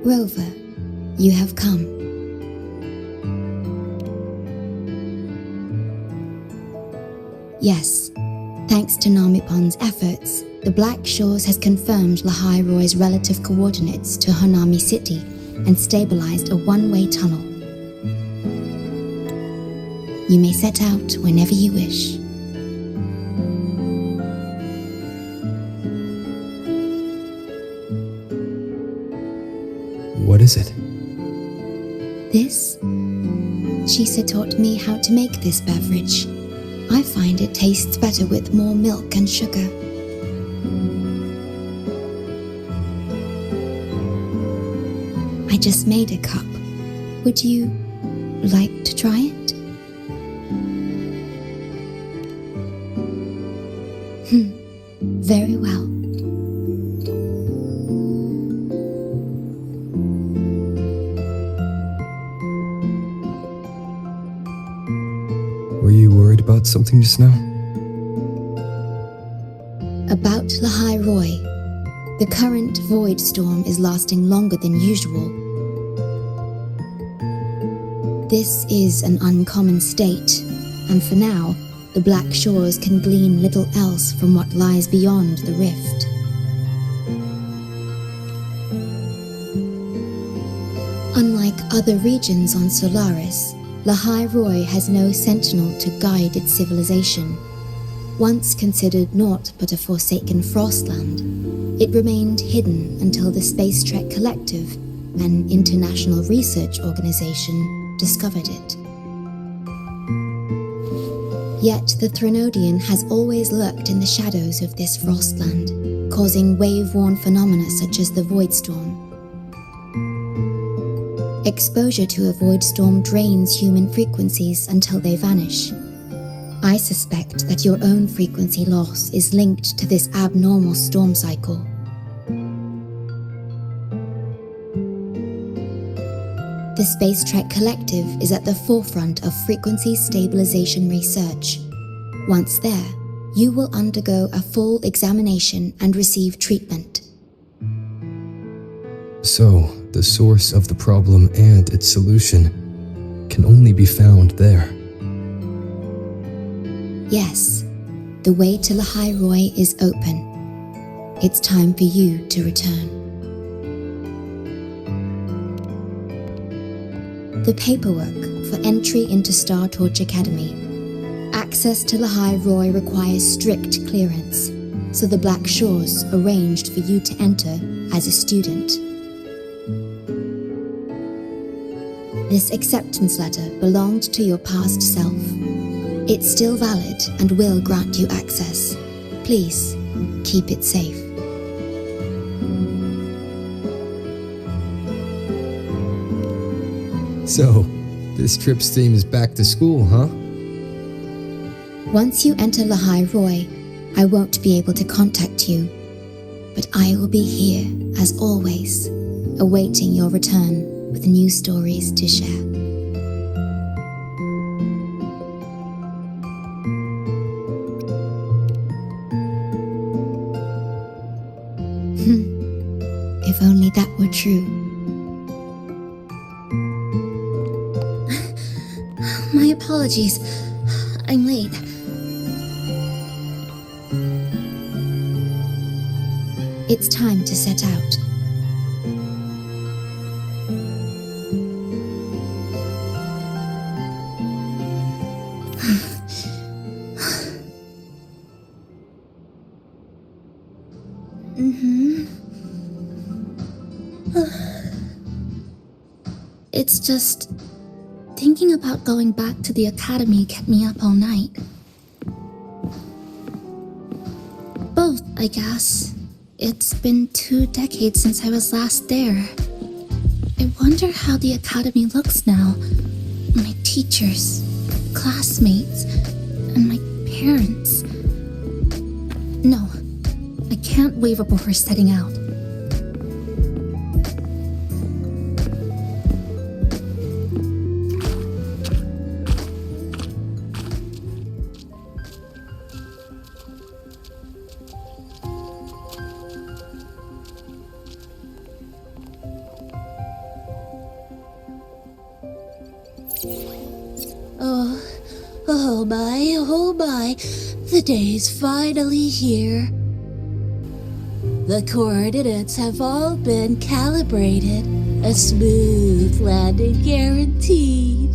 Rover, you have come. Yes, thanks to Namipon's efforts, the Black Shores has confirmed Lahai-Roi's relative coordinates to Honami City and stabilized a one-way tunnel. You may set out whenever you wish. What is it? This? Shisa taught me how to make this beverage. I find it tastes better with more milk and sugar. I just made a cup. Would you like to try it? Very well. Were you worried about something just now? About Lahai-Roi. The current void storm is lasting longer than usual. This is an uncommon state, and for now, the Black Shores can glean little else from what lies beyond the rift. Unlike other regions on Solaris, Lahai-Roi has no sentinel to guide its civilization. Once considered naught but a forsaken frostland, it remained hidden until the Space Trek Collective, an international research organization, discovered it. Yet the Threnodian has always lurked in the shadows of this frostland, causing wave-worn phenomena such as the void storm. Exposure to a void storm drains human frequencies until they vanish. I suspect that your own frequency loss is linked to this abnormal storm cycle. The Space Trek Collective is at the forefront of frequency stabilization research. Once there, you will undergo a full examination and receive treatment. So, the source of the problem and its solution can only be found there. Yes, the way to Lahai-Roi is open. It's time for you to return. The paperwork for entry into Star Torch Academy. Access to Lahai-Roi requires strict clearance, so the Black Shores arranged for you to enter as a student. This acceptance letter belonged to your past self. It's still valid and will grant you access. Please, keep it safe. So, this trip's theme is back to school, huh? Once you enter Lahai-Roi, I won't be able to contact you, but I will be here, as always, awaiting your return with new stories to share. If only that were true. My apologies. I'm late. It's time to set out. It's just thinking about going back to the academy kept me up all night. Both, I guess. It's been 2 decades since I was last there. I wonder how the academy looks now. My teachers, classmates, and my parents. No, I can't waver before setting out. Oh my, the day's finally here. The coordinates have all been calibrated. A smooth landing guaranteed.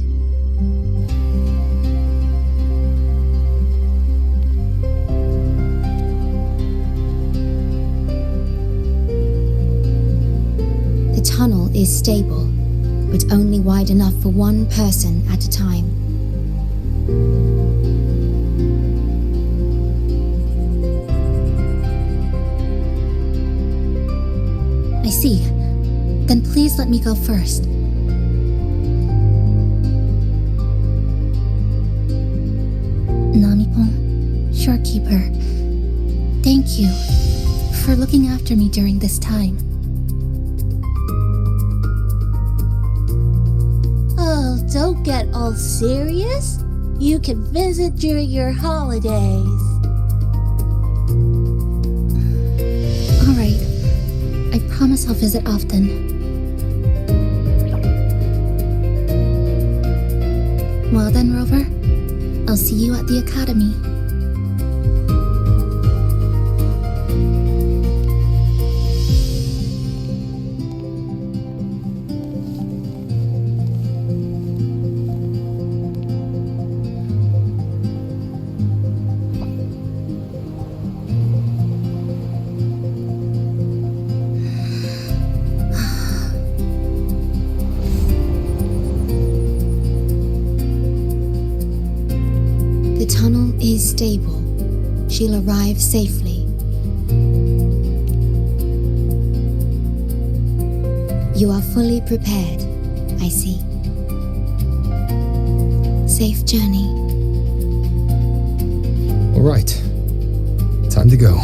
The tunnel is stable, but only wide enough for one person at a time. I see. Then please let me go first. Namipon, Shorekeeper, thank you for looking after me during this time. Oh, don't get all serious. You can visit during your holidays. Alright, I promise I'll visit often. Well then, Rover, I'll see you at the academy. The tunnel is stable. She'll arrive safely. You are fully prepared, I see. Safe journey. All right. Time to go.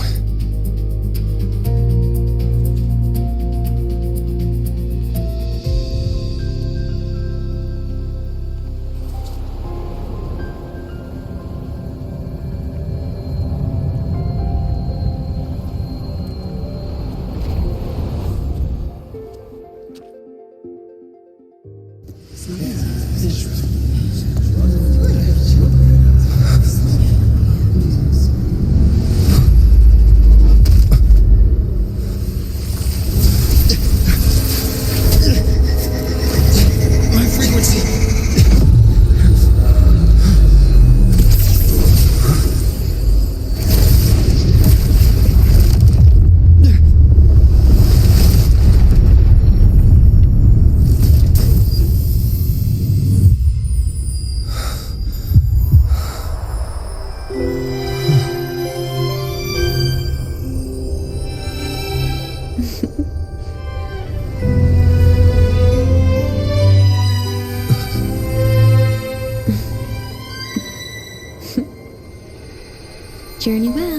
Journey well.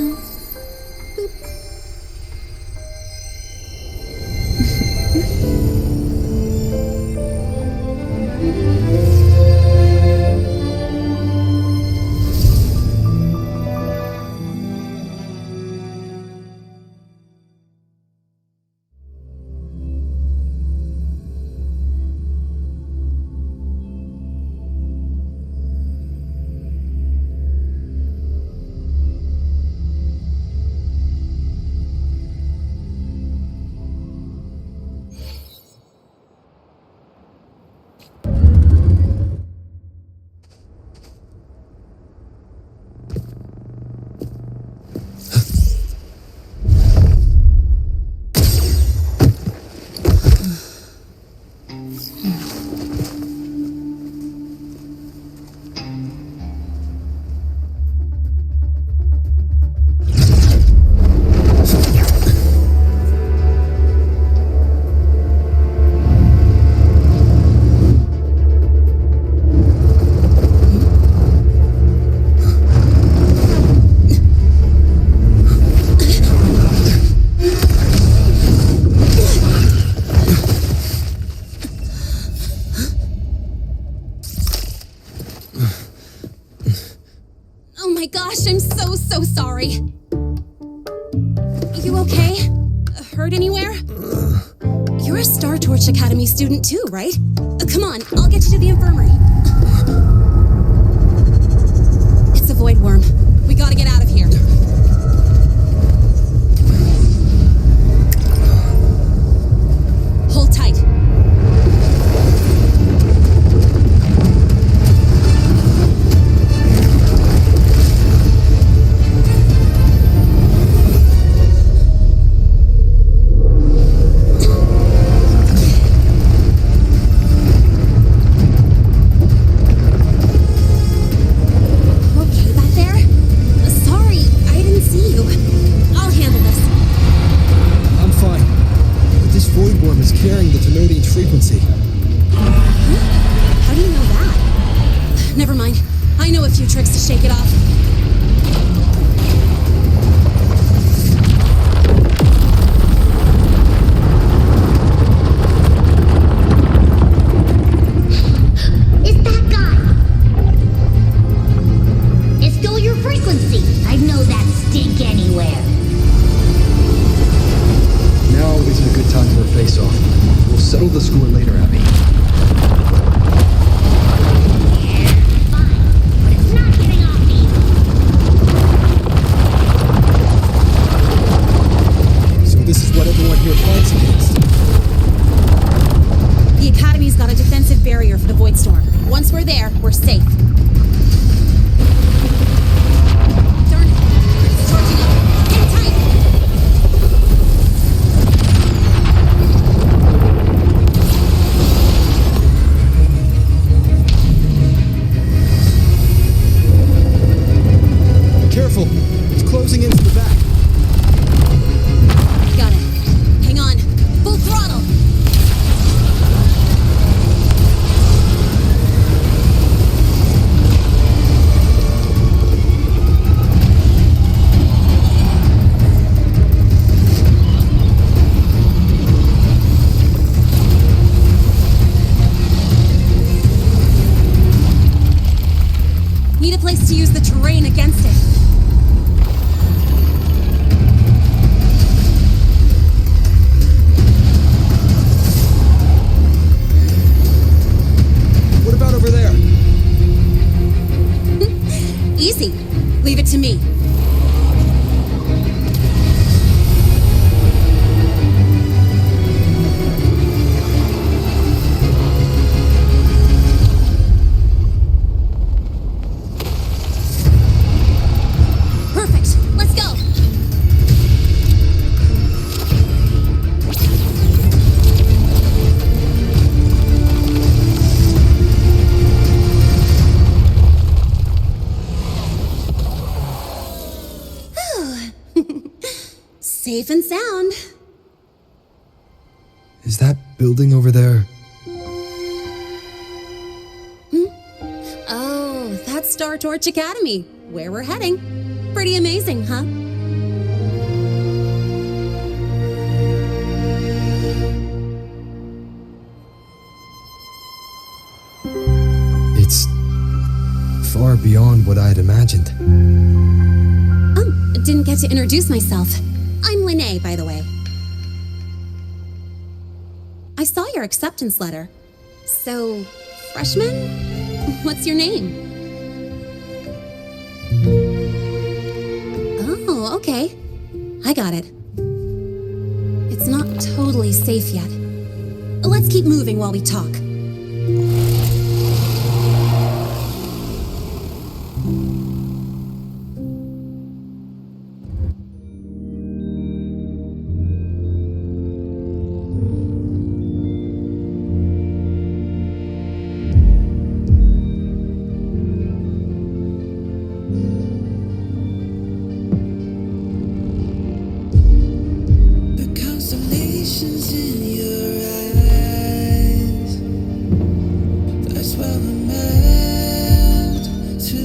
so sorry. You okay? Hurt anywhere? You're a Star Torch Academy student too, right? Come on, I'll get you to the infirmary. take it off. It's that guy! It's still your frequency. I'd know that stink anywhere. Now isn't a good time for a face-off. We'll settle the score later, Abby. Yeah, fine. But it's not getting off me. So this is what everyone here fights against. The Academy's got a defensive barrier for the Void Storm. Once we're there, we're safe. Darn it. It's charging up. Hang tight. Careful! It's closing into the back. Got it. Hang on. Full throttle. Need a place to use the terrain against it. What about over there? Easy. Leave it to me. Perfect. Let's go. Safe and sound. Is that building over there? Oh, that's Star Torch Academy, where we're heading. Pretty amazing, huh? It's far beyond what I'd imagined. Oh, didn't get to introduce myself. I'm Lene, by the way. I saw your acceptance letter. So, freshman? What's your name? Oh, okay. I got it. It's not totally safe yet. Let's keep moving while we talk. Constellations in your eyes. That's where we're meant to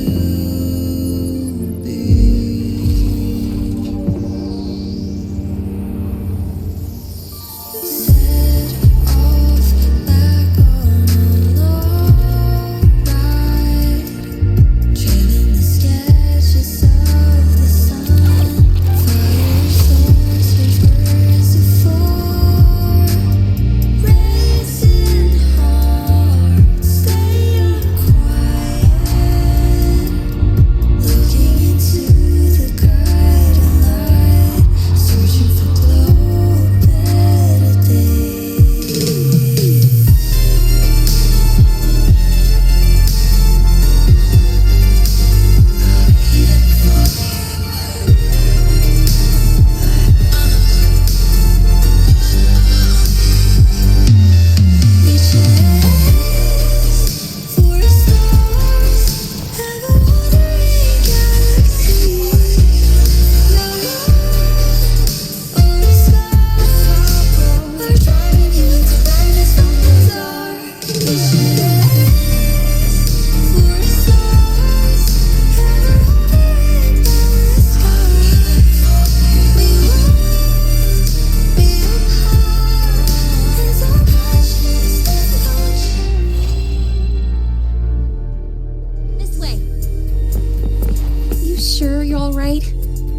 all right?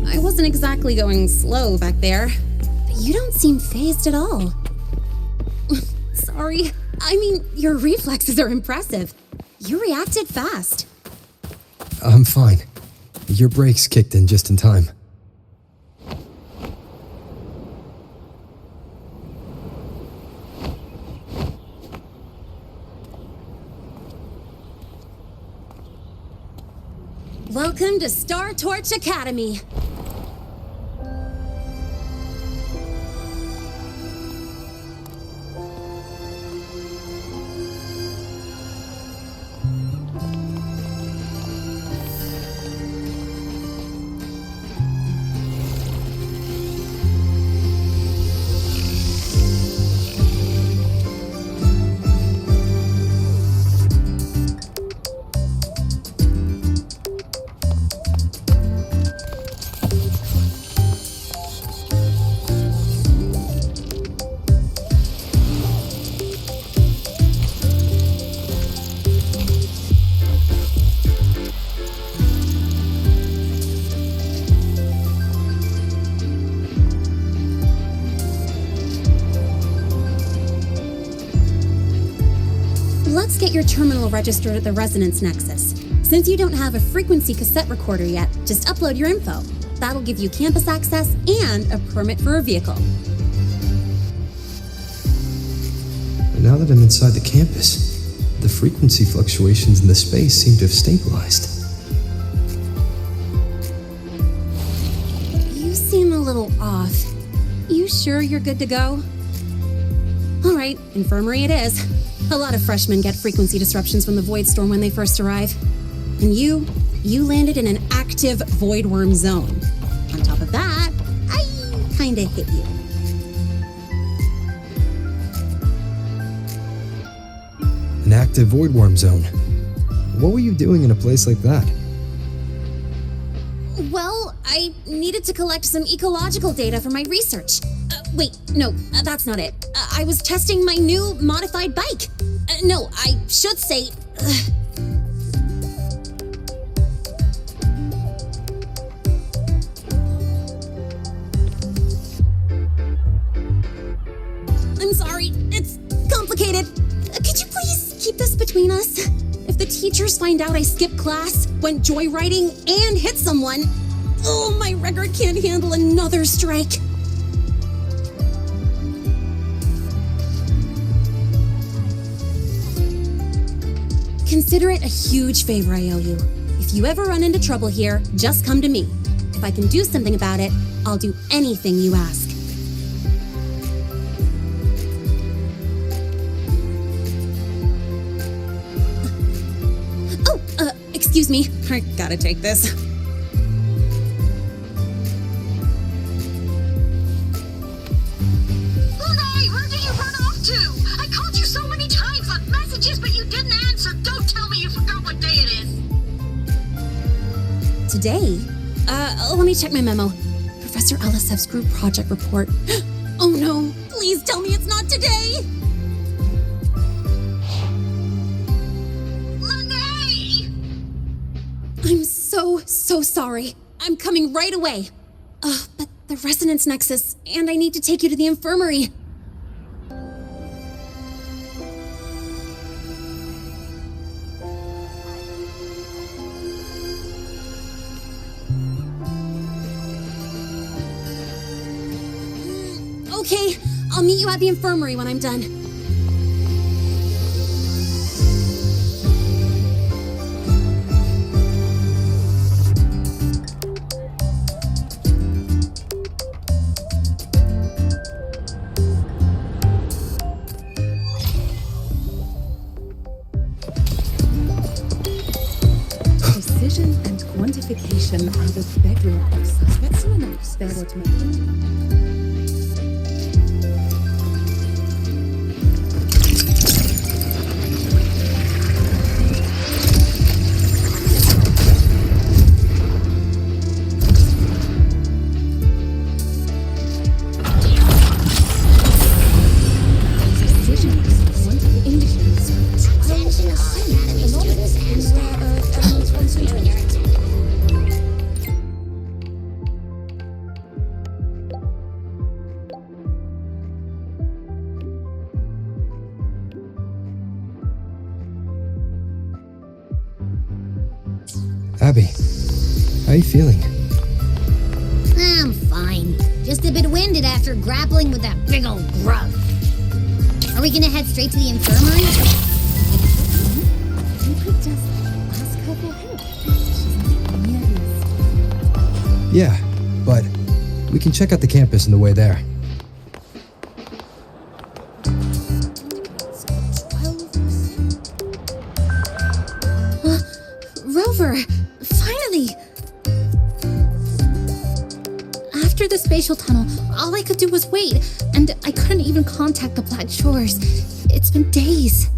I wasn't exactly going slow back there. But you don't seem fazed at all. Sorry. I mean, your reflexes are impressive. You reacted fast. I'm fine. Your brakes kicked in just in time. Welcome to Star Torch Academy. Let's get your terminal registered at the Resonance Nexus. Since you don't have a frequency cassette recorder yet, just upload your info. That'll give you campus access and a permit for a vehicle. Now that I'm inside the campus, the frequency fluctuations in the space seem to have stabilized. You seem a little off. You sure you're good to go? All right, infirmary it is. A lot of freshmen get frequency disruptions from the Void Storm when they first arrive. And you landed in an active Void Worm zone. On top of that, I kinda hit you. An active void worm zone. What were you doing in a place like that? Well, I needed to collect some ecological data for my research. Wait, no, that's not it. I was testing my new modified bike. No, I should say... I'm sorry, it's complicated. Could you please keep this between us? If the teachers find out I skipped class, went joyriding, and hit someone, oh, my record can't handle another strike. Consider it a huge favor I owe you. If you ever run into trouble here, just come to me. If I can do something about it, I'll do anything you ask. Excuse me. I gotta take this. Lahai, where did you run off to? I called you so many times, left messages, but you didn't answer. Don't tell me you forgot what day it is. Today? Let me check my memo. Professor Elisev's group project report. Oh no, please tell me it's not today! Lahai! I'm so sorry. I'm coming right away. But the Resonance Nexus, and I need to take you to the infirmary. Okay, I'll meet you at the infirmary when I'm done. Precision and quantification are the bedrock of experiment. How you feeling? I'm fine. Just a bit winded after grappling with that big old grub. Are we gonna head straight to the infirmary? You could just ask her for help. She's not nearly as Yeah, but we can check out the campus on the way there. Rover! Finally! After the spatial tunnel, all I could do was wait, and I couldn't even contact the Black Shores. It's been days.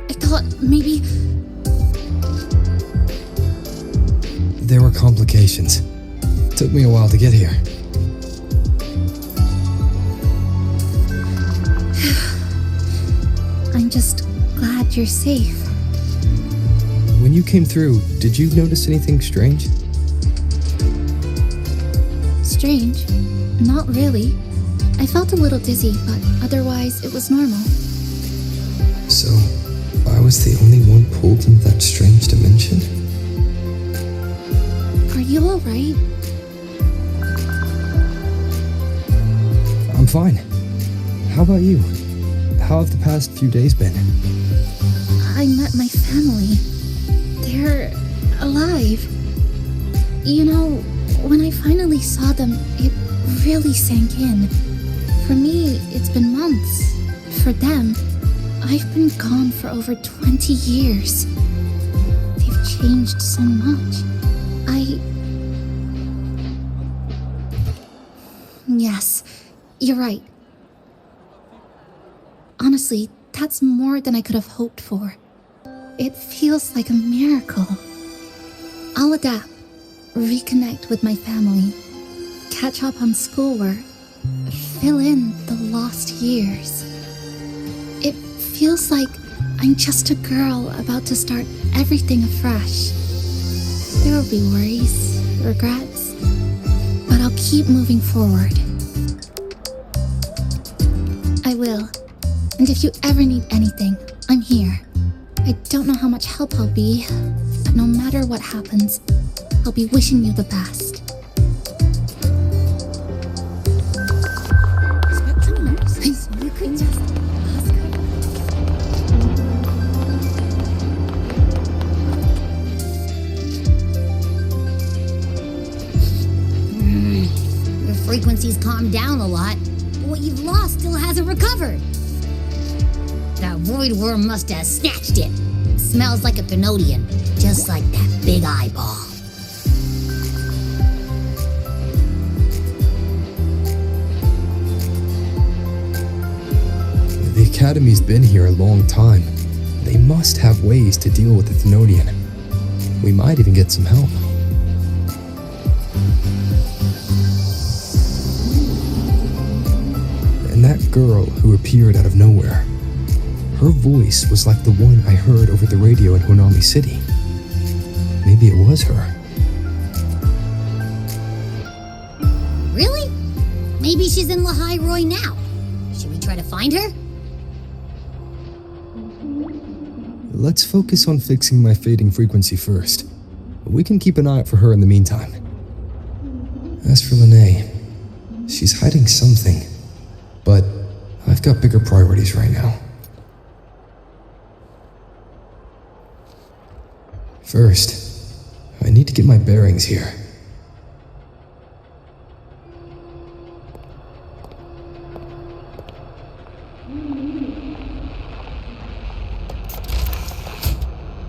I thought maybe... There were complications. Took me a while to get here. I'm just glad you're safe. When you came through, did you notice anything strange? Strange? Not really. I felt a little dizzy, but otherwise it was normal. So, I was the only one pulled into that strange dimension? Are you alright? I'm fine. How about you? How have the past few days been? I met my family. They're alive. You know, when I finally saw them, it really sank in. For me, it's been months. For them, I've been gone for over 20 years. They've changed so much. Yes, you're right. Honestly, that's more than I could have hoped for. It feels like a miracle. I'll adapt, reconnect with my family, catch up on schoolwork, fill in the lost years. It feels like I'm just a girl about to start everything afresh. There will be worries, regrets, but I'll keep moving forward. I will. And if you ever need anything, I'm here. I don't know how much help I'll be, but no matter what happens, I'll be wishing you the best. You could just ask her. The frequency's calmed down a lot, but what you've lost still hasn't recovered. That void worm must have snatched it. Smells like a Pinodian, just like that big eyeball. The Academy's been here a long time. They must have ways to deal with the Thenodian. We might even get some help. And that girl who appeared out of nowhere, her voice was like the one I heard over the radio in Honami City. Maybe it was her. Really? Maybe she's in Lahai-Roi now. Should we try to find her? Let's focus on fixing my fading frequency first. We can keep an eye out for her in the meantime. As for Lene, she's hiding something, but I've got bigger priorities right now. First, I need to get my bearings here.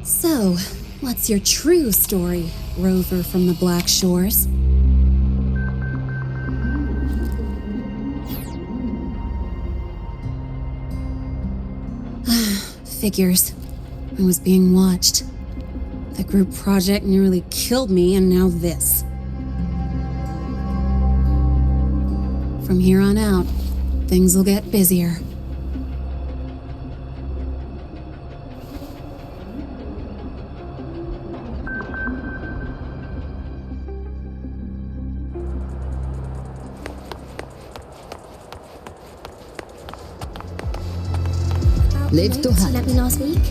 So, what's your true story, rover from the Black Shores? Figures. I was being watched. The group project nearly killed me, and now this. From here on out, things will get busier. Live to hunt. Let me last week.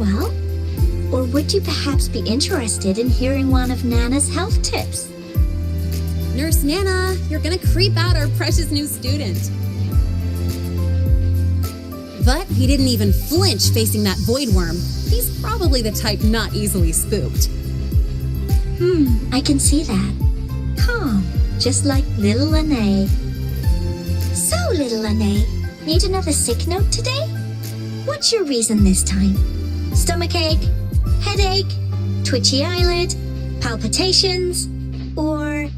well? Or would you perhaps be interested in hearing one of Nana's health tips? Nurse Nana, you're gonna creep out our precious new student. But he didn't even flinch facing that void worm. He's probably the type not easily spooked. I can see that. Calm, just like little Lene. So, little Lene, need another sick note today? What's your reason this time? Stomachache? Headache? Twitchy eyelid? Palpitations? Or...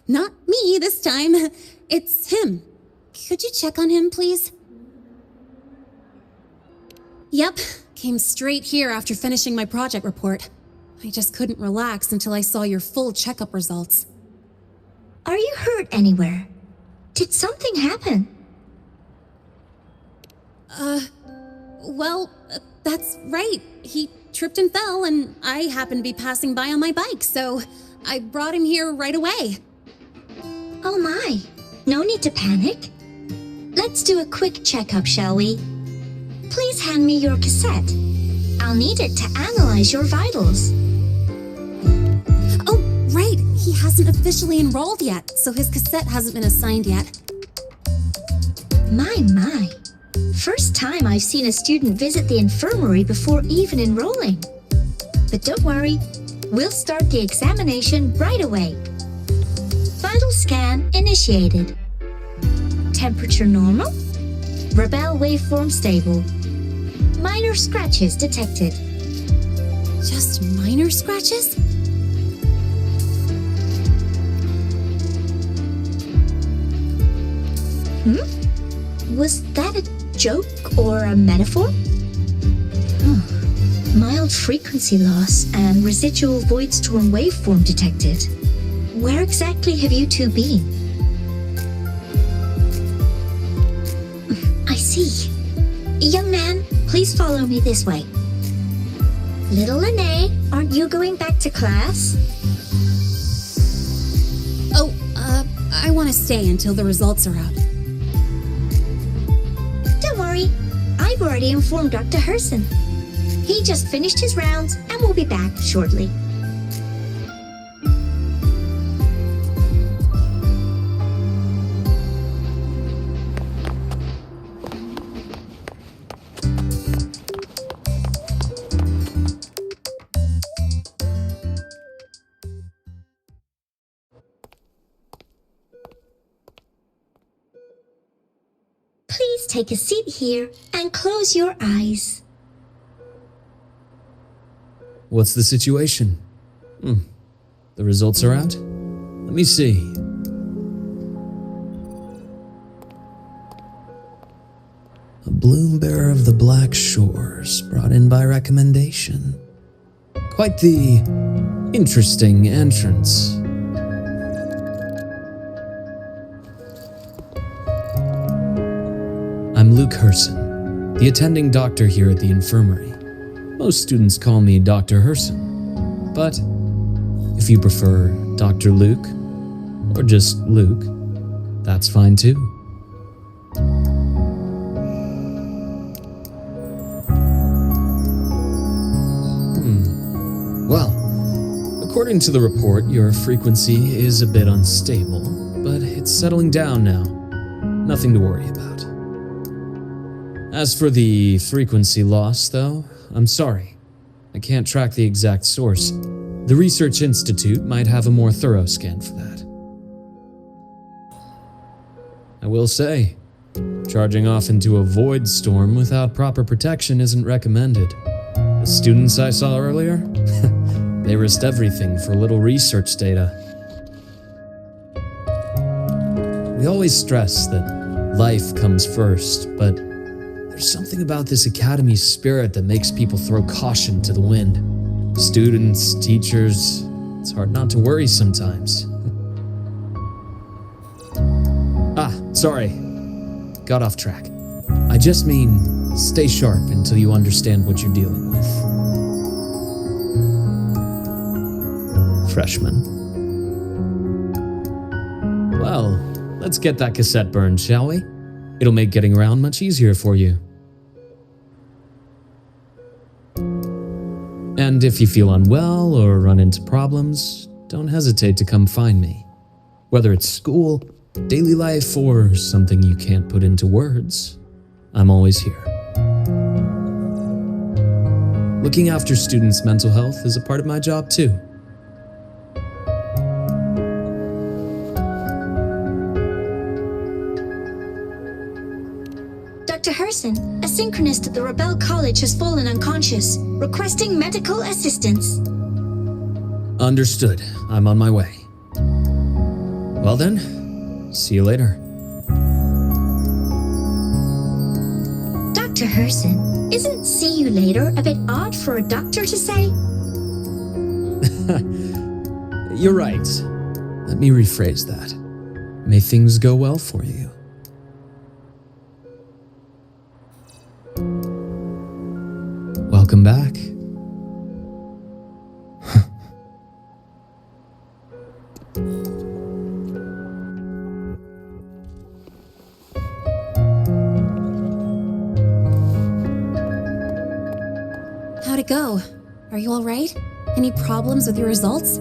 Not me this time. It's him. Could you check on him, please? Yep, came straight here after finishing my project report. I just couldn't relax until I saw your full checkup results. Are you hurt anywhere? Did something happen? Well, that's right. He tripped and fell, and I happened to be passing by on my bike, so I brought him here right away. Oh my, no need to panic. Let's do a quick checkup, shall we? Please hand me your cassette. I'll need it to analyze your vitals. Oh, right. He hasn't officially enrolled yet, so his cassette hasn't been assigned yet. My. First time I've seen a student visit the infirmary before even enrolling. But don't worry, we'll start the examination right away. Vital scan initiated. Temperature normal. Rebel waveform stable. Minor scratches detected. Just minor scratches? Was that a joke or a metaphor? Mild frequency loss and residual void storm waveform detected. Where exactly have you two been? I see. Young man, please follow me this way. Little Lene, aren't you going back to class? Oh, I want to stay until the results are out. Don't worry, I've already informed Dr. Herson. He just finished his rounds and will be back shortly. Please take a seat here and close your eyes. What's the situation? The results are out? Let me see. A bloom bearer of the Black Shores, brought in by recommendation. Quite the interesting entrance. I'm Luke Herson, the attending doctor here at the infirmary. Most students call me Dr. Herson, but if you prefer Dr. Luke, or just Luke, that's fine too. Well, according to the report, your frequency is a bit unstable, but it's settling down now. Nothing to worry about. As for the frequency loss, though, I'm sorry. I can't track the exact source. The Research Institute might have a more thorough scan for that. I will say, charging off into a void storm without proper protection isn't recommended. The students I saw earlier, they risked everything for a little research data. We always stress that life comes first, but there's something about this academy's spirit that makes people throw caution to the wind. Students, teachers, it's hard not to worry sometimes. Sorry. Got off track. I just mean, stay sharp until you understand what you're dealing with. Freshman. Well, let's get that cassette burned, shall we? It'll make getting around much easier for you. And if you feel unwell or run into problems, don't hesitate to come find me. Whether it's school, daily life, or something you can't put into words, I'm always here. Looking after students' mental health is a part of my job too. Dr. Herson, a synchronist at the Rebel College has fallen unconscious, requesting medical assistance. Understood. I'm on my way. Well then, see you later. Dr. Herson, isn't see you later a bit odd for a doctor to say? You're right. Let me rephrase that. May things go well for you. Welcome back. How'd it go? Are you all right? Any problems with your results?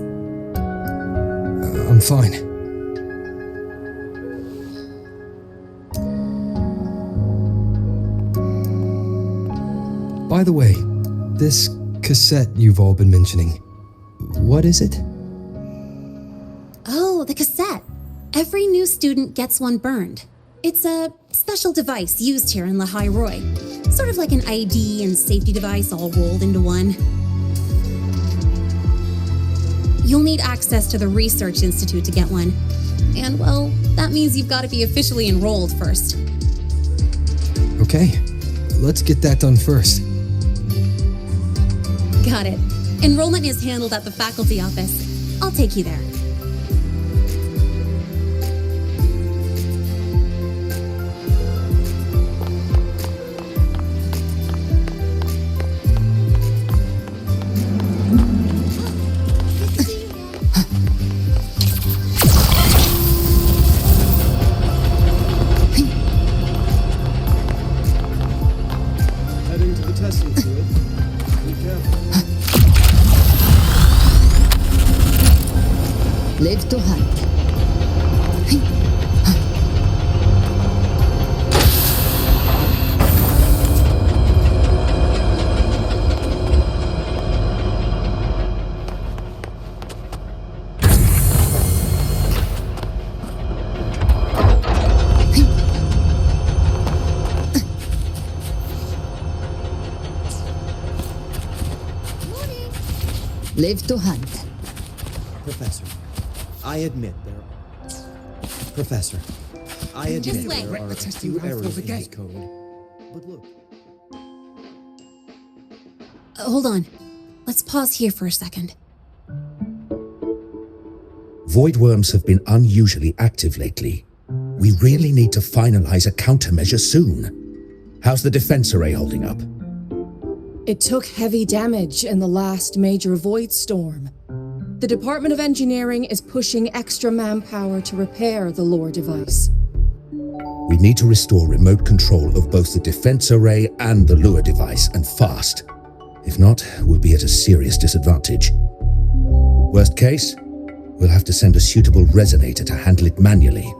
I'm fine. By the way, this cassette you've all been mentioning, what is it? Oh, the cassette. Every new student gets one burned. It's a special device used here in Lahai-Roi. Sort of like an ID and safety device all rolled into one. You'll need access to the Research Institute to get one. And, well, that means you've got to be officially enrolled first. Okay, let's get that done first. Got it. Enrollment is handled at the faculty office. I'll take you there. Heading to the testing field. Be careful. Live to hunt. Live to hunt. Professor, I admit there are... Professor, I admit This way. there are a few errors in this code. But look... Hold on. Let's pause here for a second. Void worms have been unusually active lately. We really need to finalize a countermeasure soon. How's the defense array holding up? It took heavy damage in the last major void storm. The Department of Engineering is pushing extra manpower to repair the lore device. We need to restore remote control of both the defense array and the lure device, and fast. If not, we'll be at a serious disadvantage. Worst case, we'll have to send a suitable resonator to handle it manually.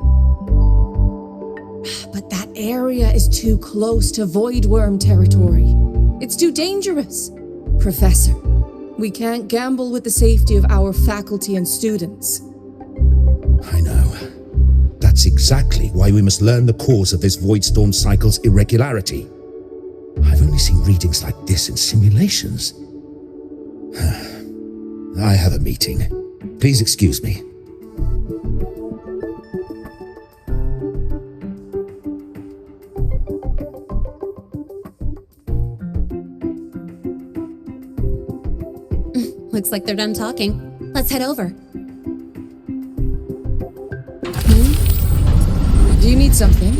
But that area is too close to void worm territory. It's too dangerous. Professor, we can't gamble with the safety of our faculty and students. I know. That's exactly why we must learn the cause of this void storm cycle's irregularity. I've only seen readings like this in simulations. I have a meeting. Please excuse me. Looks like they're done talking. Let's head over. Do you need something?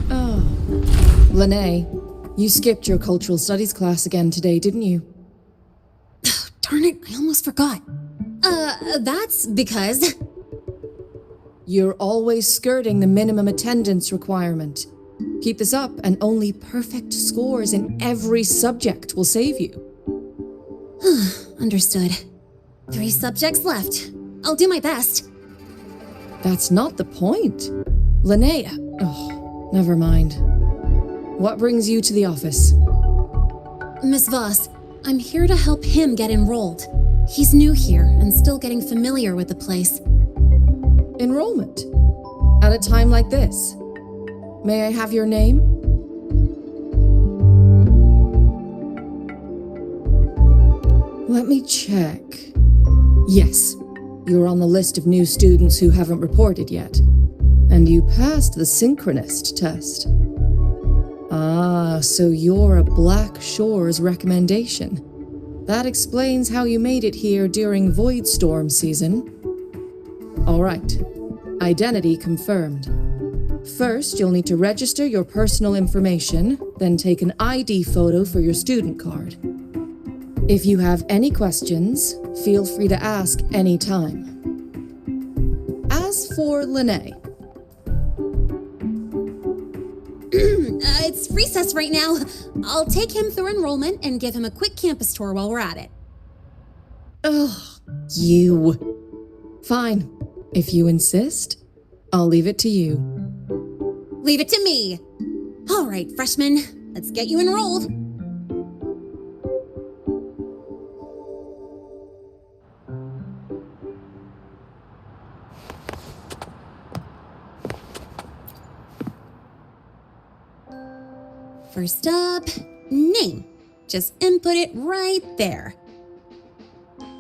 Oh. Lene, you skipped your cultural studies class again today, didn't you? Darn it, I almost forgot. That's because... You're always skirting the minimum attendance requirement. Keep this up and only perfect scores in every subject will save you. Understood. 3 subjects left. I'll do my best. That's not the point. Linnea. Oh, never mind. What brings you to the office? Miss Voss, I'm here to help him get enrolled. He's new here and still getting familiar with the place. Enrollment? At a time like this? May I have your name? Let me check. Yes, you're on the list of new students who haven't reported yet. And you passed the synchronist test. Ah, so you're a Black Shores recommendation. That explains how you made it here during Voidstorm season. All right, identity confirmed. First, you'll need to register your personal information, then take an ID photo for your student card. If you have any questions, feel free to ask anytime. As for Linnea. It's recess right now. I'll take him through enrollment and give him a quick campus tour while we're at it. Ugh, you. Fine. If you insist, I'll leave it to you. Leave it to me. All right, freshman, let's get you enrolled. First up, name. Just input it right there.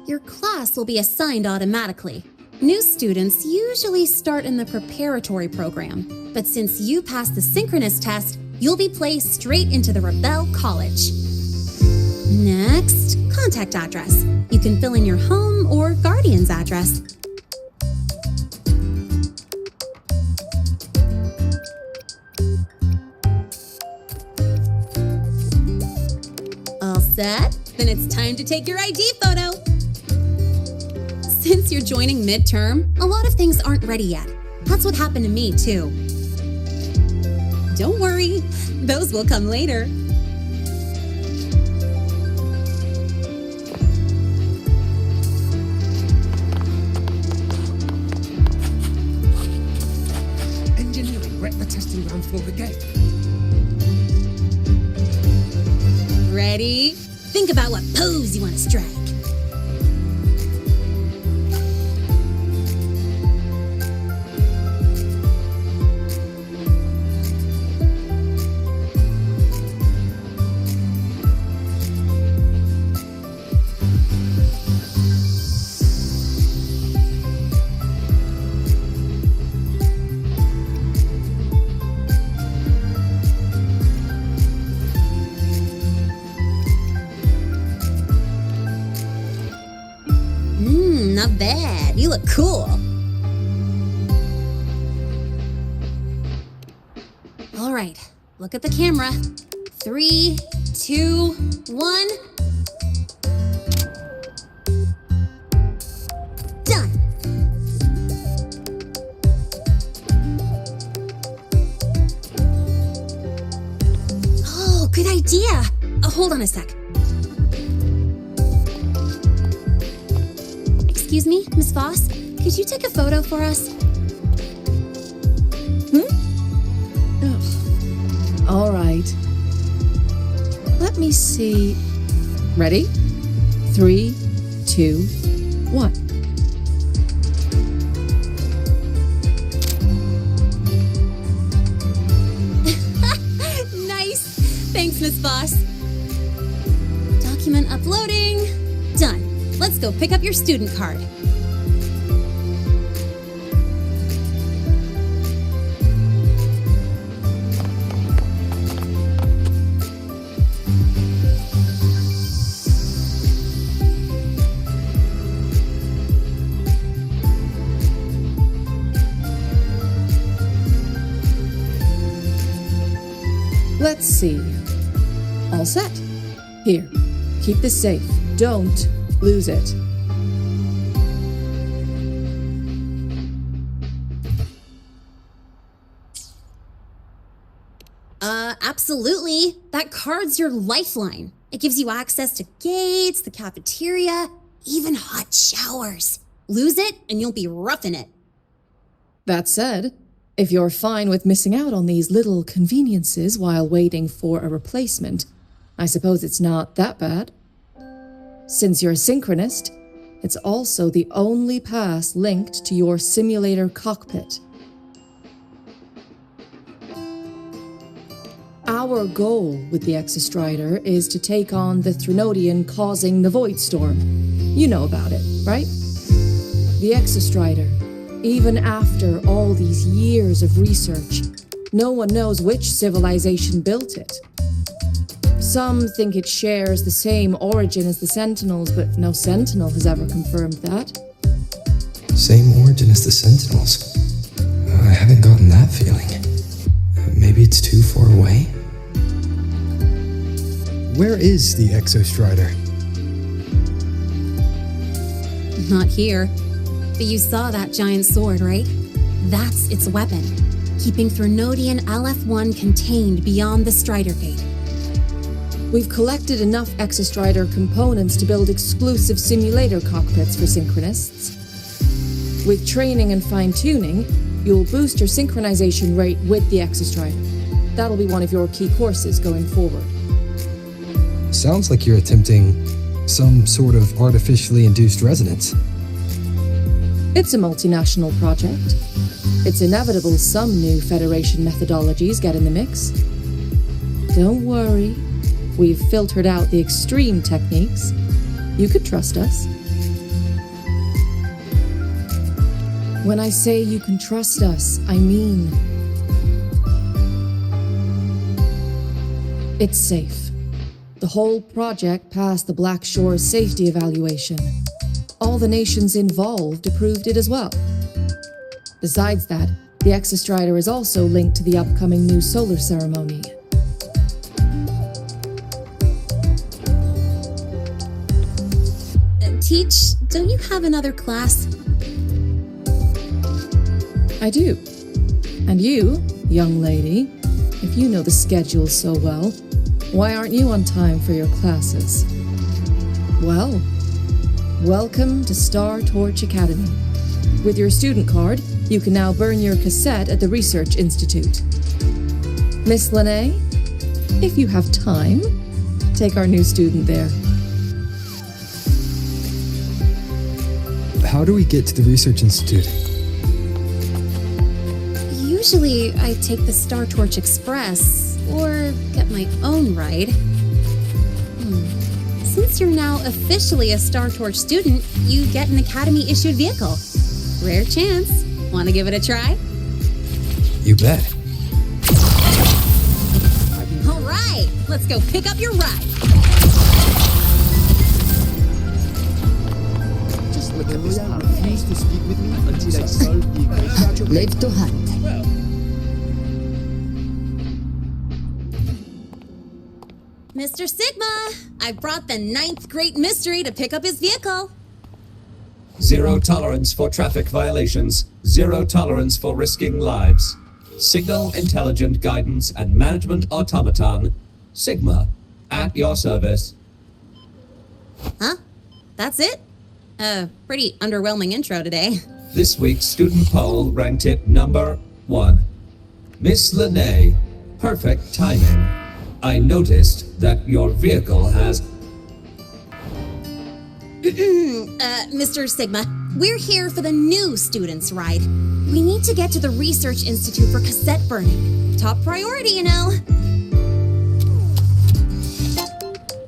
Your class will be assigned automatically. New students usually start in the preparatory program, but since you passed the synchronous test, you'll be placed straight into the Rebel College. Next, contact address. You can fill in your home or guardian's address. All set? Then it's time to take your ID photo. Since you're joining midterm, a lot of things aren't ready yet. That's what happened to me, too. Don't worry, those will come later. Engineering, wreck the testing ground floor again. Ready? Think about what pose you want to strike. Not bad. You look cool. All right, look at the camera. 3, 2, 1. Done. Oh, good idea. Hold on a sec. Excuse me, Miss Voss, could you take a photo for us? All right. Let me see. Ready? 3, 2, 1. Nice. Thanks, Miss Voss. Document uploading. Done. Let's go pick up your student card. Let's see. All set. Here, keep this safe. Don't lose it. Absolutely. That card's your lifeline. It gives you access to gates, the cafeteria, even hot showers. Lose it and you'll be roughing it. That said, if you're fine with missing out on these little conveniences while waiting for a replacement, I suppose it's not that bad. Since you're a synchronist, it's also the only pass linked to your simulator cockpit. Our goal with the Exostrider is to take on the Threnodian causing the Void Storm. You know about it, right? The Exostrider, even after all these years of research, no one knows which civilization built it. Some think it shares the same origin as the Sentinels, but no Sentinel has ever confirmed that. Same origin as the Sentinels. I haven't gotten that feeling. Maybe it's too far away? Where is the Exostrider? Not here. But you saw that giant sword, right? That's its weapon, keeping Threnodian LF-1 contained beyond the Strider Gate. We've collected enough Exostrider components to build exclusive simulator cockpits for synchronists. With training and fine-tuning, you'll boost your synchronization rate with the Exostrider. That'll be one of your key courses going forward. Sounds like you're attempting some sort of artificially induced resonance. It's a multinational project. It's inevitable some new Federation methodologies get in the mix. Don't worry, we've filtered out the extreme techniques. You could trust us. When I say you can trust us, I mean it's safe. The whole project passed the Black Shore's safety evaluation. All the nations involved approved it as well. Besides that, the Exostrider is also linked to the upcoming new solar ceremony. Teach, don't you have another class? I do. And you, young lady, if you know the schedule so well, why aren't you on time for your classes? Well, welcome to Star Torch Academy. With your student card, you can now burn your cassette at the Research Institute. Miss Lene, if you have time, take our new student there. How do we get to the Research Institute? Usually I take the Star Torch Express or get my own ride. Since you're now officially a Star Torch student, you get an Academy-issued vehicle. Rare chance. Want to give it a try? You bet. All right, let's go pick up your ride. Just look at this. Refuse to speak with me until I solve the equation. Live to hunt. Mr. Sigma, I brought the 9th Great Mystery to pick up his vehicle. Zero tolerance for traffic violations. Zero tolerance for risking lives. Signal Intelligent Guidance and Management Automaton. Sigma, at your service. Huh? That's it? Pretty underwhelming intro today. This week's student poll ranked it number 1. Miss Lene, perfect timing. I noticed that your vehicle has... Mr. Sigma, we're here for the new students' ride. We need to get to the Research Institute for cassette burning. Top priority, you know.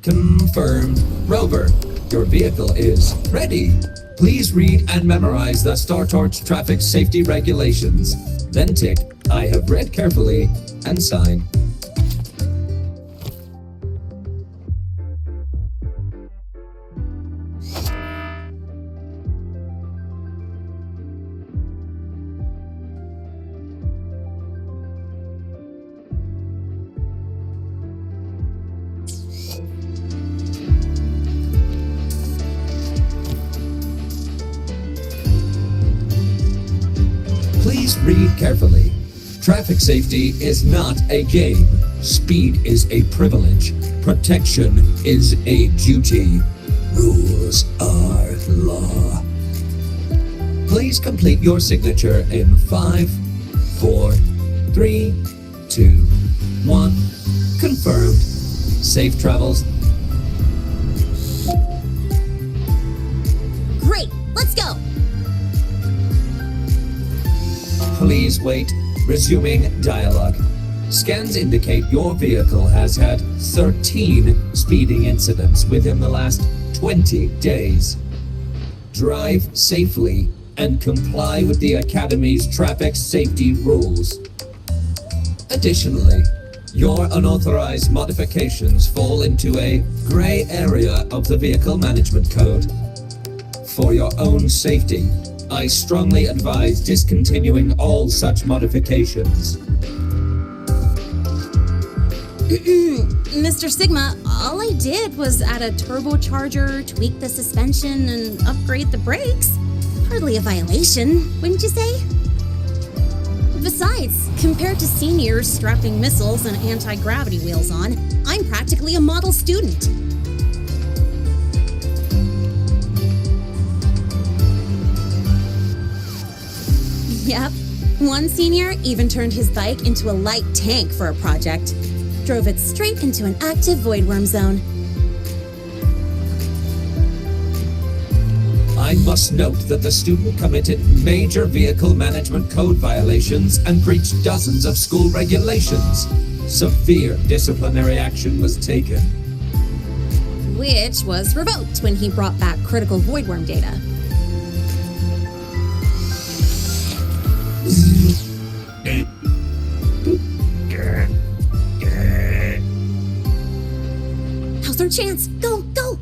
Confirmed. Rover, your vehicle is ready. Please read and memorize the Star Torch traffic safety regulations. Then tick, I have read carefully, and sign. Please read carefully. Traffic safety is not a game. Speed is a privilege. Protection is a duty. Rules are law. Please complete your signature in 5, 4, 3, 2, 1. Confirmed. Safe travels. Great, let's go! Please wait. Resuming dialogue. Scans indicate your vehicle has had 13 speeding incidents within the last 20 days. Drive safely and comply with the Academy's traffic safety rules. Additionally, your unauthorized modifications fall into a gray area of the Vehicle Management Code. For your own safety, I strongly advise discontinuing all such modifications. Mr. Sigma, all I did was add a turbocharger, tweak the suspension, and upgrade the brakes. Hardly a violation, wouldn't you say? Besides, compared to seniors strapping missiles and anti-gravity wheels on, I'm practically a model student. Yep, one senior even turned his bike into a light tank for a project. Drove it straight into an active voidworm zone. I must note that the student committed major vehicle management code violations and breached dozens of school regulations. Severe disciplinary action was taken. Which was revoked when he brought back critical voidworm data. How's our chance? Go, go!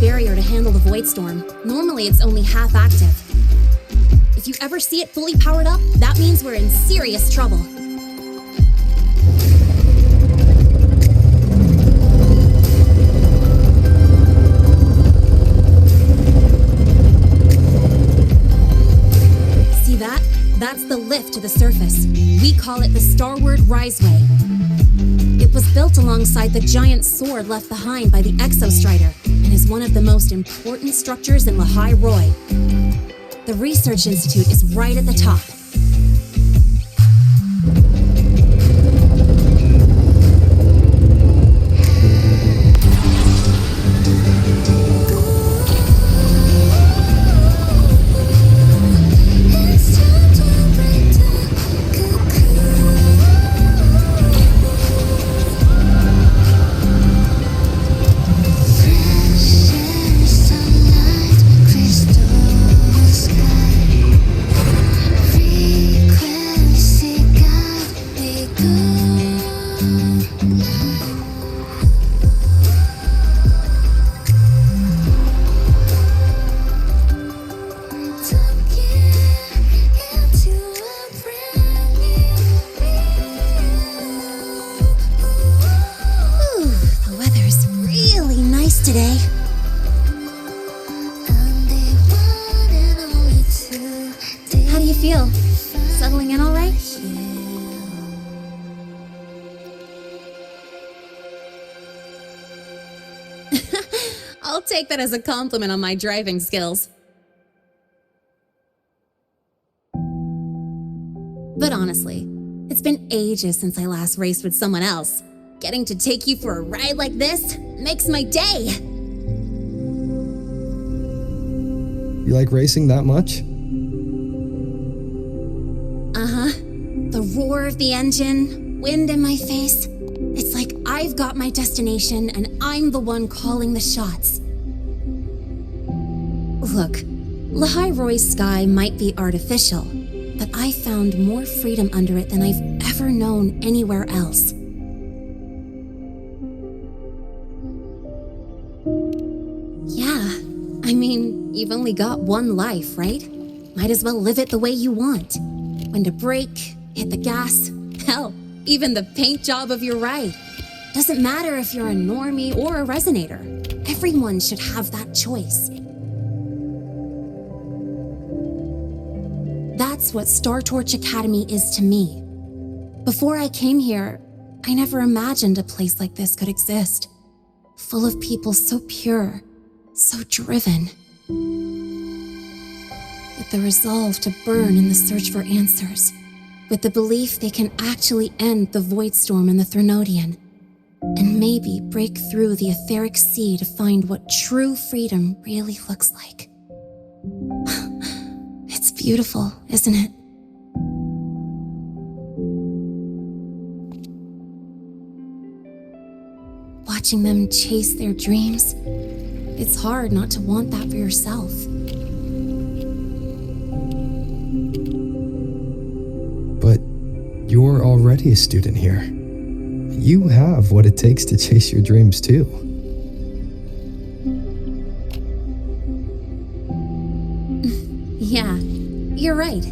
barrier to handle the void storm. Normally it's only half active. If you ever see it fully powered up, that means we're in serious trouble. See that? That's the lift to the surface. We call it the Starward Riseway. It was built alongside the giant sword left behind by the Exostrider and is one of the most important structures in Lahai-Roi. The Research Institute is right at the top. It's time to today. How do you feel? Settling in all right? I'll take that as a compliment on my driving skills. But honestly, it's been ages since I last raced with someone else. Getting to take you for a ride like this makes my day. You like racing that much? Uh-huh. The roar of the engine, wind in my face. It's like I've got my destination and I'm the one calling the shots. Look, Lahai-Roi's sky might be artificial, but I found more freedom under it than I've ever known anywhere else. Yeah, I mean, you've only got one life, right? Might as well live it the way you want. When to brake, hit the gas, hell, even the paint job of your ride. Doesn't matter if you're a normie or a resonator. Everyone should have that choice. That's what Star Torch Academy is to me. Before I came here, I never imagined a place like this could exist. Full of people so pure, so driven. With the resolve to burn in the search for answers. With the belief they can actually end the Void Storm and the Threnodian. And maybe break through the etheric sea to find what true freedom really looks like. It's beautiful, isn't it? Watching them chase their dreams, it's hard not to want that for yourself. But you're already a student here. You have what it takes to chase your dreams too. Yeah, you're right.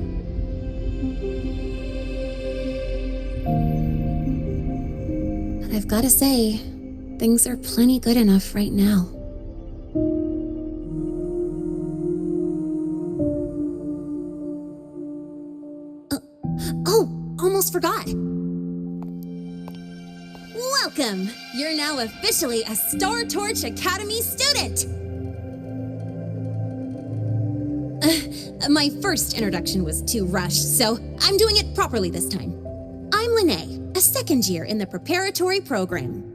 But I've gotta say, things are plenty good enough right now. Almost forgot. Welcome! You're now officially a Star Torch Academy student! My first introduction was too rushed, so I'm doing it properly this time. I'm Lene, a second year in the preparatory program.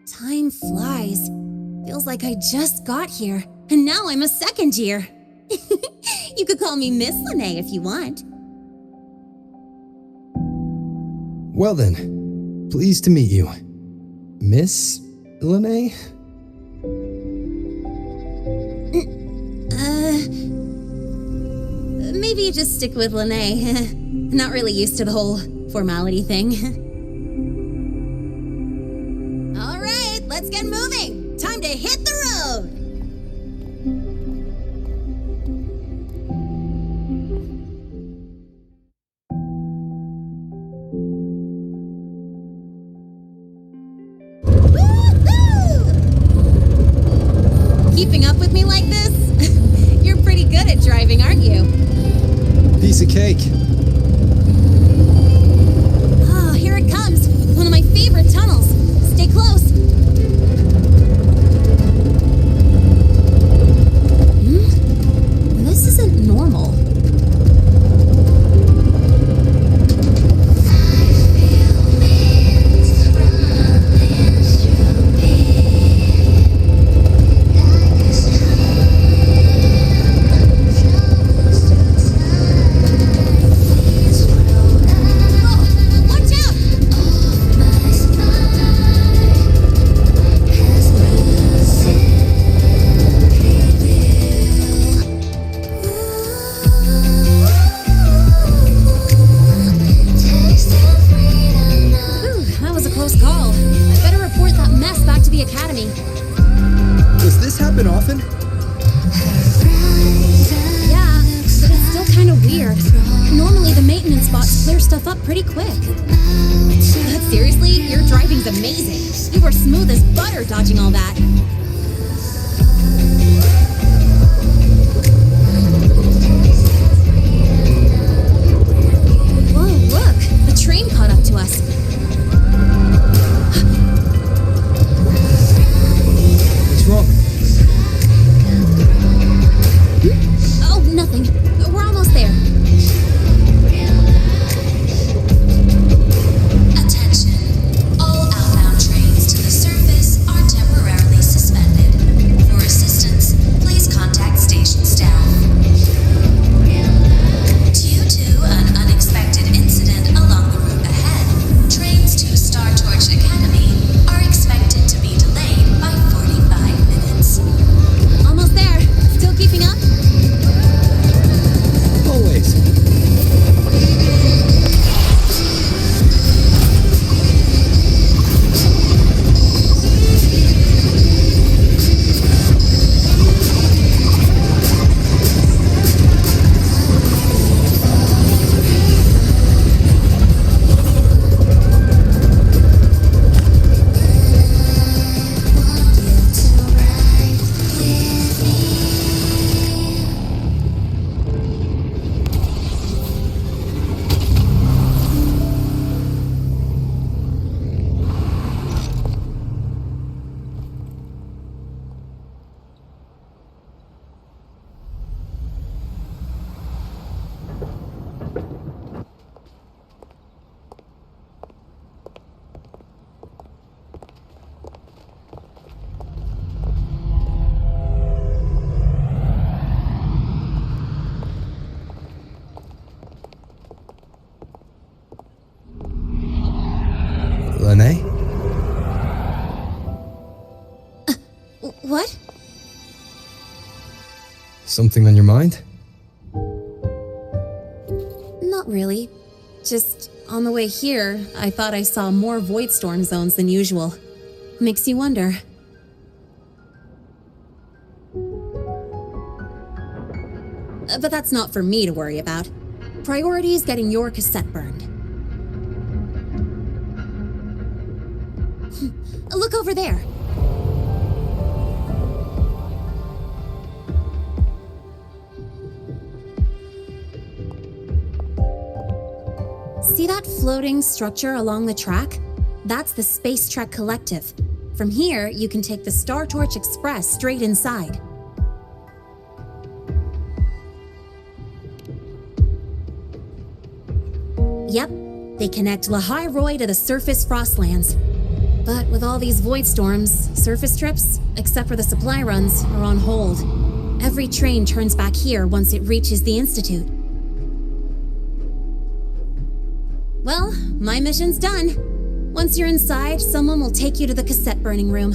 Time flies. Feels like I just got here, and now I'm a second year. You could call me Miss Lene if you want. Well then, pleased to meet you. Miss Lene? Maybe just stick with Lene. Not really used to the whole formality thing. All right, let's get moving. Time to hit the road. Keeping up with me like this? You're pretty good at driving, aren't you? Piece of cake. Oh, here it comes. One of my favorite tunnels. Stay close. This isn't normal. stuff up pretty quick. But seriously, your driving's amazing. You were smooth as butter dodging all that. Whoa, look! The train caught up to us. What's wrong? Oh, nothing. We're almost there. Attention. All outbound trains to the surface are temporarily suspended. For assistance, please contact station staff. Due to an unexpected incident along the route ahead, trains to Star Torch Academy are expected to be delayed by 45 minutes. Almost there. Still keeping up? Always. Lene? What? Something on your mind? Not really. Just on the way here, I thought I saw more void storm zones than usual. Makes you wonder. But that's not for me to worry about. Priority is getting your cassette burned. Look over there. See that floating structure along the track? That's the Space Trek Collective. From here, you can take the Star Torch Express straight inside. Yep, they connect Lahai-Roi to the surface Frostlands. But with all these void storms, surface trips, except for the supply runs, are on hold. Every train turns back here once it reaches the Institute. Well, my mission's done. Once you're inside, someone will take you to the cassette burning room.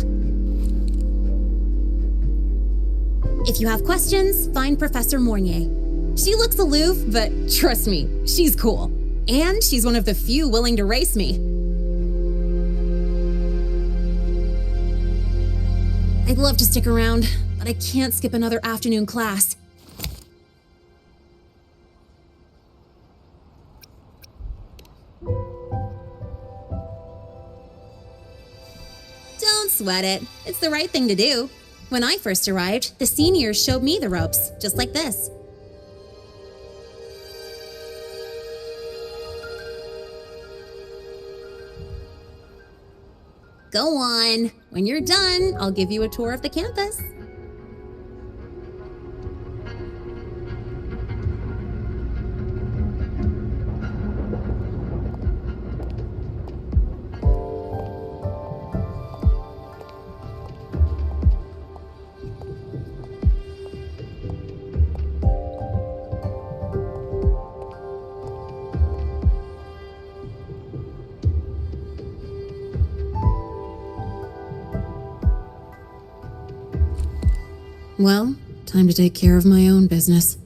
If you have questions, find Professor Mornier. She looks aloof, but trust me, she's cool. And she's one of the few willing to race me. I'd love to stick around, but I can't skip another afternoon class. Don't sweat it. It's the right thing to do. When I first arrived, the seniors showed me the ropes, just like this. Go on. When you're done, I'll give you a tour of the campus. Well, time to take care of my own business.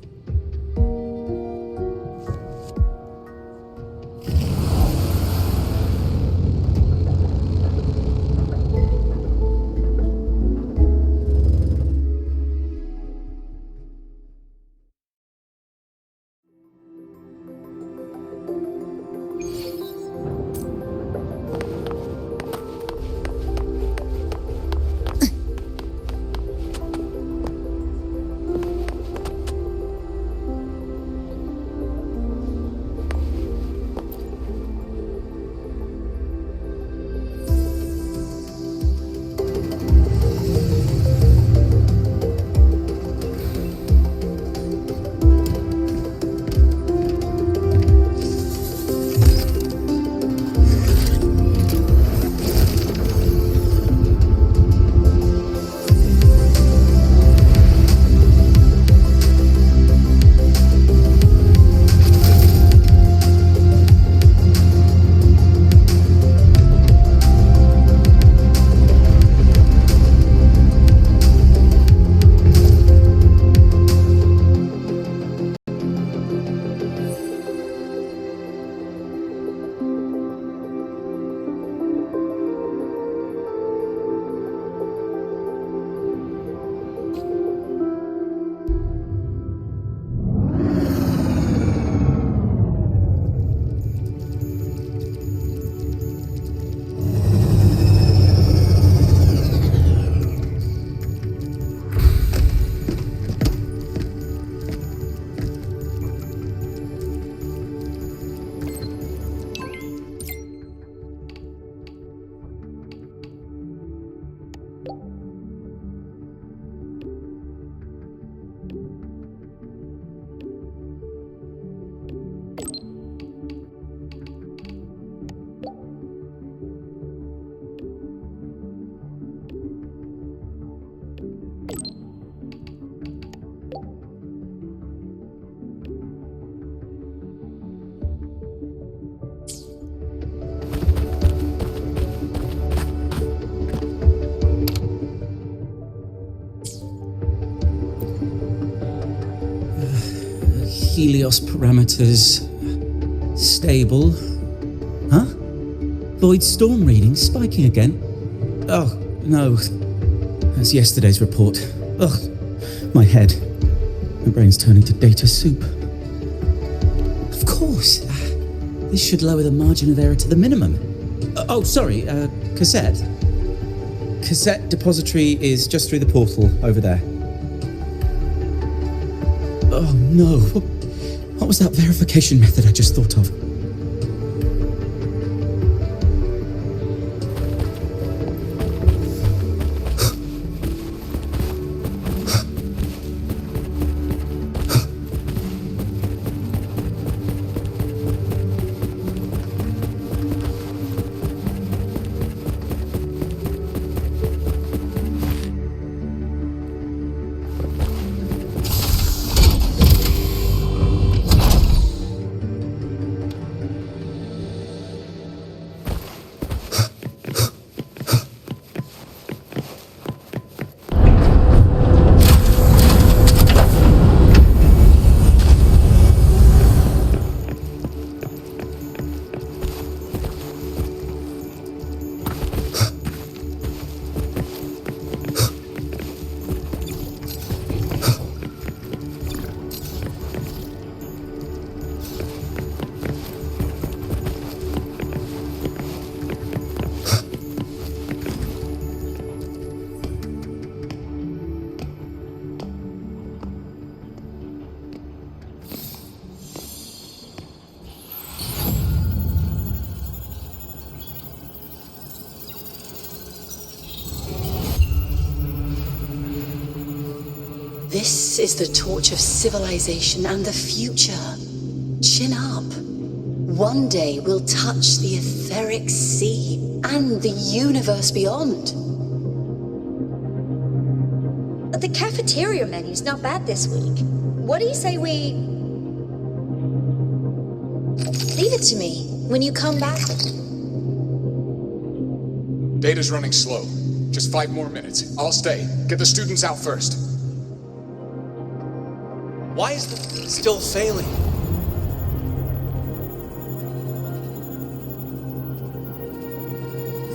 Helios parameters stable. Huh? Void storm readings spiking again? Oh, no. That's yesterday's report. Ugh, my head. My brain's turning to data soup. Of course. This should lower the margin of error to the minimum. Cassette. Cassette depository is just through the portal over there. Oh no. What was that verification method I just thought of? This is the torch of civilization and the future. Chin up. One day we'll touch the etheric sea and the universe beyond. The cafeteria menu's not bad this week. What do you say we... Leave it to me when you come back. Data's running slow. Just 5 more minutes. I'll stay. Get the students out first. Why is it still failing?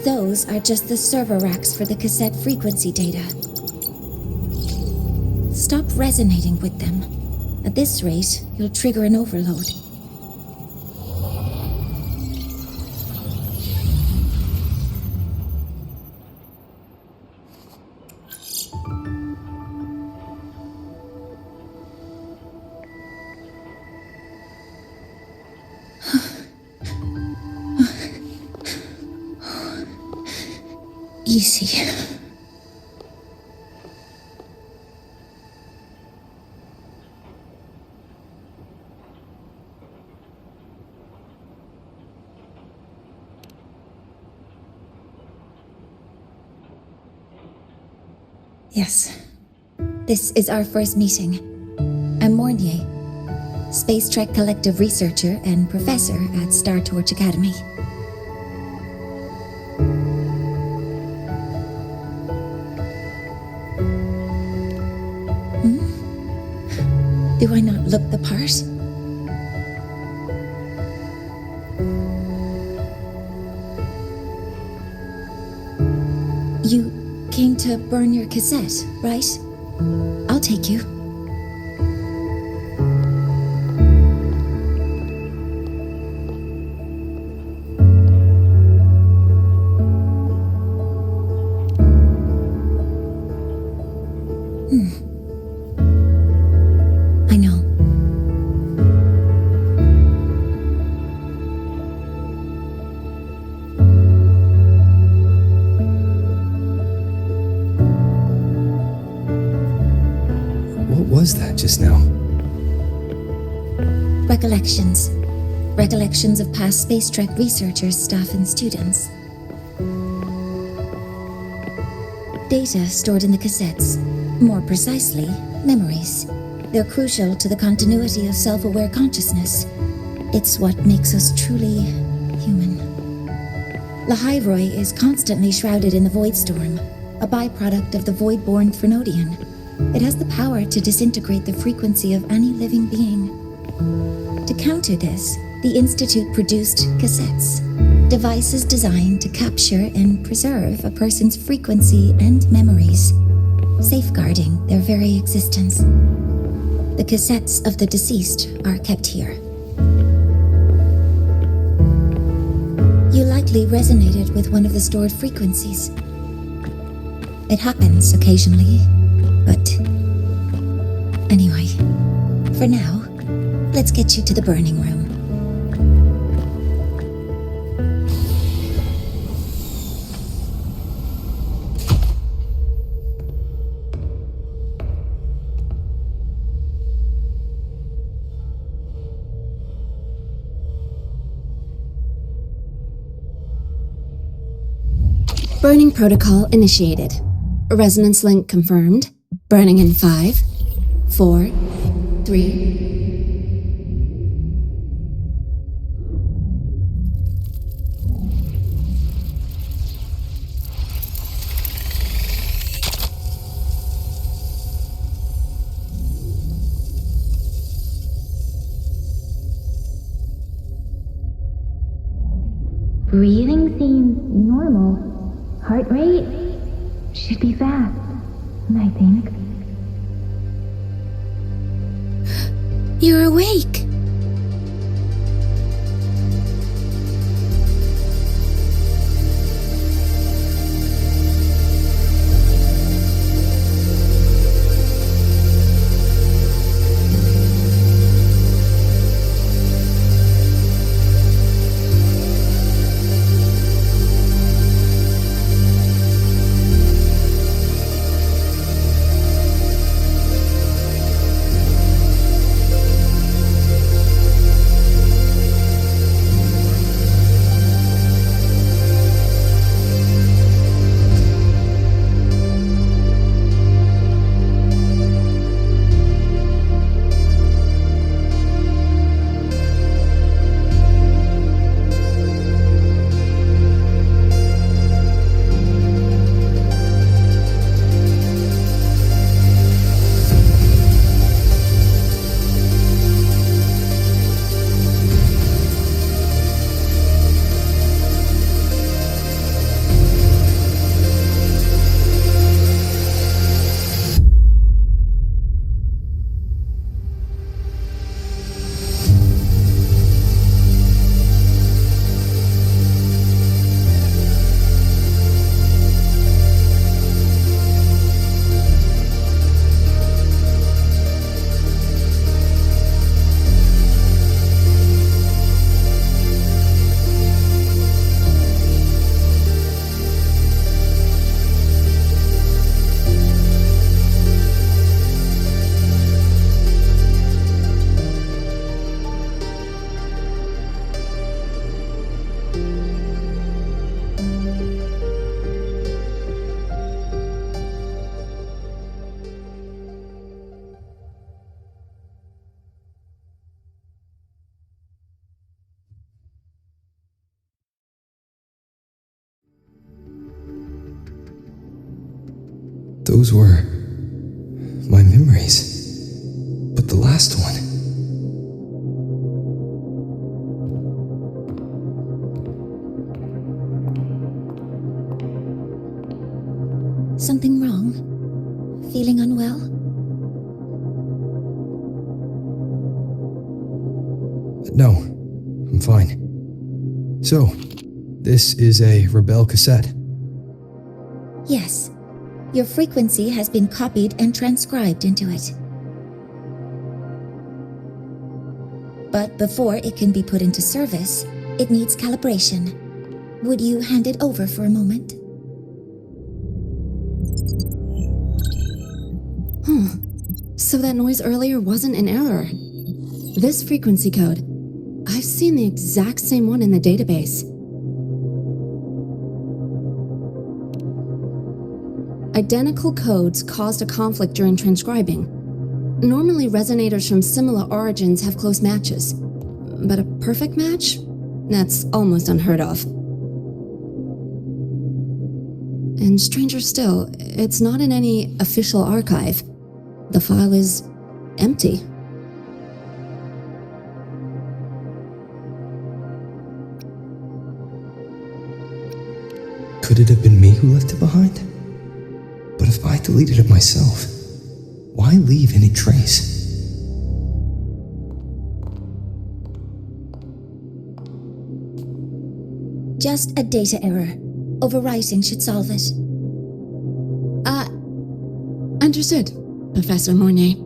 Those are just the server racks for the cassette frequency data. Stop resonating with them. At this rate, you'll trigger an overload. Easy. Yes. This is our first meeting. I'm Mornier, Space Trek Collective researcher and professor at Star Torch Academy. Do I not look the part? You came to burn your cassette, right? I'll take you. I know. What was that just now? Recollections. Recollections of past Space Trek researchers, staff, and students. Data stored in the cassettes. More precisely, memories. They're crucial to the continuity of self-aware consciousness. It's what makes us truly human. Lahai-Roi is constantly shrouded in the void storm, a byproduct of the void-born Threnodian. It has the power to disintegrate the frequency of any living being. counter this, the Institute produced cassettes, devices designed to capture and preserve a person's frequency and memories, safeguarding their very existence. The cassettes of the deceased are kept here. You likely resonated with one of the stored frequencies. It happens occasionally, but anyway, for now, let's get you to the burning room. Burning protocol initiated. Resonance link confirmed. Burning in 5, 4, 3. Breathing seems normal. Heart rate should be fast, I think. You're awake. Those were my memories. But the last one... Something wrong? Feeling unwell? No, I'm fine. So, this is a Rebel cassette. Yes. Your frequency has been copied and transcribed into it. But before it can be put into service, it needs calibration. Would you hand it over for a moment? So that noise earlier wasn't an error. This frequency code, I've seen the exact same one in the database. Identical codes caused a conflict during transcribing. Normally, resonators from similar origins have close matches, but a perfect match? That's almost unheard of. And stranger still, it's not in any official archive. The file is empty. Could it have been me who left it behind? But if I deleted it myself, why leave any trace? Just a data error. Overwriting should solve it. Understood, Professor Mornay.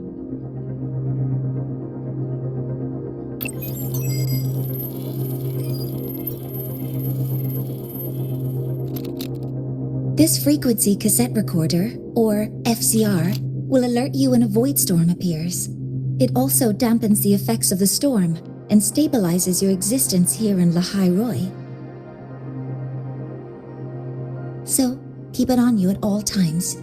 This frequency cassette recorder, or FCR, will alert you when a void storm appears. It also dampens the effects of the storm and stabilizes your existence here in Lahai-Roi. So, keep it on you at all times.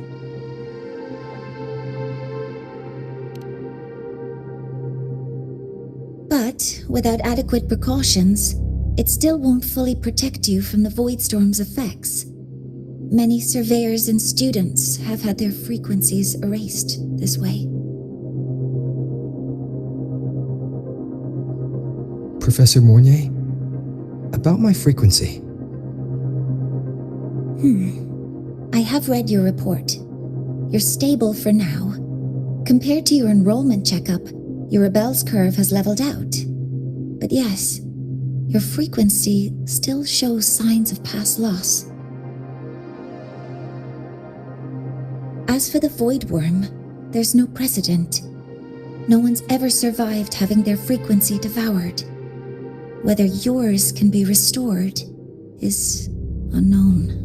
But, without adequate precautions, it still won't fully protect you from the void storm's effects. Many surveyors and students have had their frequencies erased this way. Professor Mornay, about my frequency. I have read your report. You're stable for now. Compared to your enrollment checkup, your rebel's curve has leveled out. But yes, your frequency still shows signs of past loss. As for the Void Worm, there's no precedent. No one's ever survived having their frequency devoured. Whether yours can be restored is unknown.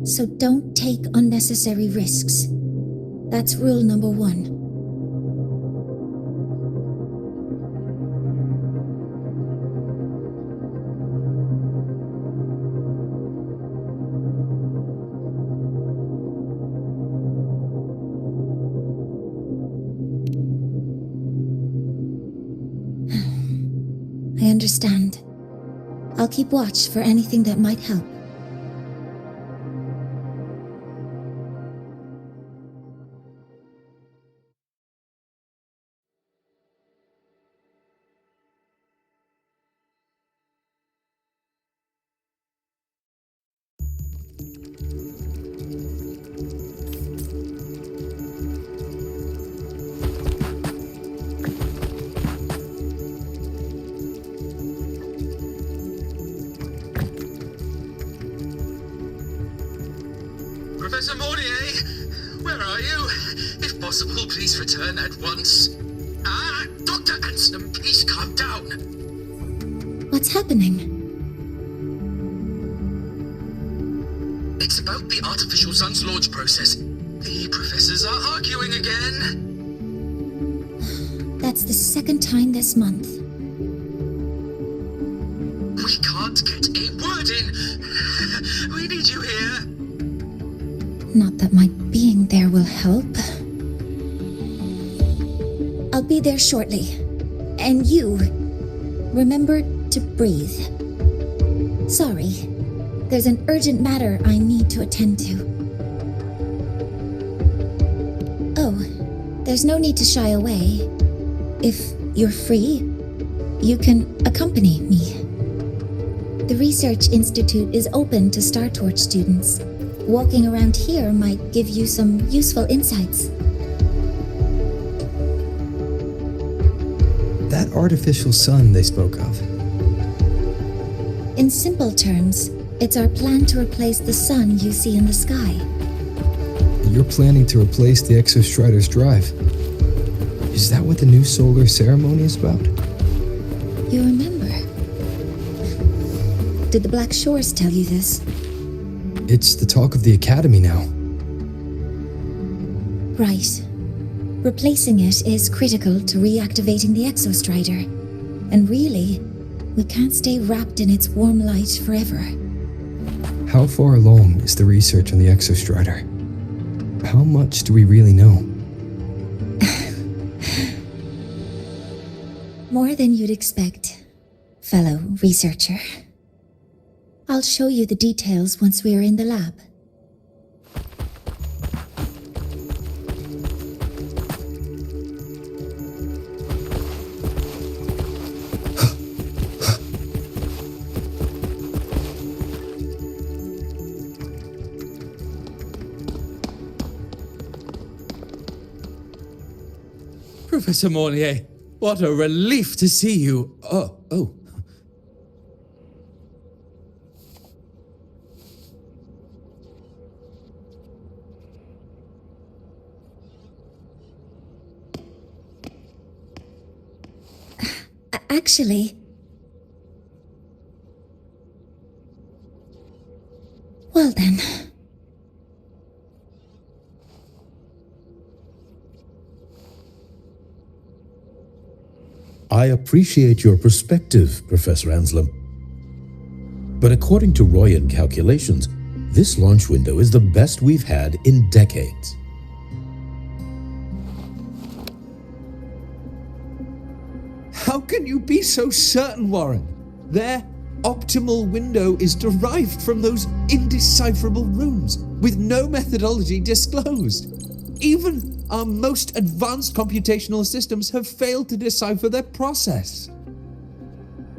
So don't take unnecessary risks. That's rule number 1. I understand. I'll keep watch for anything that might help. Professor Mortier, where are you? If possible, please return at once. Dr. Anson, please calm down. What's happening? It's about the artificial sun's launch process. The professors are arguing again. That's the second time this month. We can't get a word in. We need you here. Not that my being there will help. I'll be there shortly. And you, remember to breathe. Sorry, there's an urgent matter I need to attend to. Oh, there's no need to shy away. If you're free, you can accompany me. The Research Institute is open to Star Torch students. Walking around here might give you some useful insights. That artificial sun they spoke of. In simple terms, it's our plan to replace the sun you see in the sky. You're planning to replace the Exostrider's drive. Is that what the new solar ceremony is about? You remember? Did the Black Shores tell you this? It's the talk of the Academy now. Right. Replacing it is critical to reactivating the Exostrider. And really, we can't stay wrapped in its warm light forever. How far along is the research on the Exostrider? How much do we really know? More than you'd expect, fellow researcher. I'll show you the details once we are in the lab. Professor Mornier. What a relief to see you. Oh. Actually... Well then... I appreciate your perspective, Professor Anselm. But according to Royan calculations, this launch window is the best we've had in decades. How can you be so certain, Warren? Their optimal window is derived from those indecipherable runes, with no methodology disclosed. Even our most advanced computational systems have failed to decipher their process.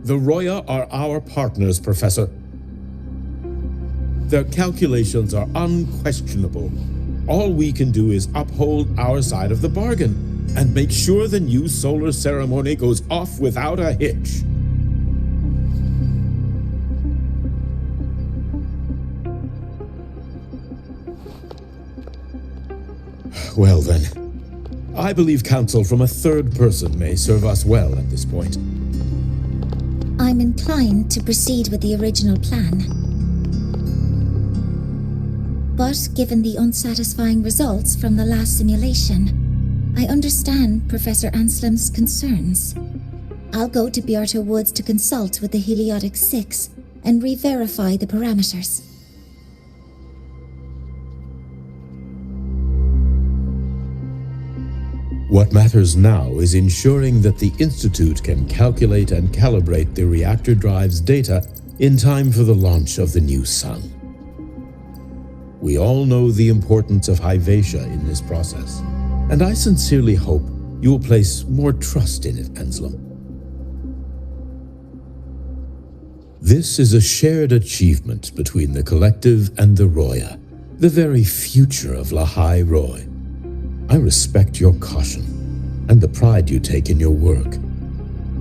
The Roya are our partners, Professor. Their calculations are unquestionable. All we can do is uphold our side of the bargain and make sure the new solar ceremony goes off without a hitch. Well then, I believe counsel from a third person may serve us well at this point. I'm inclined to proceed with the original plan. But given the unsatisfying results from the last simulation, I understand Professor Anselm's concerns. I'll go to Beata Woods to consult with the Heliotic 6 and re-verify the parameters. What matters now is ensuring that the Institute can calculate and calibrate the reactor drive's data in time for the launch of the new sun. We all know the importance of Hyvatia in this process, and I sincerely hope you will place more trust in it, Anselm. This is a shared achievement between the Collective and the Roya, the very future of Lahai-Roi. I respect your caution and the pride you take in your work.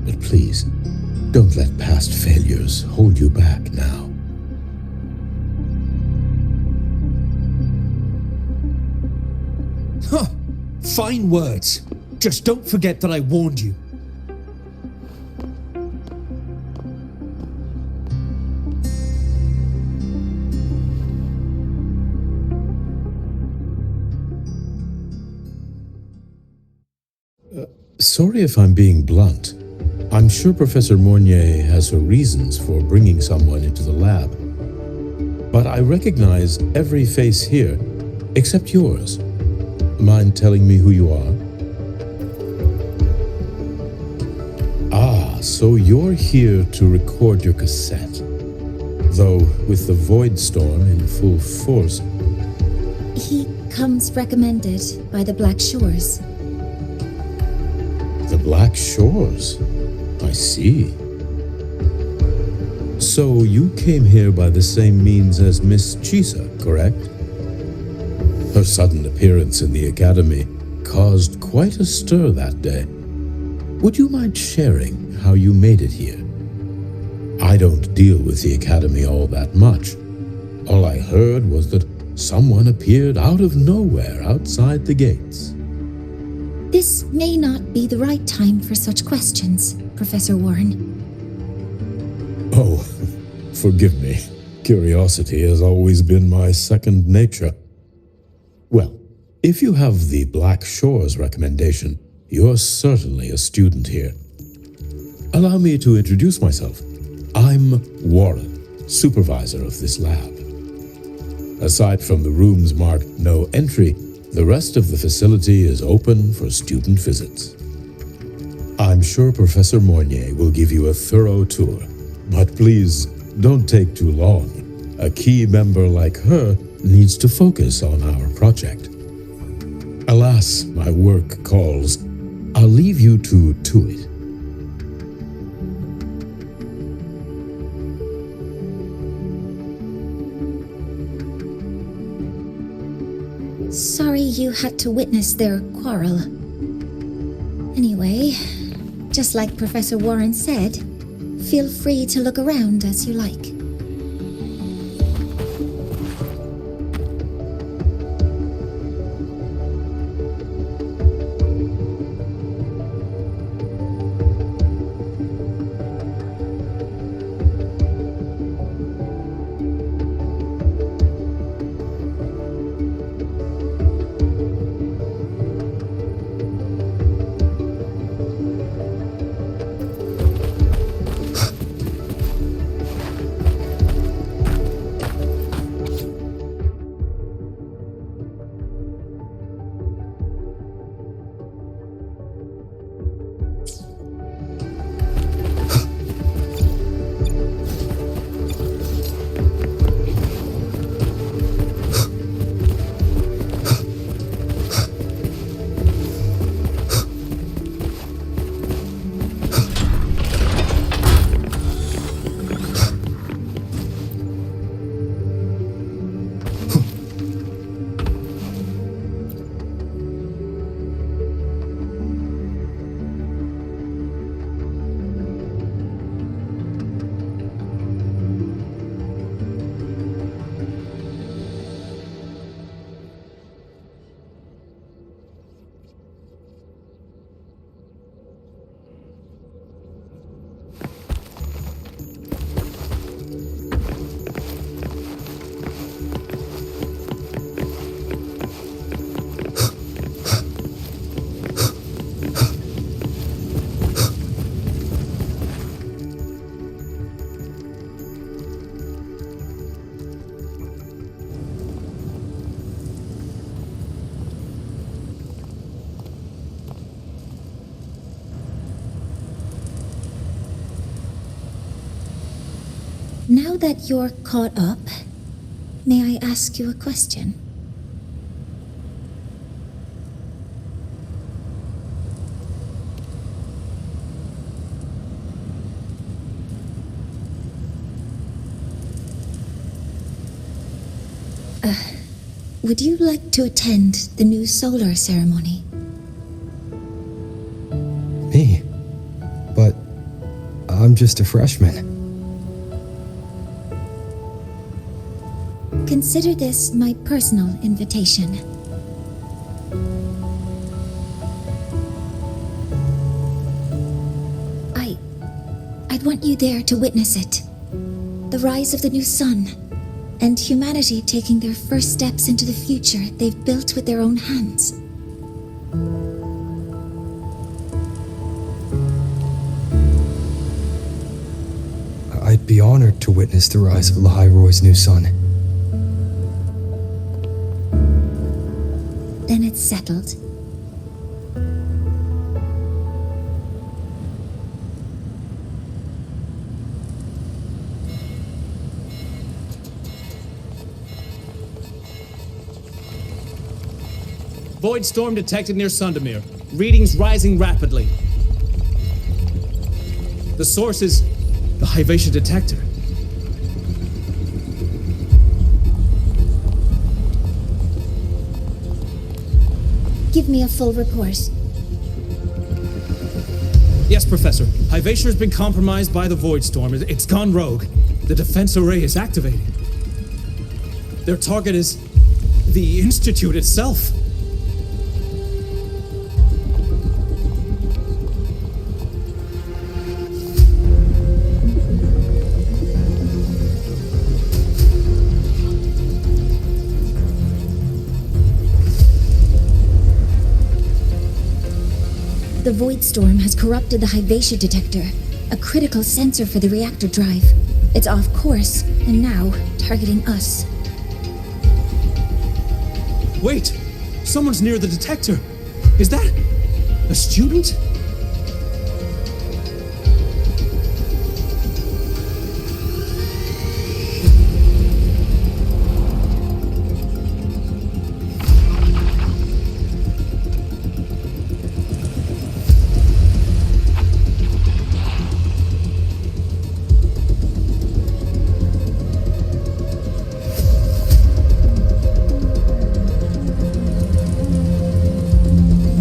But please, don't let past failures hold you back now. Huh. Fine words. Just don't forget that I warned you. Sorry if I'm being blunt. I'm sure Professor Mornier has her reasons for bringing someone into the lab. But I recognize every face here, except yours. Mind telling me who you are? Ah, so you're here to record your cassette. Though with the Void Storm in full force. He comes recommended by the Black Shores. The Black Shores? I see. So you came here by the same means as Miss Chisa, correct? Her sudden appearance in the Academy caused quite a stir that day. Would you mind sharing how you made it here? I don't deal with the Academy all that much. All I heard was that someone appeared out of nowhere outside the gates. This may not be the right time for such questions, Professor Warren. Oh, forgive me. Curiosity has always been my second nature. Well, if you have the Black Shores recommendation, you're certainly a student here. Allow me to introduce myself. I'm Warren, supervisor of this lab. Aside from the rooms marked no entry, the rest of the facility is open for student visits. I'm sure Professor Mornier will give you a thorough tour, but please don't take too long. A key member like her needs to focus on our project. Alas, my work calls. I'll leave you to it. Sorry you had to witness their quarrel. Anyway, Anyway, just like Professor Warren said, feel free to look around as you like. Now that you're caught up, may I ask you a question? Would you like to attend the new solar ceremony? Me? But I'm just a freshman. Consider this my personal invitation. I'd want you there to witness it. The rise of the new sun, and humanity taking their first steps into the future they've built with their own hands. I'd be honored to witness the rise of Lahai-Roi's new sun. Then it's settled. Void storm detected near Sundermere. Readings rising rapidly. The source is the Hivatia detector. Give me a full report. Yes, Professor. Hivatia has been compromised by the Void Storm. It's gone rogue. The defense array is activated. Their target is the Institute itself. The Void Storm has corrupted the Hivatia detector, a critical sensor for the reactor drive. It's off course, and now targeting us. Wait! Someone's near the detector! Is that a student?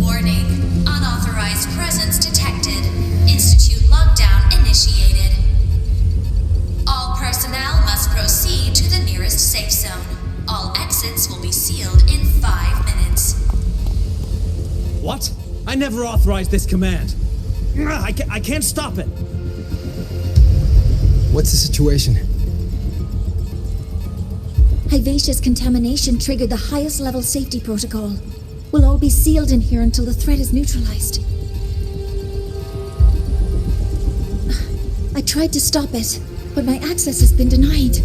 Warning. Unauthorized presence. never authorized this command. I can't stop it. What's the situation? Hivacious contamination triggered the highest level safety protocol. We'll all be sealed in here until the threat is neutralized. I tried to stop it, but my access has been denied.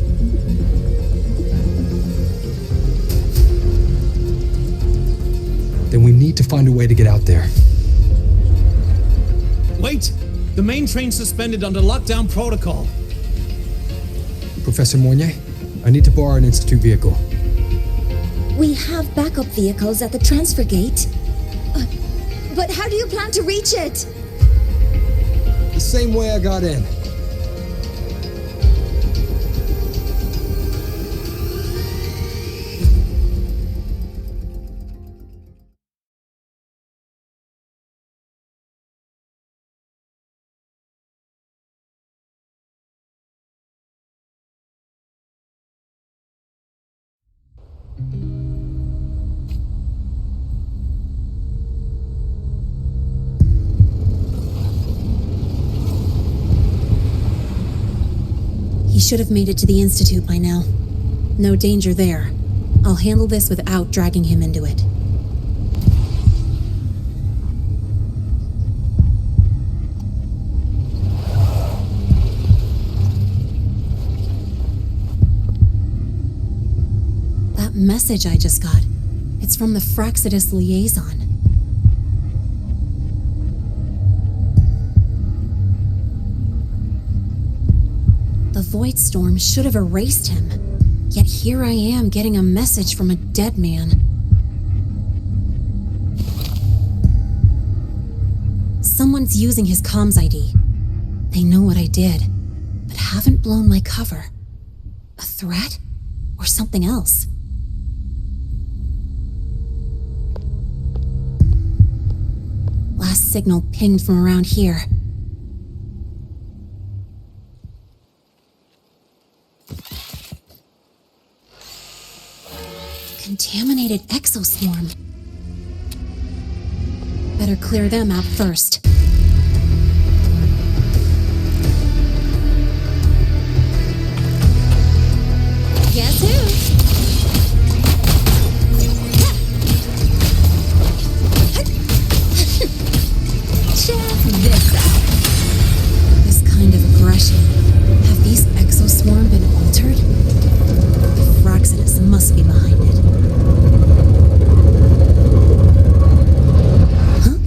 Then we need to find a way to get out there. Wait! The main train's suspended under lockdown protocol. Professor Mornier, I need to borrow an Institute vehicle. We have backup vehicles at the transfer gate. But how do you plan to reach it? The same way I got in. He should have made it to the Institute by now. No danger there. I'll handle this without dragging him into it. That message I just got, it's from the Fraxidus liaison. The Void Storm should have erased him, yet here I am getting a message from a dead man. Someone's using his comms ID. They know what I did, but haven't blown my cover. A threat? Or something else? Last signal pinged from around here. Contaminated exoswarm. Better clear them out first. Guess who? Check this out. This kind of aggression. Have these exoswarm been altered? Fraxidus must be behind it. Huh?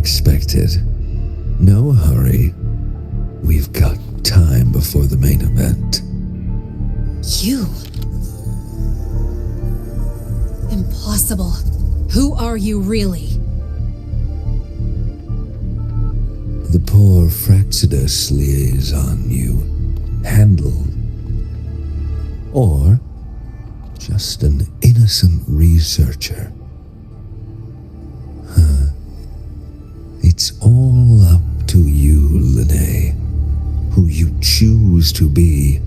expected. No hurry. We've got time before the main event. You? Impossible. Who are you really? The poor Fraxidus liaison you handled. Or just an innocent researcher. It's all up to you, Lene, who you choose to be,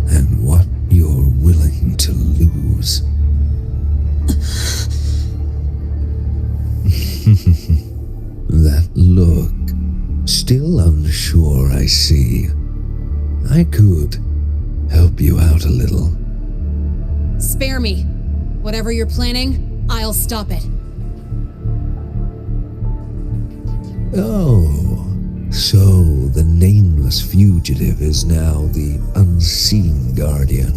and what you're willing to lose. That look, still unsure, I see. I could help you out a little. Spare me. Whatever you're planning, I'll stop it. Oh, so the nameless fugitive is now the unseen guardian.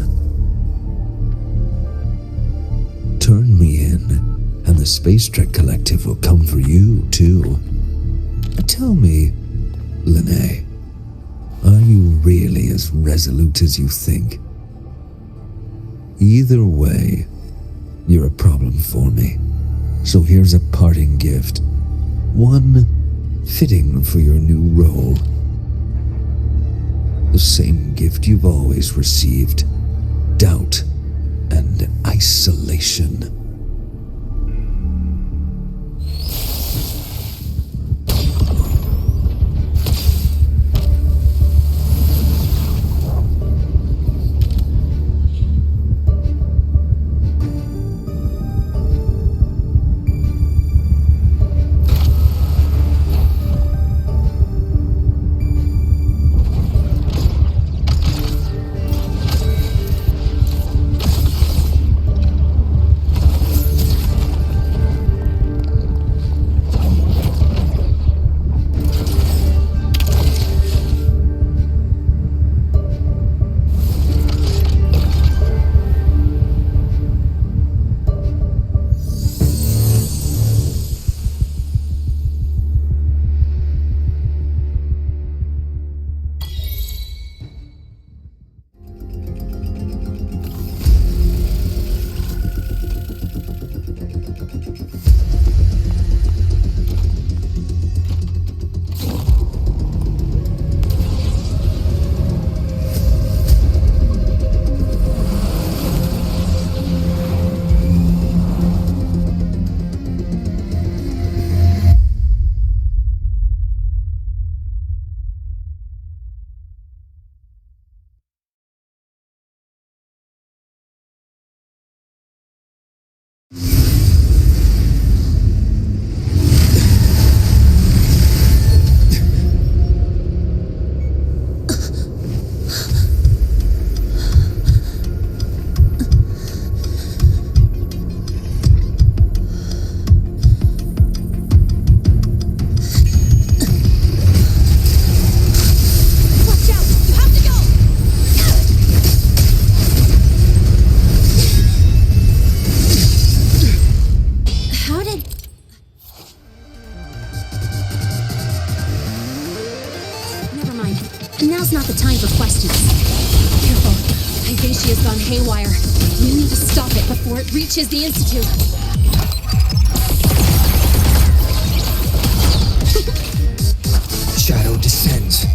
Turn me in, and the Space Trek Collective will come for you, too. Tell me, Lene, are you really as resolute as you think? Either way, you're a problem for me. So here's a parting gift. One fitting for your new role. The same gift you've always received. Doubt and isolation. Now's not the time for questions. Careful. Hyvatia's gone haywire. We need to stop it before it reaches the Institute. Shadow descends.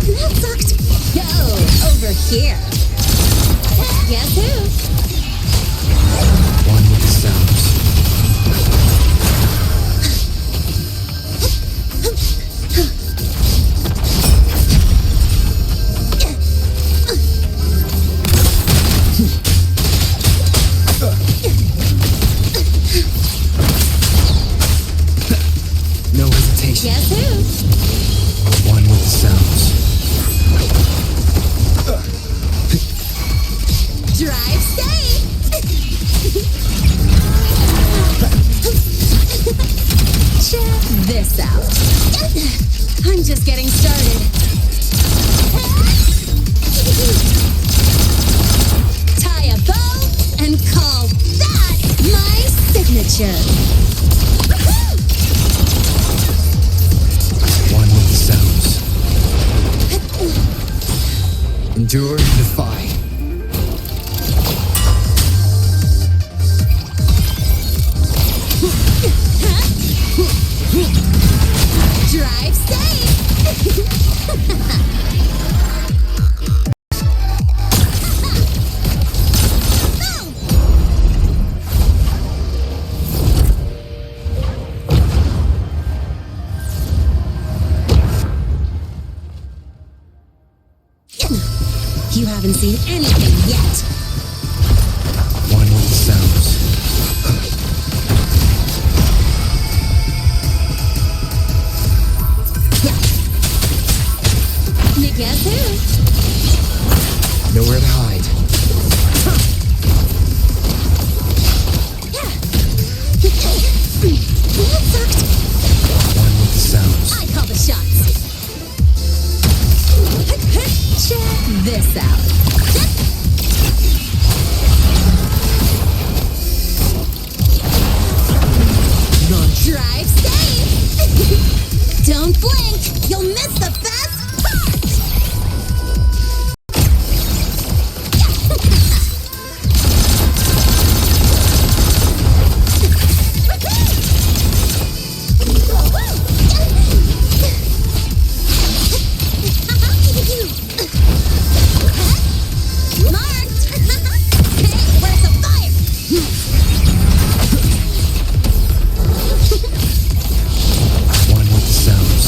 That sucked. Yo, over here. Guess who? One with the sounds. No hesitation. Guess who? One with the sounds. Drive safe! Check this out. I'm just getting started. future. One with the sounds. Endure and defy. Drive safe! You haven't seen anything yet. One with the sounds. You guess who? Nowhere to hide. One with the sounds. I call the shots. Check this out. Drive safe! Don't blink! You'll miss the best part! Marked! Hey, where's the fire? One with the sounds.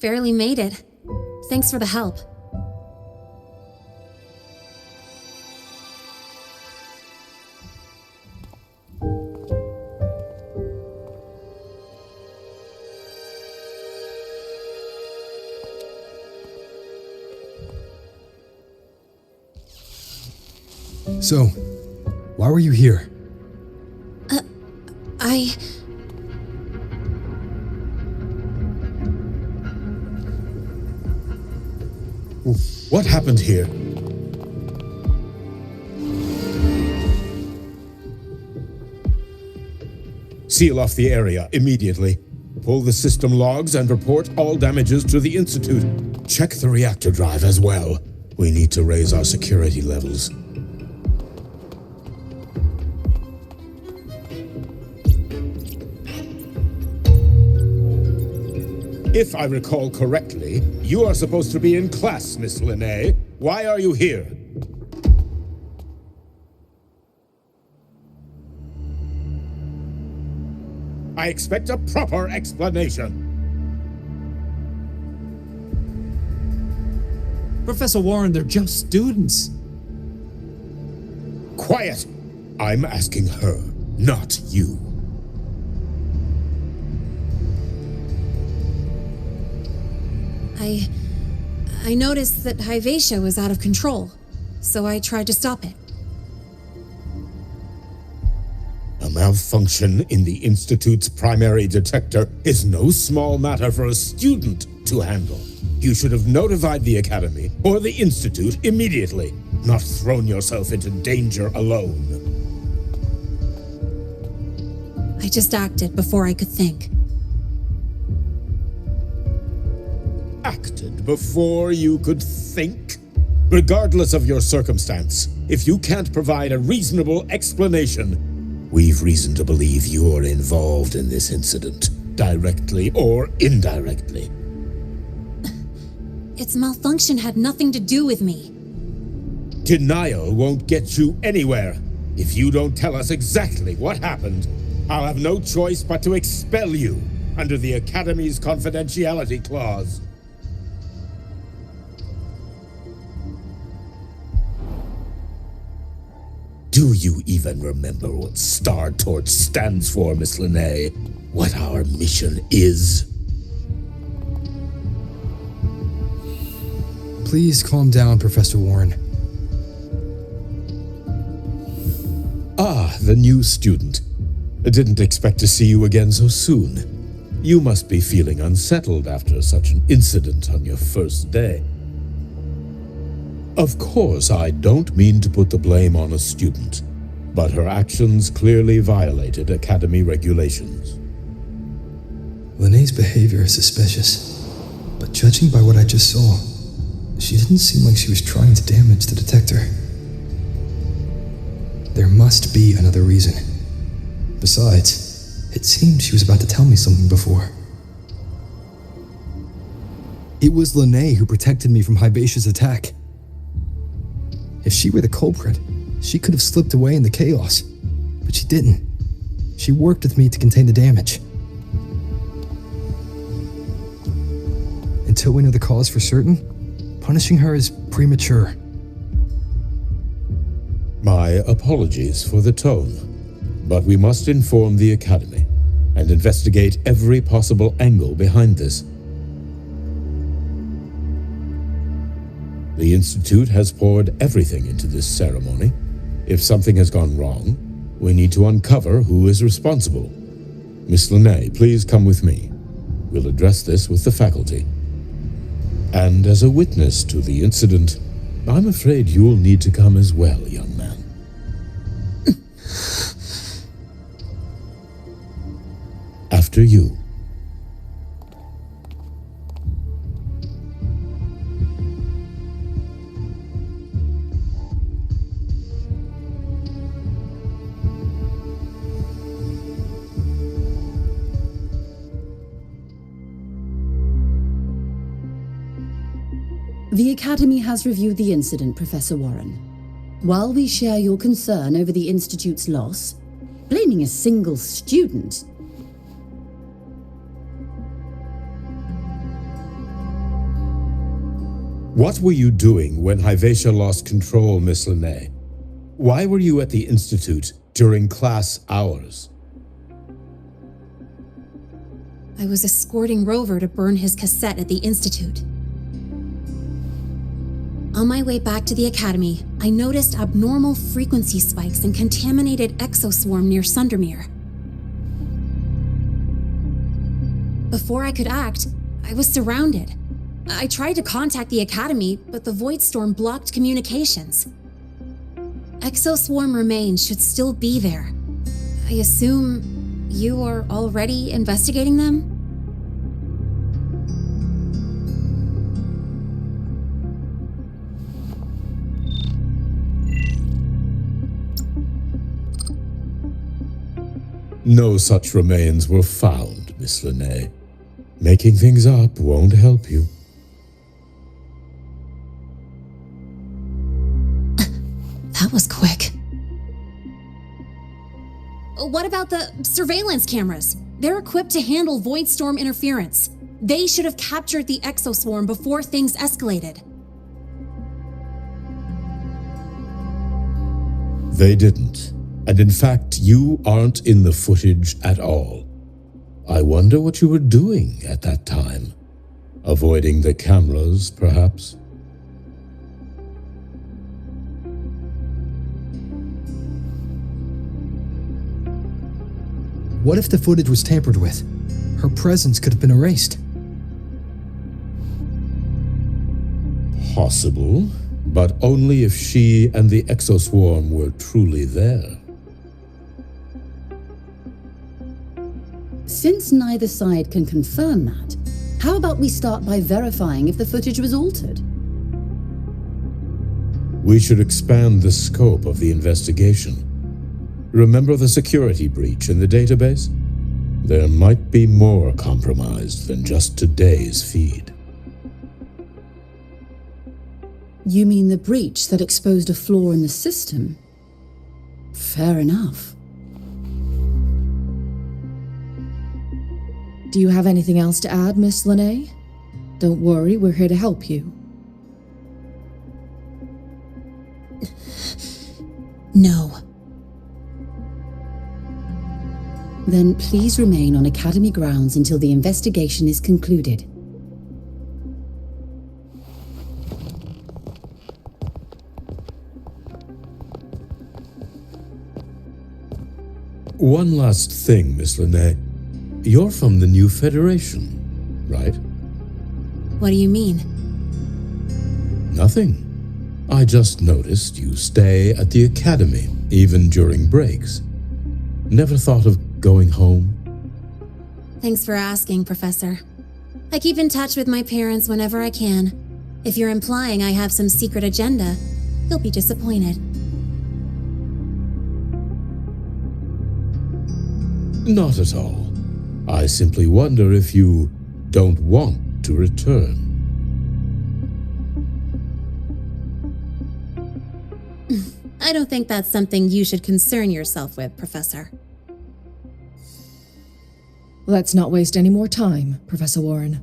Barely made it. Thanks for the help. So, why were you here? What happened here? Seal off the area immediately. Pull the system logs and report all damages to the Institute. Check the reactor drive as well. We need to raise our security levels. If I recall correctly, you are supposed to be in class, Miss Linnae. Why are you here? I expect a proper explanation. Professor Warren, they're just students. Quiet! I'm asking her, not you. I noticed that Hyvatia was out of control, so I tried to stop it. A malfunction in the Institute's primary detector is no small matter for a student to handle. You should have notified the Academy or the Institute immediately, not thrown yourself into danger alone. I just acted before I could think. Acted before you could think? Regardless of your circumstance, if you can't provide a reasonable explanation, we've reason to believe you're involved in this incident, directly or indirectly. Its malfunction had nothing to do with me. Denial won't get you anywhere. If you don't tell us exactly what happened, I'll have no choice but to expel you under the Academy's confidentiality clause. Do you even remember what Star Torch stands for, Miss Linnae? What our mission is? Please calm down, Professor Warren. Ah, the new student. I didn't expect to see you again so soon. You must be feeling unsettled after such an incident on your first day. Of course, I don't mean to put the blame on a student, but her actions clearly violated Academy regulations. Lennay's behavior is suspicious, but judging by what I just saw, she didn't seem like she was trying to damage the detector. There must be another reason. Besides, it seemed she was about to tell me something before. It was Lennay who protected me from Hibacia's attack. If she were the culprit, she could have slipped away in the chaos, but she didn't. She worked with me to contain the damage. Until we know the cause for certain, punishing her is premature. My apologies for the tone, but we must inform the Academy and investigate every possible angle behind this. The Institute has poured everything into this ceremony. If something has gone wrong, we need to uncover who is responsible. Miss Lennay, please come with me. We'll address this with the faculty. And as a witness to the incident, I'm afraid you'll need to come as well, young man. After you. The Academy has reviewed the incident, Professor Warren. While we share your concern over the Institute's loss, blaming a single student... What were you doing when Hibacia lost control, Miss Lennay? Why were you at the Institute during class hours? I was escorting Rover to burn his cassette at the Institute. On my way back to the Academy, I noticed abnormal frequency spikes and contaminated exoswarm near Sundermere. Before I could act, I was surrounded. I tried to contact the Academy, but the Void Storm blocked communications. Exoswarm remains should still be there. I assume you are already investigating them? No such remains were found, Miss Lennay. Making things up won't help you. That was quick. What about the surveillance cameras? They're equipped to handle Void Storm interference. They should have captured the exoswarm before things escalated. They didn't. And in fact, you aren't in the footage at all. I wonder what you were doing at that time. Avoiding the cameras, perhaps? What if the footage was tampered with? Her presence could have been erased. Possible, but only if she and the exoswarm were truly there. Since neither side can confirm that, how about we start by verifying if the footage was altered? We should expand the scope of the investigation. Remember the security breach in the database? There might be more compromised than just today's feed. You mean the breach that exposed a flaw in the system? Fair enough. Do you have anything else to add, Miss Lennay? Don't worry, we're here to help you. No. Then please remain on Academy grounds until the investigation is concluded. One last thing, Miss Linnae. You're from the New Federation, right? What do you mean? Nothing. I just noticed you stay at the Academy, even during breaks. Never thought of going home? Thanks for asking, Professor. I keep in touch with my parents whenever I can. If you're implying I have some secret agenda, you'll be disappointed. Not at all. I simply wonder if you don't want to return. I don't think that's something you should concern yourself with, Professor. Let's not waste any more time, Professor Warren.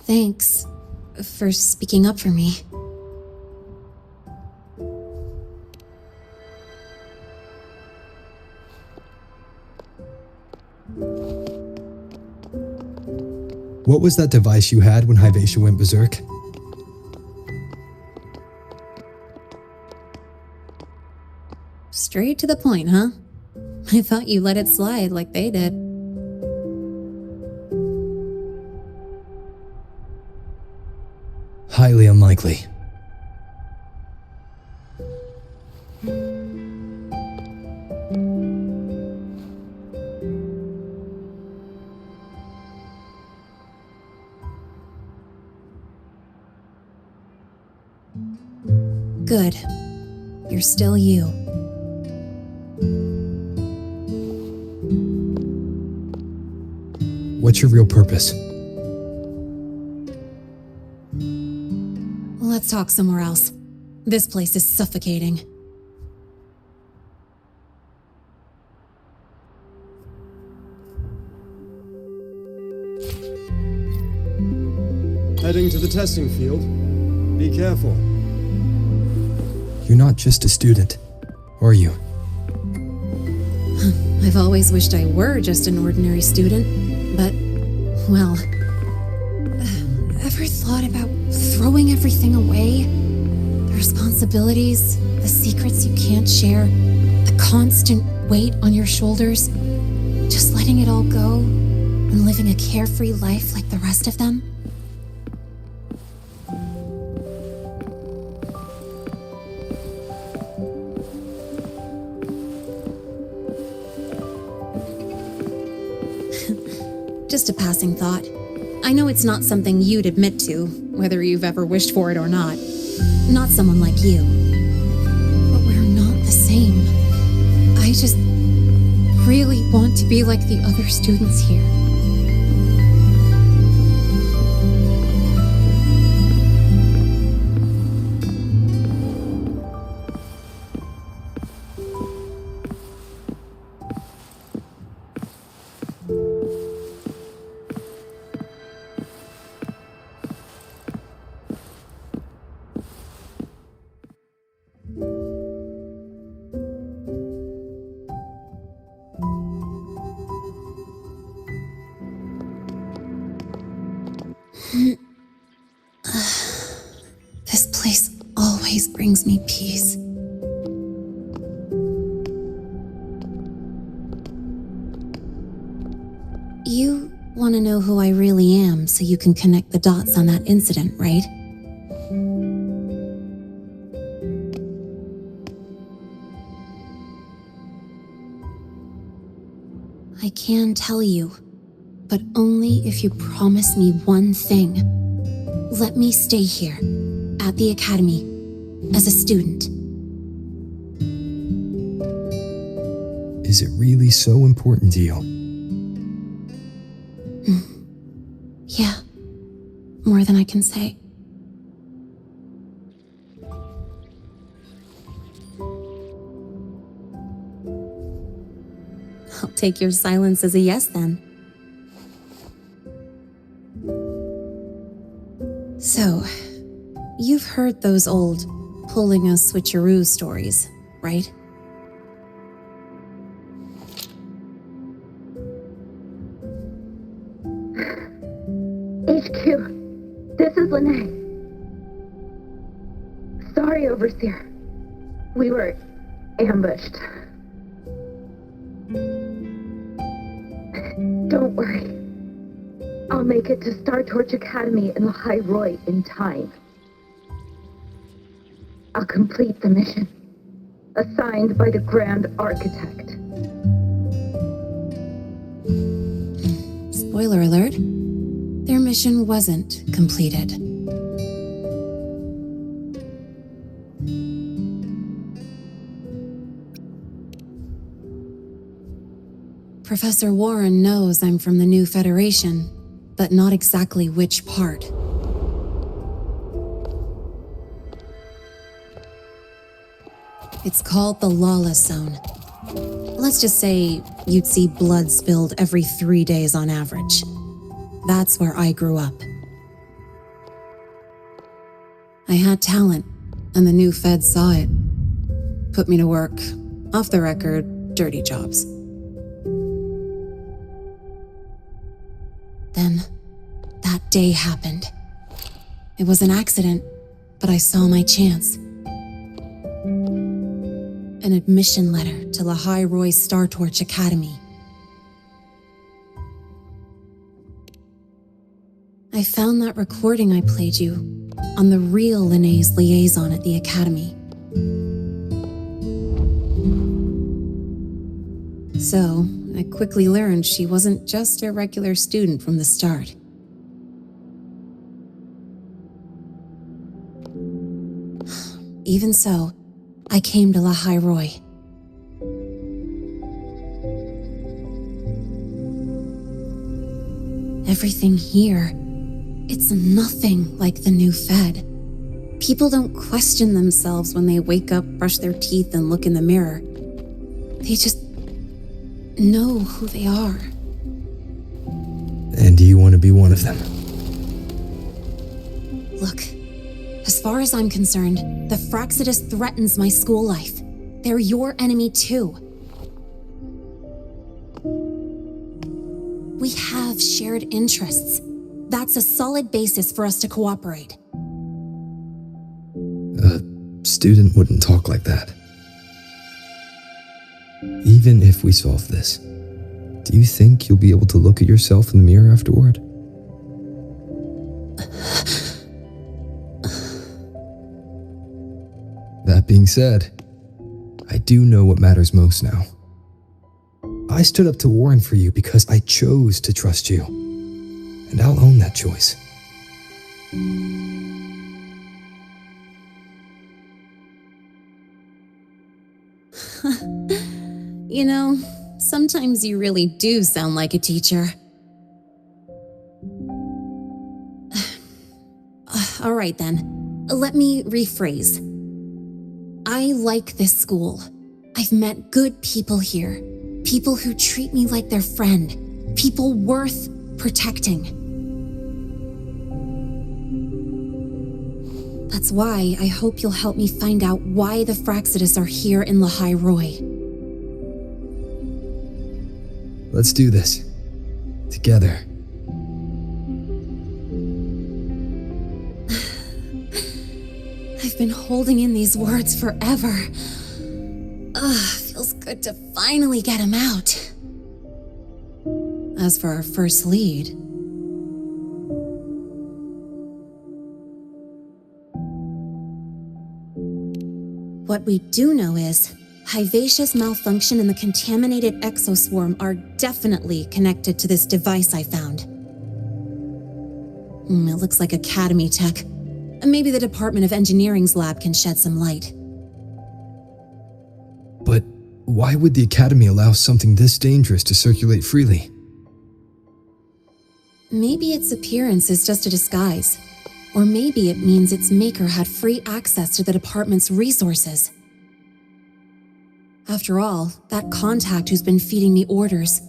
Thanks for speaking up for me. What was that device you had when Hyvatia went berserk? Straight to the point, huh? I thought you let it slide like they did. Highly unlikely. Good. You're still you. What's your real purpose? Let's talk somewhere else. This place is suffocating. Heading to the testing field. Be careful. You're not just a student, are you? I've always wished I were just an ordinary student, but, well, ever thought about throwing everything away? The responsibilities, the secrets you can't share, the constant weight on your shoulders, just letting it all go and living a carefree life like the rest of them? Just a passing thought. I know it's not something you'd admit to, whether you've ever wished for it or not. Not someone like you. But we're not the same. I just really want to be like the other students here. This place always brings me peace. You want to know who I really am so you can connect the dots on that incident, right? I can tell you, but only if you promise me one thing. Let me stay here, at the Academy, as a student. Is it really so important to you? Yeah, more than I can say. I'll take your silence as a yes then. heard those old pulling a switcheroo stories, right? HQ, this is Lene. Sorry, Overseer. We were ambushed. Don't worry. I'll make it to Star Torch Academy in Lahai-Roi in time. I'll complete the mission, assigned by the Grand Architect. Spoiler alert, their mission wasn't completed. Professor Warren knows I'm from the new Federation, but not exactly which part. It's called the Lawless Zone. Let's just say you'd see blood spilled every 3 days on average. That's where I grew up. I had talent, and the new feds saw it. Put me to work, off the record, dirty jobs. Then, that day happened. It was an accident, but I saw my chance. An admission letter to Lahai-Roi Star Torch Academy. I found that recording I played you on the real Lene's liaison at the Academy. So, I quickly learned she wasn't just a regular student from the start. Even so, I came to Lahai-Roi. Everything here, it's nothing like the new Fed. People don't question themselves when they wake up, brush their teeth, and look in the mirror. They just know who they are. And do you want to be one of them? Look, as far as I'm concerned, the Fraxidus threatens my school life. They're your enemy too. We have shared interests. That's a solid basis for us to cooperate. A student wouldn't talk like that. Even if we solve this, do you think you'll be able to look at yourself in the mirror afterward? That being said, I do know what matters most now. I stood up to Warren for you because I chose to trust you, and I'll own that choice. You know, sometimes you really do sound like a teacher. All right then, let me rephrase. I like this school. I've met good people here. People who treat me like their friend. People worth protecting. That's why I hope you'll help me find out why the Fraxidus are here in Lahai-Roi. Let's do this. Together. I've been holding in these words forever. Feels good to finally get them out. As for our first lead... What we do know is, Hivacia's malfunction and the contaminated exoswarm are definitely connected to this device I found. It looks like Academy tech. Maybe the Department of Engineering's lab can shed some light. But why would the Academy allow something this dangerous to circulate freely? Maybe its appearance is just a disguise. Or maybe it means its maker had free access to the department's resources. After all, that contact who's been feeding me orders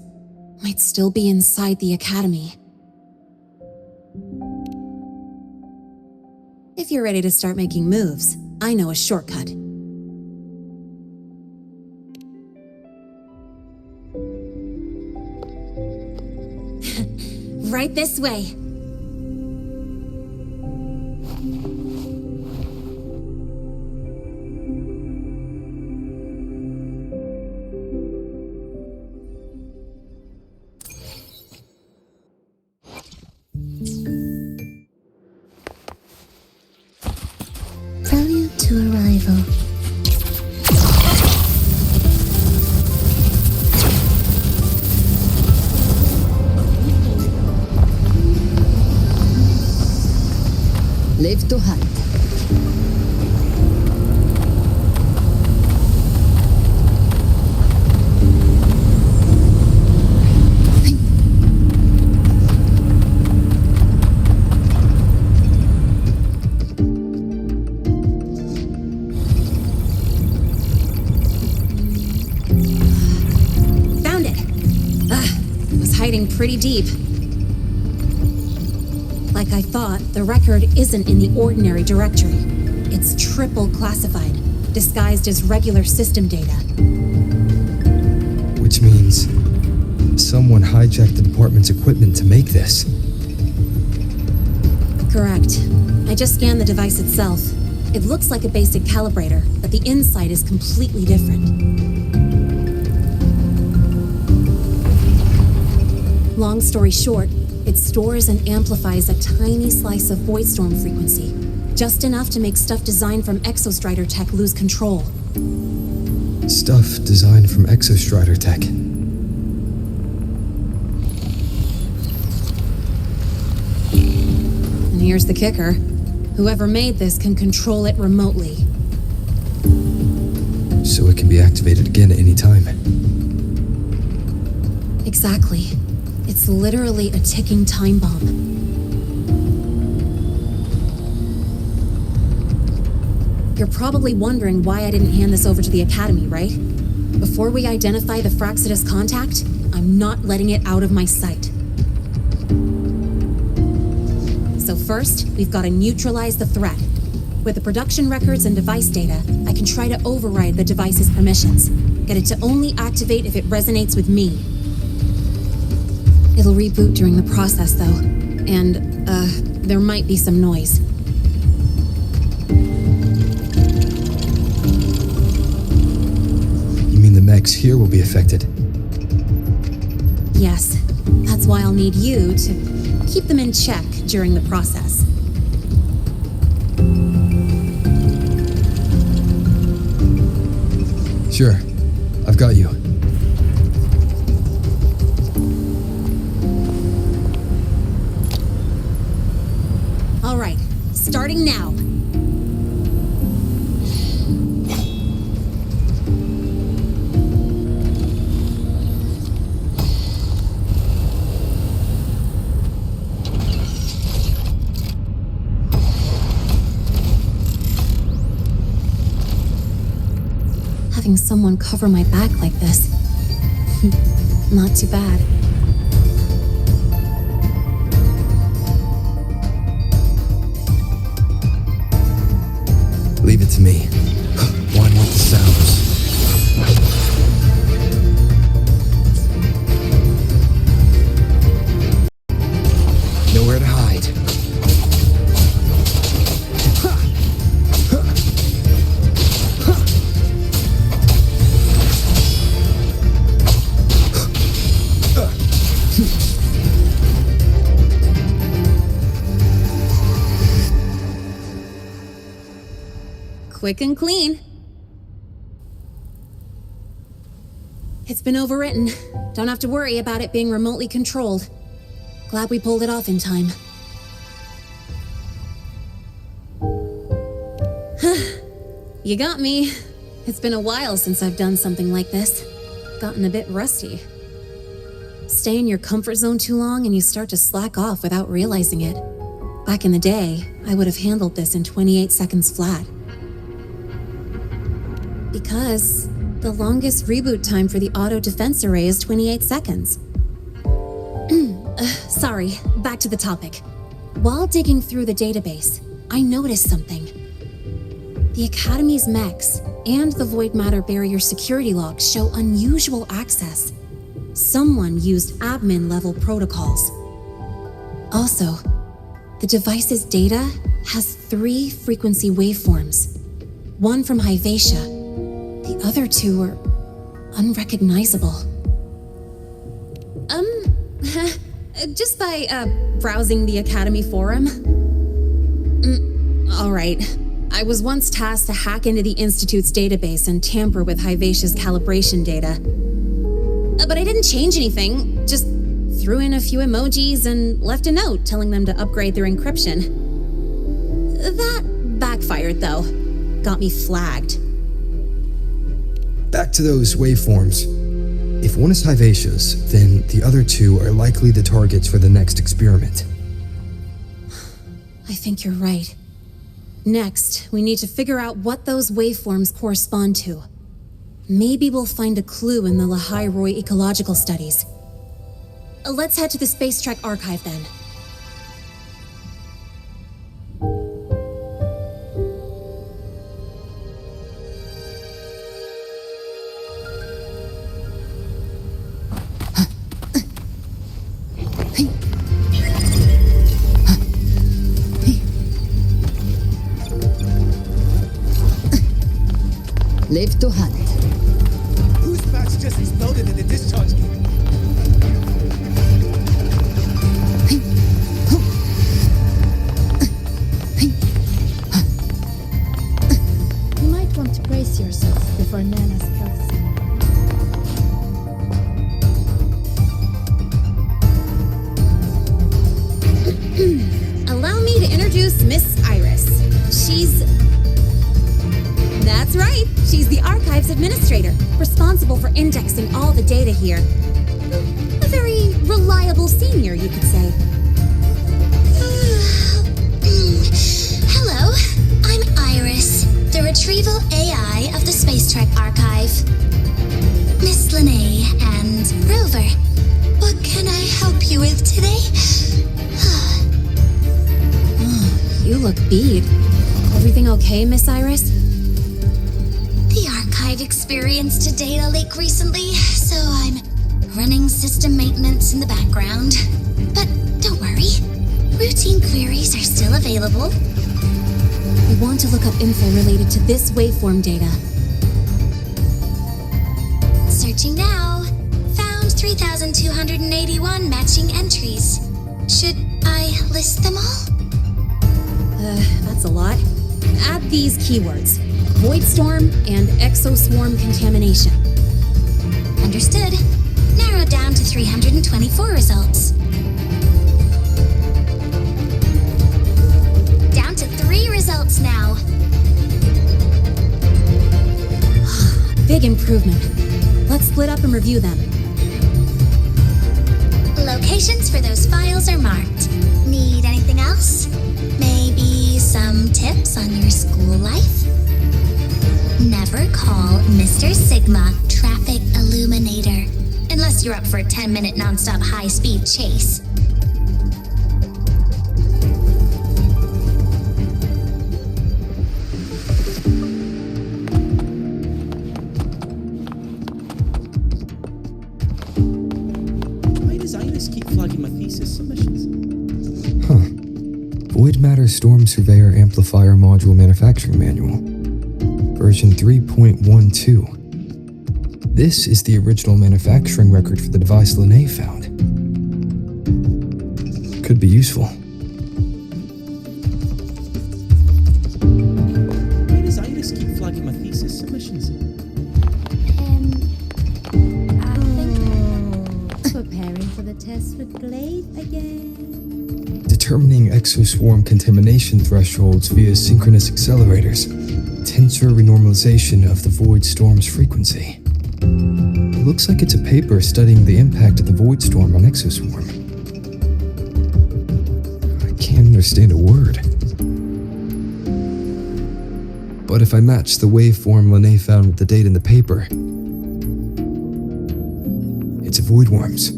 might still be inside the Academy. If If you're ready to start making moves, I know a shortcut. Right this way. Prelude to arrival. Live to hunt. Found it! It was hiding pretty deep. Like I thought, the record isn't in the ordinary directory. It's triple classified, disguised as regular system data. Which means someone hijacked the department's equipment to make this. Correct. I just scanned the device itself. It looks like a basic calibrator, but the inside is completely different. Long story short, it stores and amplifies a tiny slice of voidstorm frequency, just enough to make stuff designed from Exostrider tech lose control. Stuff designed from Exostrider tech. And here's the kicker. Whoever made this can control it remotely. So it can be activated again at any time. Exactly. It's literally a ticking time bomb. You're probably wondering why I didn't hand this over to the Academy, right? Before we identify the Fraxidus contact, I'm not letting it out of my sight. So first, we've got to neutralize the threat. With the production records and device data, I can try to override the device's permissions. Get it to only activate if it resonates with me. It'll reboot during the process, though. And, there might be some noise. You mean the mechs here will be affected? Yes. That's why I'll need you to keep them in check during the process. Sure. I've got you. All right, starting now. Having someone cover my back like this, not too bad. Leave it to me. Why not the sounds? Nowhere to hide. Quick and clean. It's been overwritten. Don't have to worry about it being remotely controlled. Glad we pulled it off in time. You got me. It's been a while since I've done something like this. Gotten a bit rusty. Stay in your comfort zone too long and you start to slack off without realizing it. Back in the day, I would have handled this in 28 seconds flat. Because the longest reboot time for the auto defense array is 28 seconds. Sorry, back to the topic. While digging through the database, I noticed something. The Academy's mechs and the void matter barrier security logs show unusual access. Someone used admin-level protocols. Also, the device's data has 3 frequency waveforms. One from Hyvatia. The other 2 are unrecognizable. Just by, browsing the Academy forum. All right. I was once tasked to hack into the Institute's database and tamper with Hyvatia's calibration data. But I didn't change anything, just threw in a few emojis and left a note telling them to upgrade their encryption. That backfired, though. Got me flagged. Back to those waveforms. If one is Hyvatia's, then the other 2 are likely the targets for the next experiment. I think you're right. Next, we need to figure out what those waveforms correspond to. Maybe we'll find a clue in the Lahai-Roi ecological studies. Let's head to the Space Trek archive then. Live to hunt. Whose batch just exploded in the discharge gate? You might want to brace yourself before Nana's health. Allow me to introduce Miss Iris. That's right. She's the Archives Administrator, responsible for indexing all the data here. A very reliable senior, you could say. Hello, I'm Iris, the Retrieval AI of the Space Trek Archive. Miss Lene and Rover, what can I help you with today? You look beat. Everything okay, Miss Iris? The archive experienced a data leak recently, so I'm running system maintenance in the background. But don't worry, routine queries are still available. We want to look up info related to this waveform data. Searching now. Found 3,281 matching entries. Should I list them all? That's a lot. Add these keywords: Void Storm and Exoswarm Contamination. Understood. Narrowed down to 324 results. Down to 3 results now. Big improvement. Let's split up and review them. Locations for those files are marked. Need anything else? Maybe some tips on your school life? Never call Mr. Sigma Traffic Illuminator unless you're up for a 10-minute nonstop high-speed chase. Why does Iris keep flagging my thesis submissions? Void Matter Storm Surveyor Amplifier Module Manufacturing Manual, version 3.12. This is the original manufacturing record for the device Lene found. Could be useful. Why does Iris keep flagging my thesis submissions? Preparing for the test with Glade again. Determining exoswarm contamination thresholds via synchronous accelerators. Tensor renormalization of the void storm's frequency. Looks like it's a paper studying the impact of the void storm on exoswarm. I can't understand a word. But if I match the waveform Lene found with the data in the paper, it's a void worms.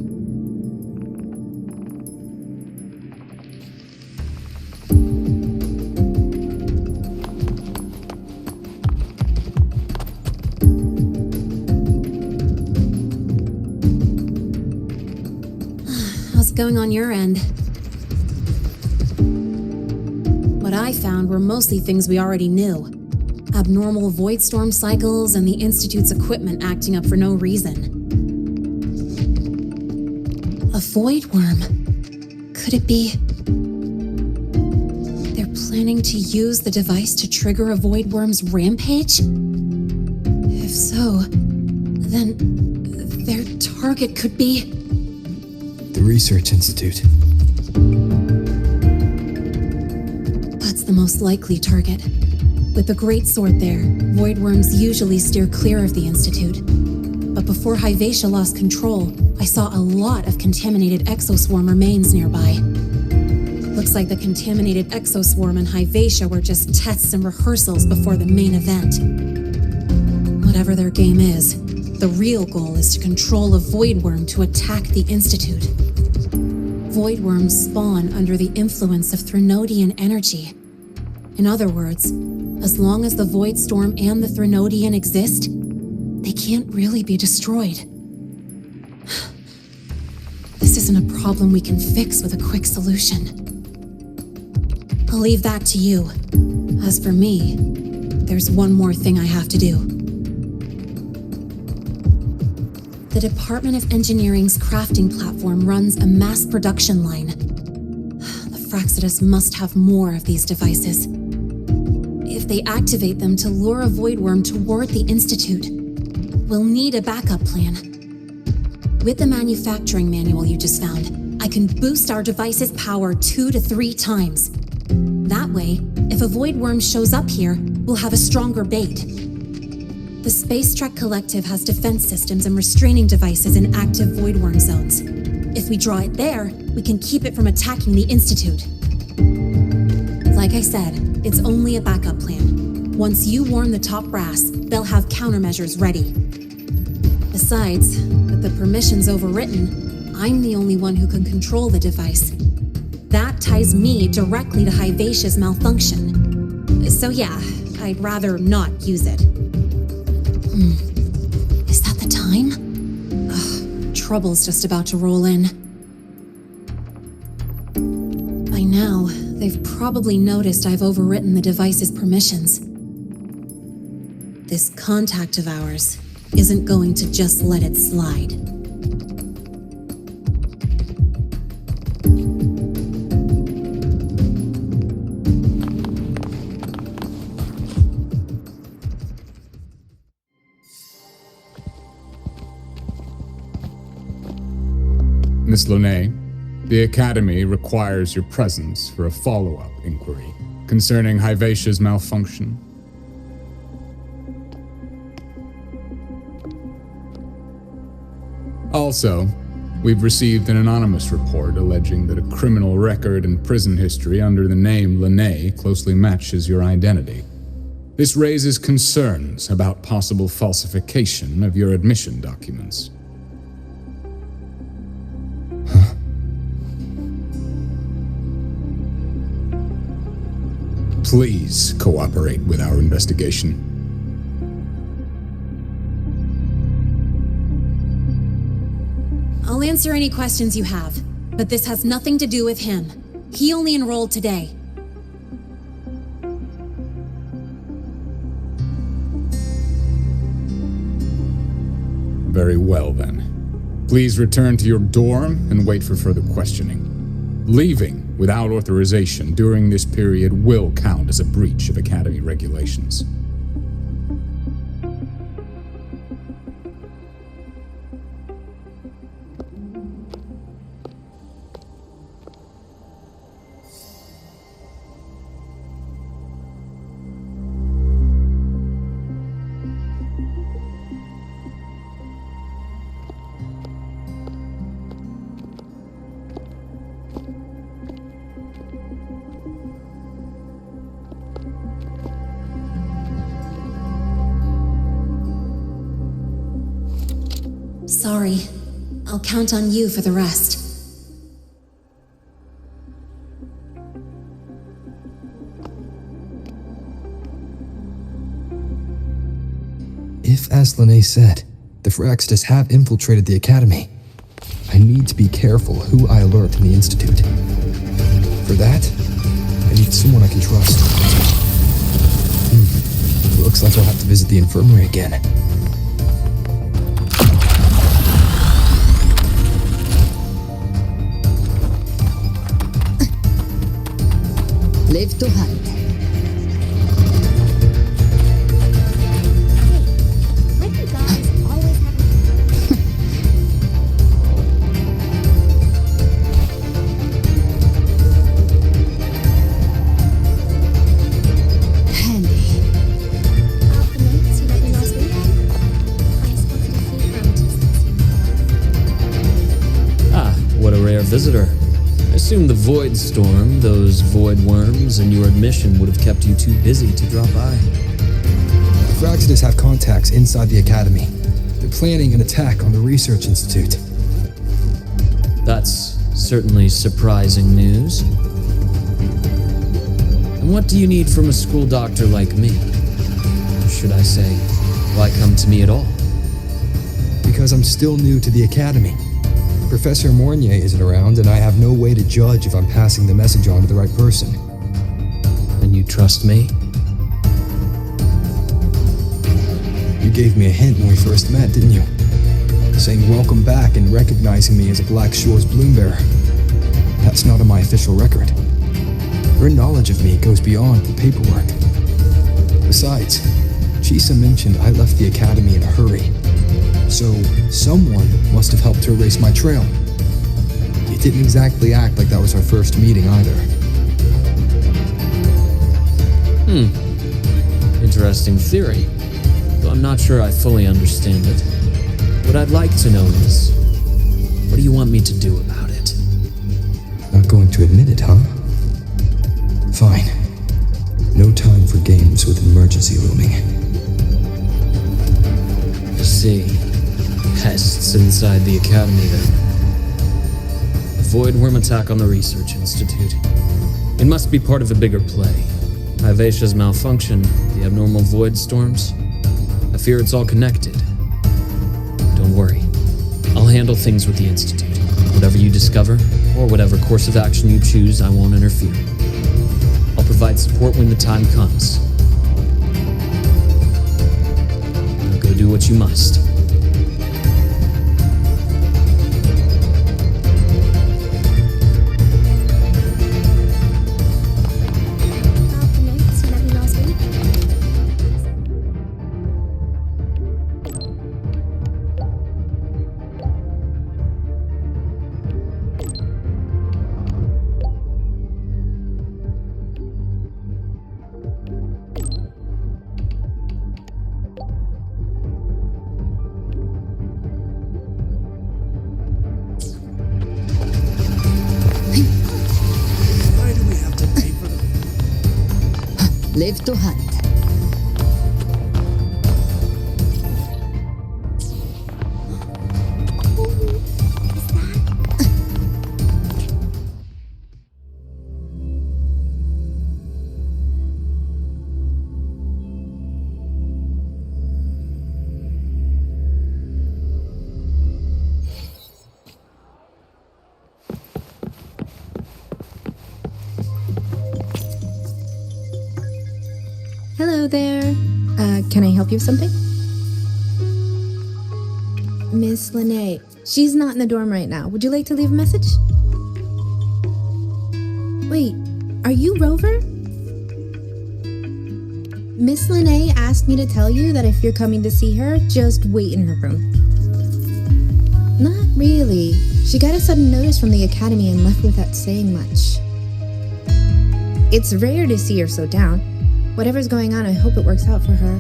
What's going on your end? What I found were mostly things we already knew. Abnormal void storm cycles and the Institute's equipment acting up for no reason. A void worm. Could it be... they're planning to use the device to trigger a void worm's rampage? If so, then their target could be... the Research Institute. That's the most likely target. With the Great Sword there, void worms usually steer clear of the Institute. But before Hyvatia lost control, I saw a lot of contaminated exoswarm remains nearby. Looks like the contaminated exoswarm and Hyvatia were just tests and rehearsals before the main event. Whatever their game is, the real goal is to control a void worm to attack the Institute. Void worms spawn under the influence of Threnodian energy. In other words, as long as the Void Storm and the Threnodian exist, they can't really be destroyed. This isn't a problem we can fix with a quick solution. I'll leave that to you. As for me, there's one more thing I have to do. The Department of Engineering's crafting platform runs a mass production line. The Fraxidus must have more of these devices. If they activate them to lure a void worm toward the Institute, we'll need a backup plan. With the manufacturing manual you just found, I can boost our device's power 2 to 3 times. That way, if a void worm shows up here, we'll have a stronger bait. The Space Trek Collective has defense systems and restraining devices in active void worm zones. If we draw it there, we can keep it from attacking the Institute. Like I said, it's only a backup plan. Once you warn the top brass, they'll have countermeasures ready. Besides, with the permissions overwritten, I'm the only one who can control the device. That ties me directly to Hyvatia's malfunction. So yeah, I'd rather not use it. Is that the time? Ugh, trouble's just about to roll in. By now, they've probably noticed I've overwritten the device's permissions. This contact of ours isn't going to just let it slide. Miss Lonay, the Academy requires your presence for a follow-up inquiry concerning Hyvatia's malfunction. Also, we've received an anonymous report alleging that a criminal record and prison history under the name Lonay closely matches your identity. This raises concerns about possible falsification of your admission documents. Please cooperate with our investigation. I'll answer any questions you have, but this has nothing to do with him. He only enrolled today. Very well, then. Please return to your dorm and wait for further questioning. Leaving without authorization during this period will count as a breach of Academy regulations. Sorry. I'll count on you for the rest. If, as Lene said, the Fraxidus have infiltrated the Academy, I need to be careful who I alert in the Institute. For that, I need someone I can trust. Looks like I'll have to visit the infirmary again. Live to hunt. Visitor. I assume the void storm, those void worms, and your admission would have kept you too busy to drop by. The Fractidus have contacts inside the Academy. They're planning an attack on the Research Institute. That's certainly surprising news. And what do you need from a school doctor like me? Or should I say, why come to me at all? Because I'm still new to the Academy. Professor Mornier isn't around, and I have no way to judge if I'm passing the message on to the right person. And you trust me? You gave me a hint when we first met, didn't you? Saying welcome back and recognizing me as a Black Shores Bloombearer. That's not on my official record. Her knowledge of me goes beyond the paperwork. Besides, Chisa mentioned I left the Academy in a hurry. So, someone must have helped to erase my trail. It didn't exactly act like that was our first meeting either. Interesting theory. Though I'm not sure I fully understand it. What I'd like to know is, what do you want me to do about it? Not going to admit it, huh? Fine. No time for games with emergency looming. I see. Pests inside the Academy, then. A void worm attack on the Research Institute. It must be part of a bigger play. Vivacia's malfunction, the abnormal void storms. I fear it's all connected. Don't worry. I'll handle things with the Institute. Whatever you discover, or whatever course of action you choose, I won't interfere. I'll provide support when the time comes. Now go do what you must. Live to hunt. Hello there. Can I help you with something? Miss Lene. She's not in the dorm right now. Would you like to leave a message? Wait, are you Rover? Miss Lene asked me to tell you that if you're coming to see her, just wait in her room. Not really. She got a sudden notice from the Academy and left without saying much. It's rare to see her so down. Whatever's going on, I hope it works out for her.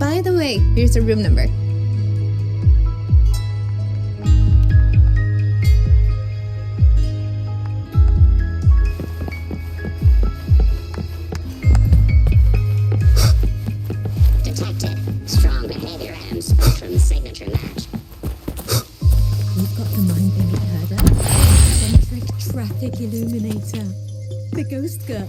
By the way, here's her room number. Detected. Strong behavior and spectrum signature match. We've got the mind thing at her then. Centric traffic illuminator. The ghost girl.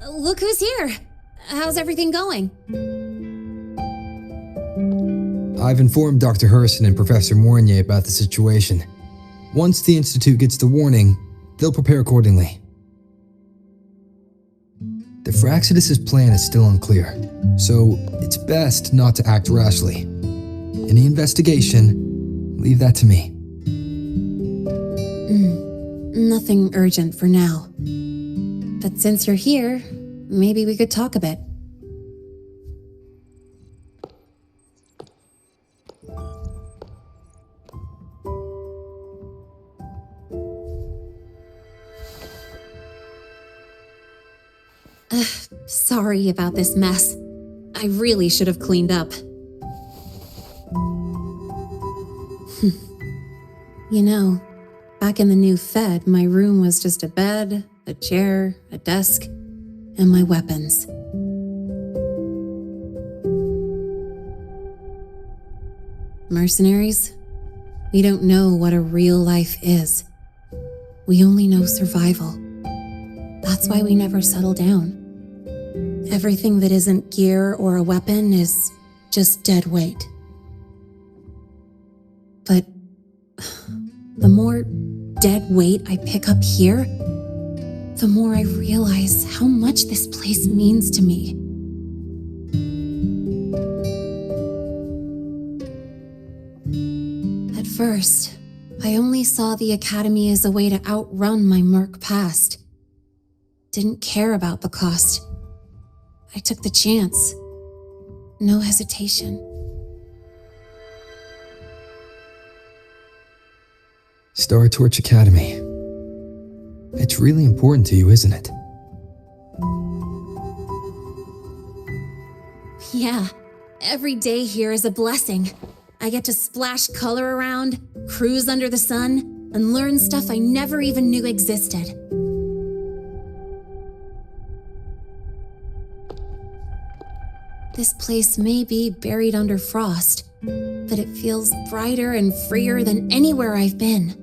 look who's here. How's everything going? I've informed Dr. Herson and Professor Mournier about the situation. Once the Institute gets the warning, they'll prepare accordingly. The Fraxidus' plan is still unclear, so it's best not to act rashly. Any investigation, leave that to me. Nothing urgent for now. But since you're here, maybe we could talk a bit. Sorry about this mess. I really should have cleaned up. You know, back in the new Fed, my room was just a bed, a chair, a desk, and my weapons. Mercenaries, we don't know what a real life is. We only know survival. That's why we never settle down. Everything that isn't gear or a weapon is just dead weight. But the more dead weight I pick up here, the more I realize how much this place means to me. At first, I only saw the Academy as a way to outrun my Merc past. Didn't care about the cost. I took the chance. No hesitation. Star Torch Academy. It's really important to you, isn't it? Yeah, every day here is a blessing. I get to splash color around, cruise under the sun, and learn stuff I never even knew existed. This place may be buried under frost, but it feels brighter and freer than anywhere I've been.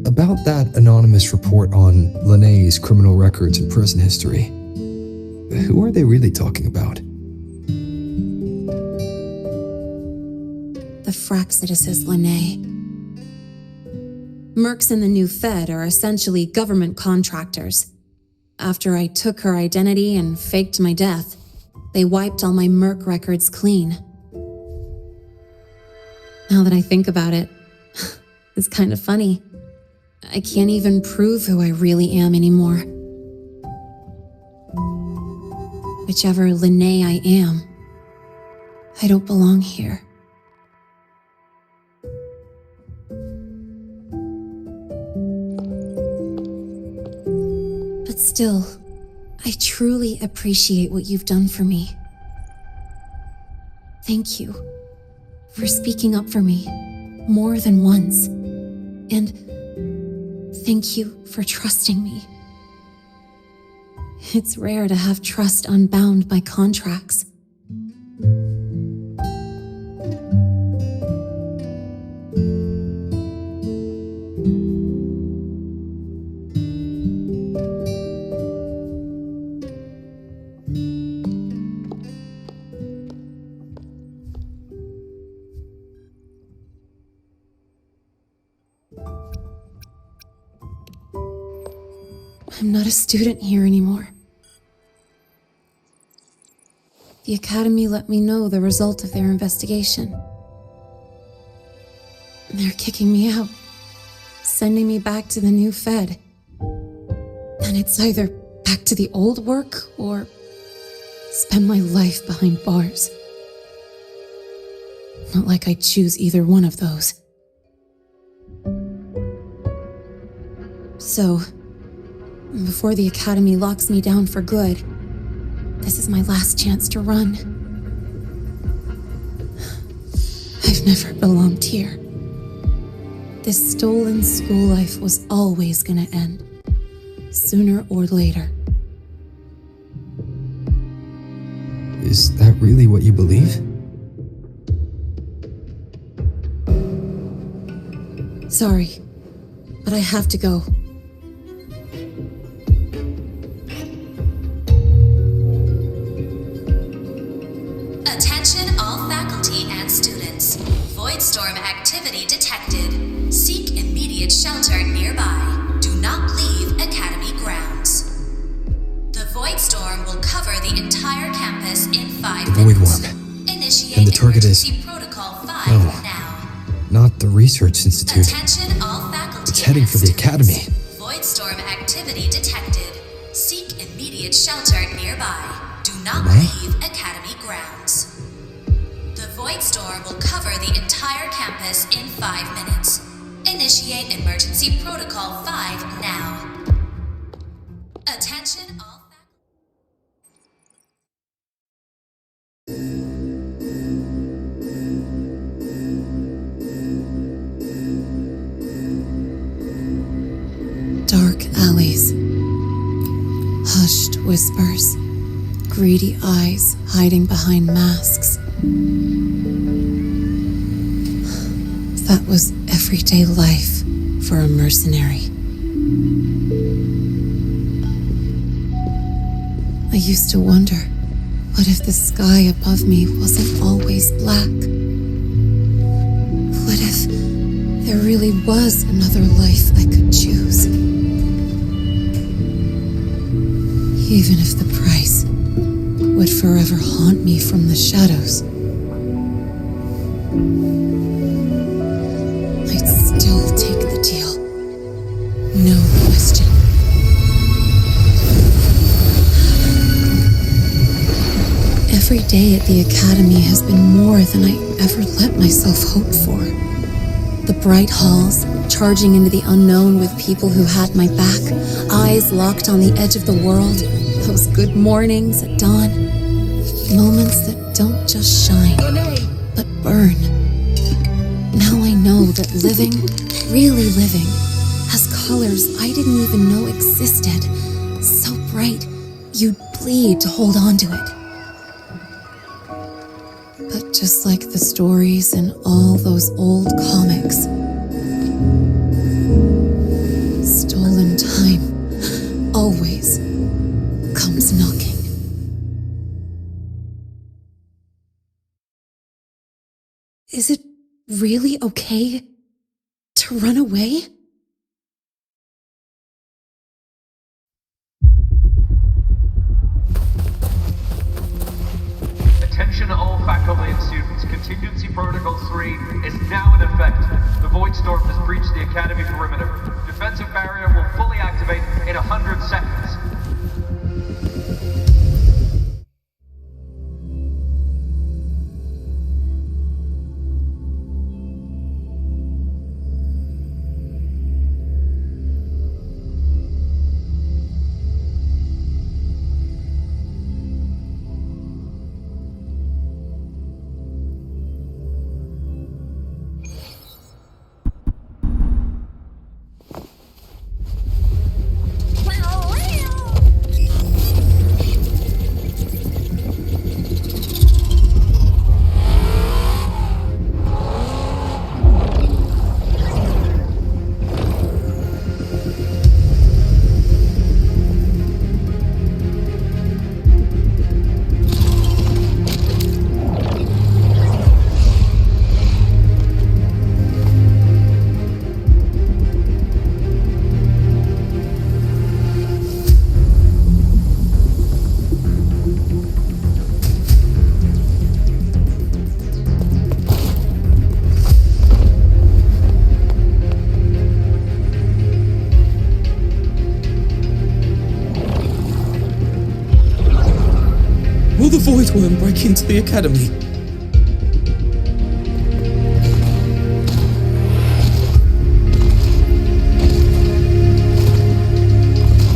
About that anonymous report on Linnaeus' criminal records and prison history, who are they really talking about? The Fraxidus is Linnae. Mercs in the new Fed are essentially government contractors. After I took her identity and faked my death, they wiped all my Merc records clean. Now that I think about it, it's kind of funny. I can't even prove who I really am anymore. Whichever Linnae I am, I don't belong here. But still, I truly appreciate what you've done for me. Thank you for speaking up for me more than once. And thank you for trusting me. It's rare to have trust unbound by contracts. I'm not a student here anymore. The Academy let me know the result of their investigation. They're kicking me out, sending me back to the new Fed. And it's either back to the old work or spend my life behind bars. Not like I choose either one of those. So, before the Academy locks me down for good, this is my last chance to run. I've never belonged here. This stolen school life was always gonna end, sooner or later. Is that really what you believe? Sorry, but I have to go. Attention all faculty and students. Voidstorm activity detected. Seek immediate shelter nearby. Do not leave Academy grounds. The Voidstorm will cover the entire campus in 5 The Void minutes. Worm. Initiate And the target is... emergency protocol 5 Oh, now. not the Research Institute. Attention all faculty. It's heading for the Academy. Voidstorm activity detected. Seek immediate shelter nearby. Do not What? leave Academy grounds. The Voidstorm will cover the entire campus in 5 minutes. Initiate emergency protocol 5 now. Attention all Dark alleys. Hushed whispers. Greedy eyes hiding behind masks. That was everyday life for a mercenary. I used to wonder, what if the sky above me wasn't always black? What if there really was another life I could choose? Even if the price would forever haunt me from the shadows, I'd still take the deal. No question. Every day at the Academy has been more than I ever let myself hope for. The bright halls, charging into the unknown with people who had my back, eyes locked on the edge of the world, those good mornings at dawn, moments that don't just shine, but burn. Now I know that living, really living, has colors I didn't even know existed. So bright, you'd bleed to hold on to it. But just like the stories in all those old comics, stolen time always comes knocking. Is it really okay to run away? Attention all faculty and students. Contingency Protocol 3 is now in effect. The Voidstorm has breached the Academy perimeter. Defensive barrier will fully activate in 100 seconds. Will the Void Worm break into the Academy?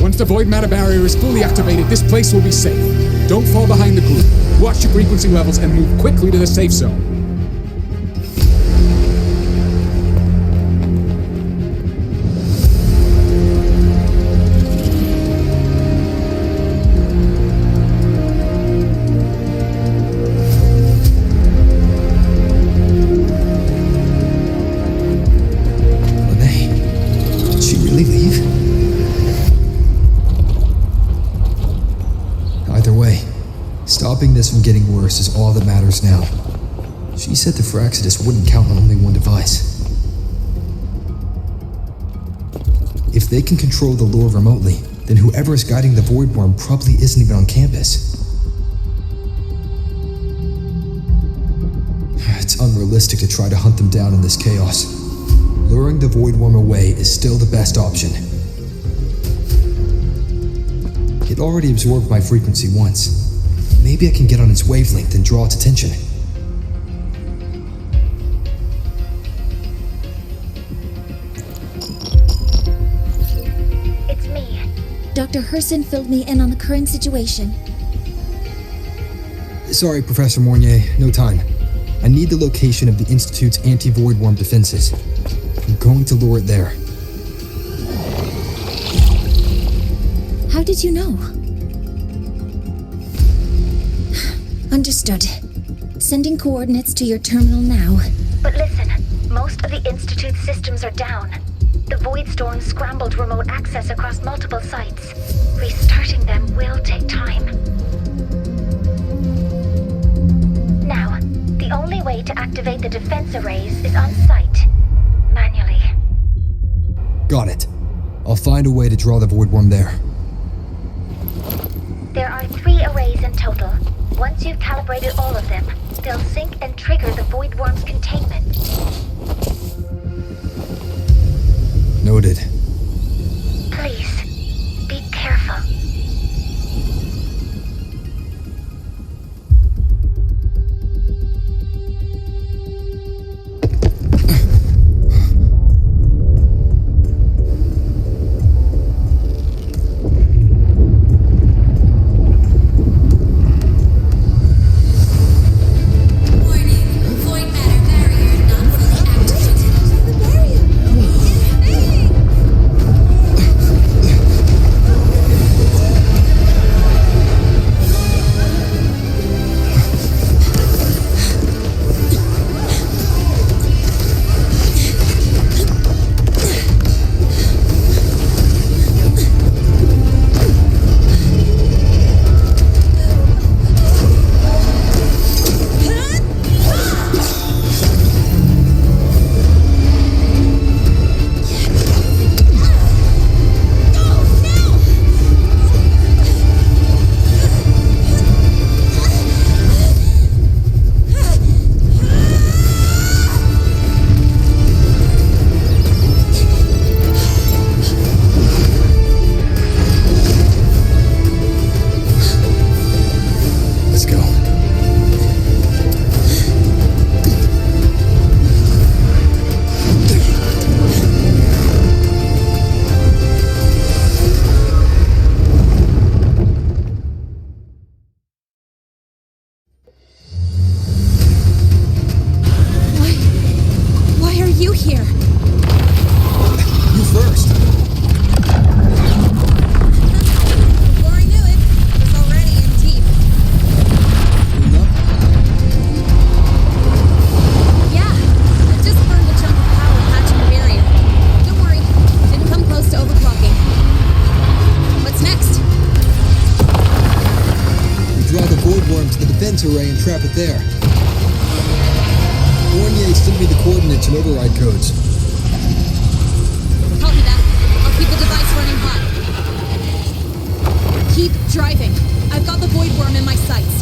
Once the Void Matter Barrier is fully activated, this place will be safe. Don't fall behind the group. Watch your frequency levels and move quickly to the safe zone. getting worse is all that matters now. She said the Phraxidus wouldn't count on only one device. If they can control the lure remotely, then whoever is guiding the Void Worm probably isn't even on campus. It's unrealistic to try to hunt them down in this chaos. Luring the Void Worm away is still the best option. It already absorbed my frequency once. Maybe I can get on its wavelength and draw its attention. It's me. Dr. Herson filled me in on the current situation. Sorry, Professor Mornier, no time. I need the location of the Institute's anti-Void Worm defenses. I'm going to lure it there. How did you know? Understood. Sending coordinates to your terminal now. But listen, most of the Institute's systems are down. The Void Storm scrambled remote access across multiple sites. Restarting them will take time. Now, the only way to activate the defense arrays is on site, manually. Got it. I'll find a way to draw the Void Worm there. There are 3 arrays in total. Once you've calibrated all of them, they'll sync and trigger the Void Worm's containment. Noted. Please, be careful. Array and trap it there. Mornier sent me the coordinates and override codes. Copy that. I'll keep the device running hot. Keep driving. I've got the Void Worm in my sights.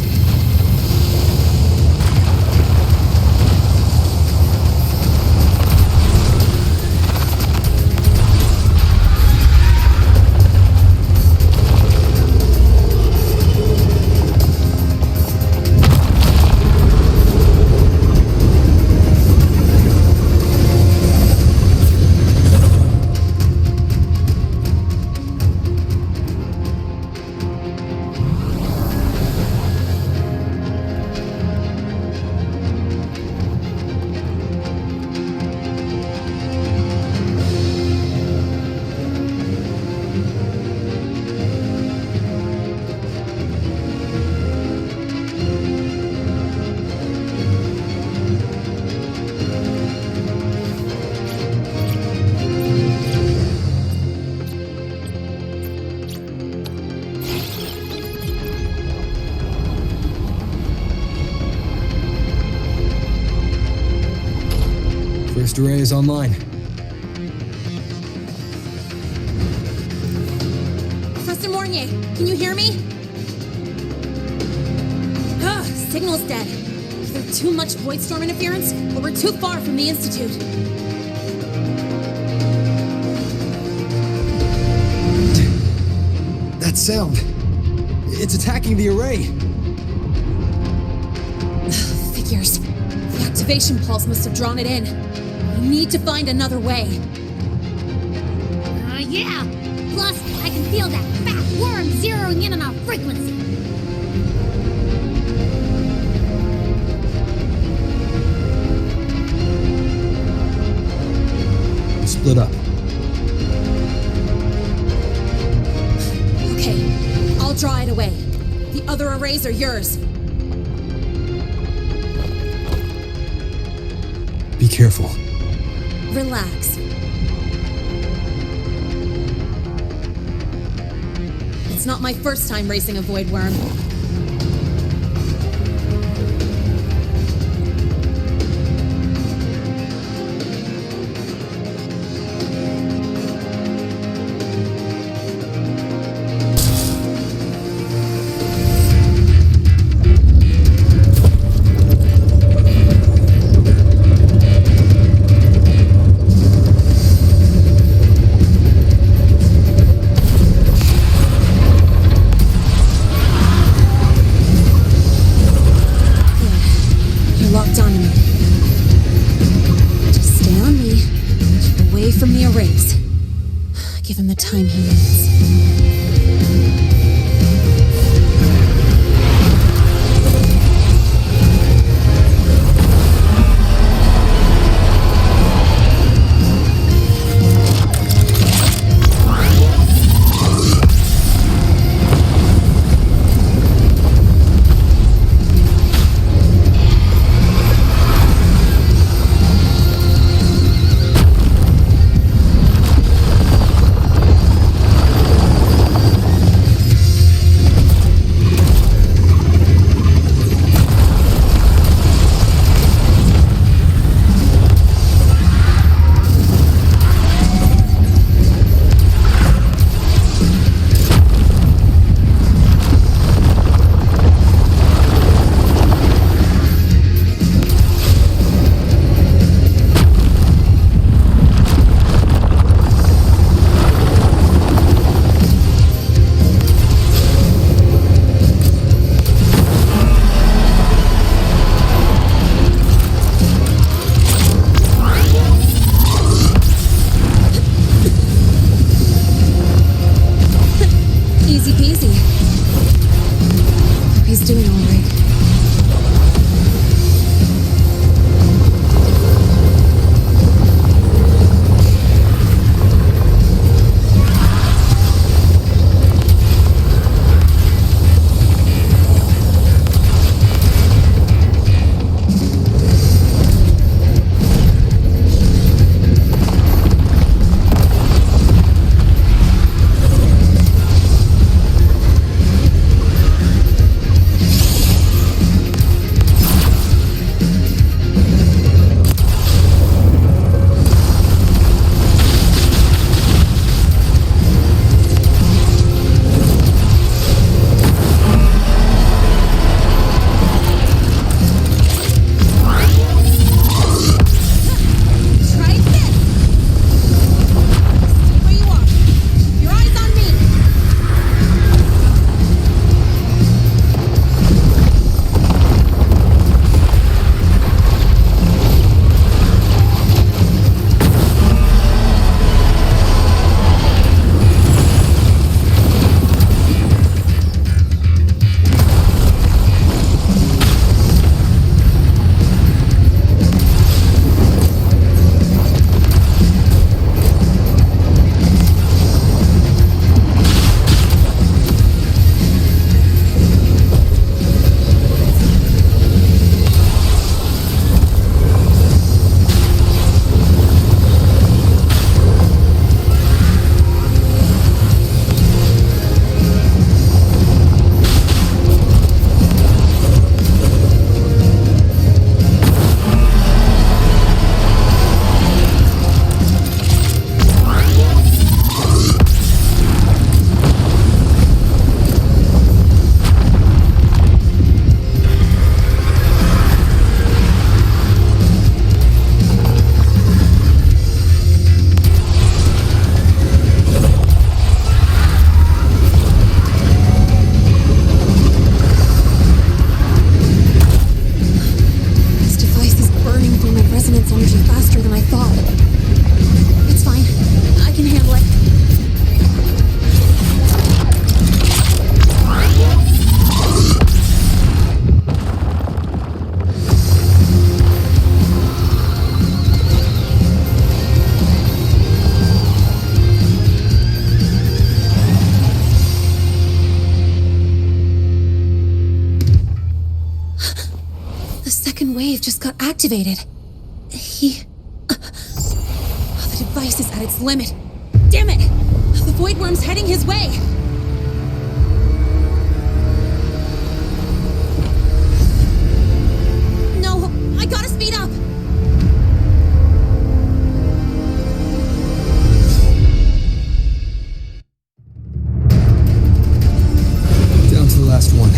First array is online. Professor Mornier, can you hear me? Ugh, signal's dead. Either too much void storm interference, or we're too far from the Institute. That sound. It's attacking the array. Figures. The activation pulse must have drawn it in. We need to find another way. Yeah. Plus, I can feel that fat worm zeroing in on our frequency. We split up. Okay, I'll draw it away. The other arrays are yours. Be careful. Relax. It's not my first time racing a void worm. Give him the time he needs. just got activated. The device is at its limit. Damn it! The Void Worm's heading his way! No, I gotta speed up! Down to the last one.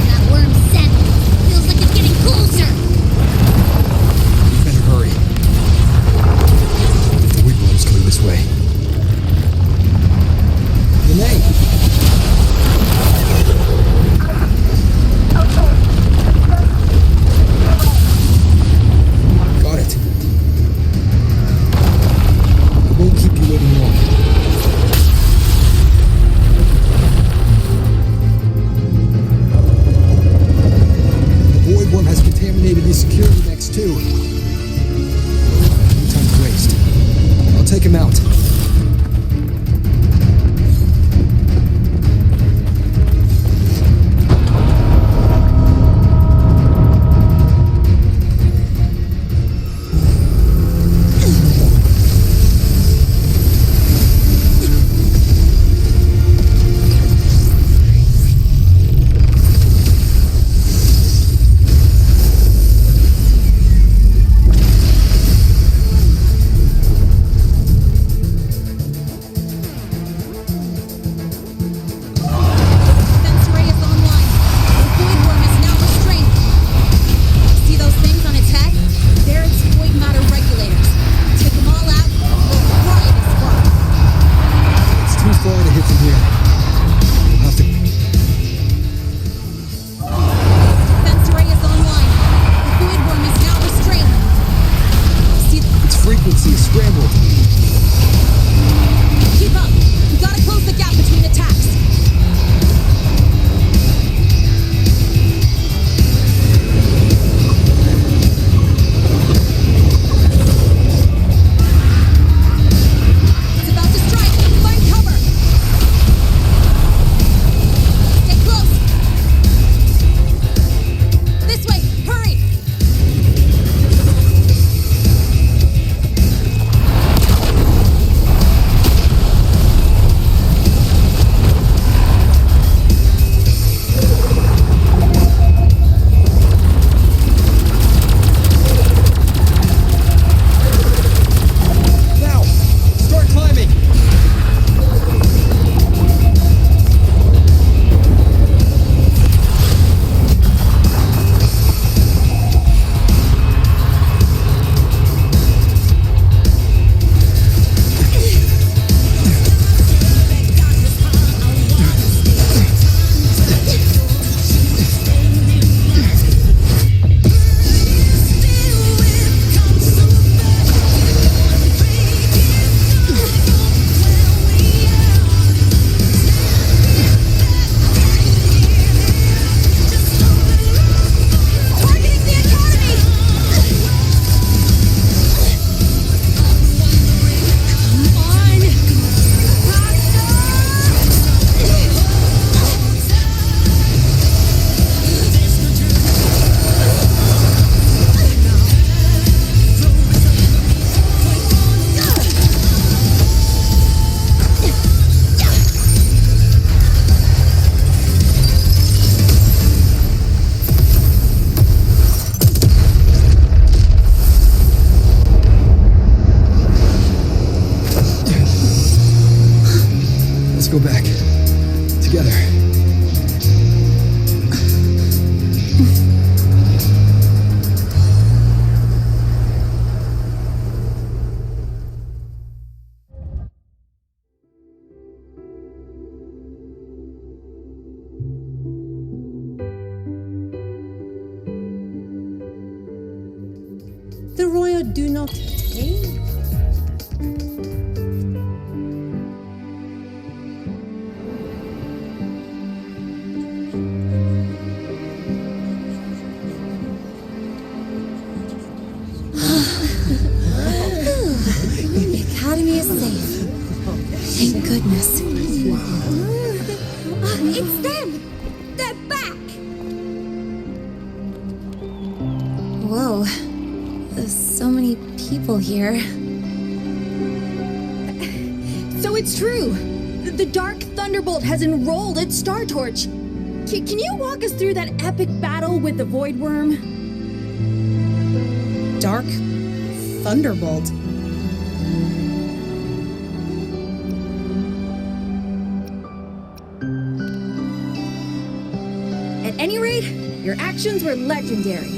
That worm's scent feels like it's getting closer. We better hurry. The Void Worm's coming this way. Renee! Got it. I won't keep you waiting long. The Void Worm has contaminated the security next too. No time to waste. I'll take him out. Defense array is online. The Void Worm is now restrained. See those things on its head? They're its void matter regulators. Take them all out, we'll fry this worm. It's too far to hit from here. We'll have to. Defense array is online. The Void Worm is now restrained. See, Its frequency is scrambled. keep up. We gotta close the gap between attacks. It's about to strike. Find cover. Stay close. This way. Hurry. Now! Start climbing! Targeting the academy. Come on. Let's go back. Together. The Royal do not take. The academy is safe. Thank goodness. It's them! They're back! Whoa. There's so many people here. So it's true! The Dark Thunderbolt has enrolled at Star Torch! Can you walk us through that epic battle with the Void Worm? Dark Thunderbolt? At any rate, your actions were legendary.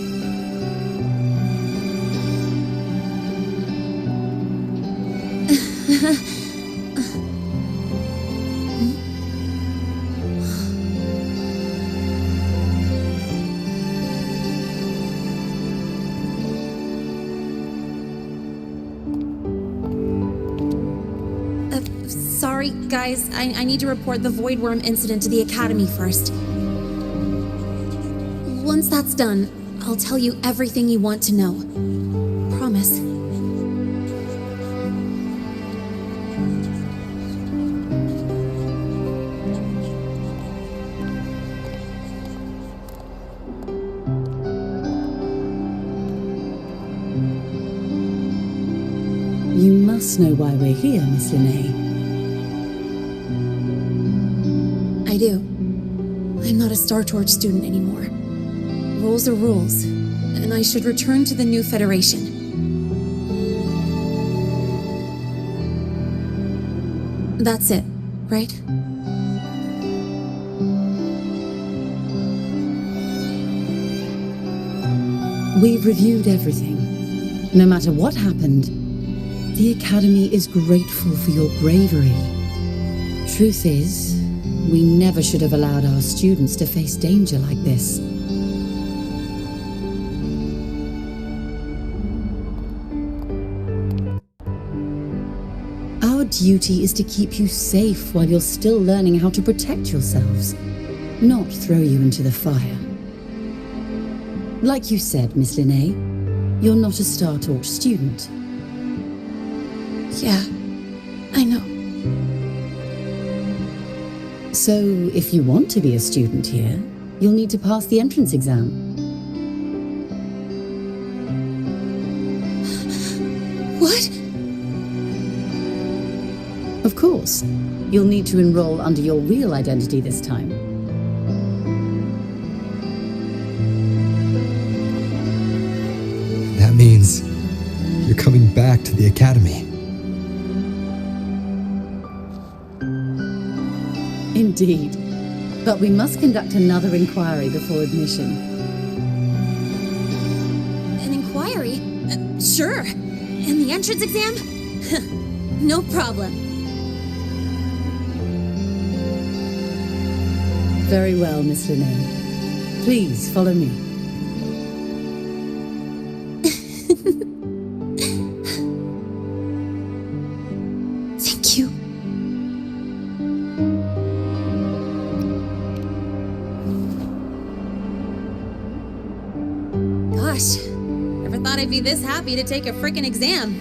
Sorry, guys. I need to report the Void Worm incident to the Academy first. Once that's done, I'll tell you everything you want to know. Promise. You must know why we're here, Miss Linnae. I do. I'm not a Star Torch student anymore. Rules are rules, and I should return to the new Federation. That's it, right? We've reviewed everything. No matter what happened, the Academy is grateful for your bravery. Truth is, we never should have allowed our students to face danger like this. Our duty is to keep you safe while you're still learning how to protect yourselves, not throw you into the fire. Like you said, Miss Linnae, you're not a Star Torch student. Yeah, I know. So, if you want to be a student here, you'll need to pass the entrance exam. What? Of course. You'll need to enroll under your real identity this time. That means you're coming back to the Academy. Indeed. But we must conduct another inquiry before admission. An inquiry? Sure. And the entrance exam? No problem. Very well, Miss Linnae. Please follow me. Thank you. Gosh, never thought I'd be this happy to take a frickin' exam.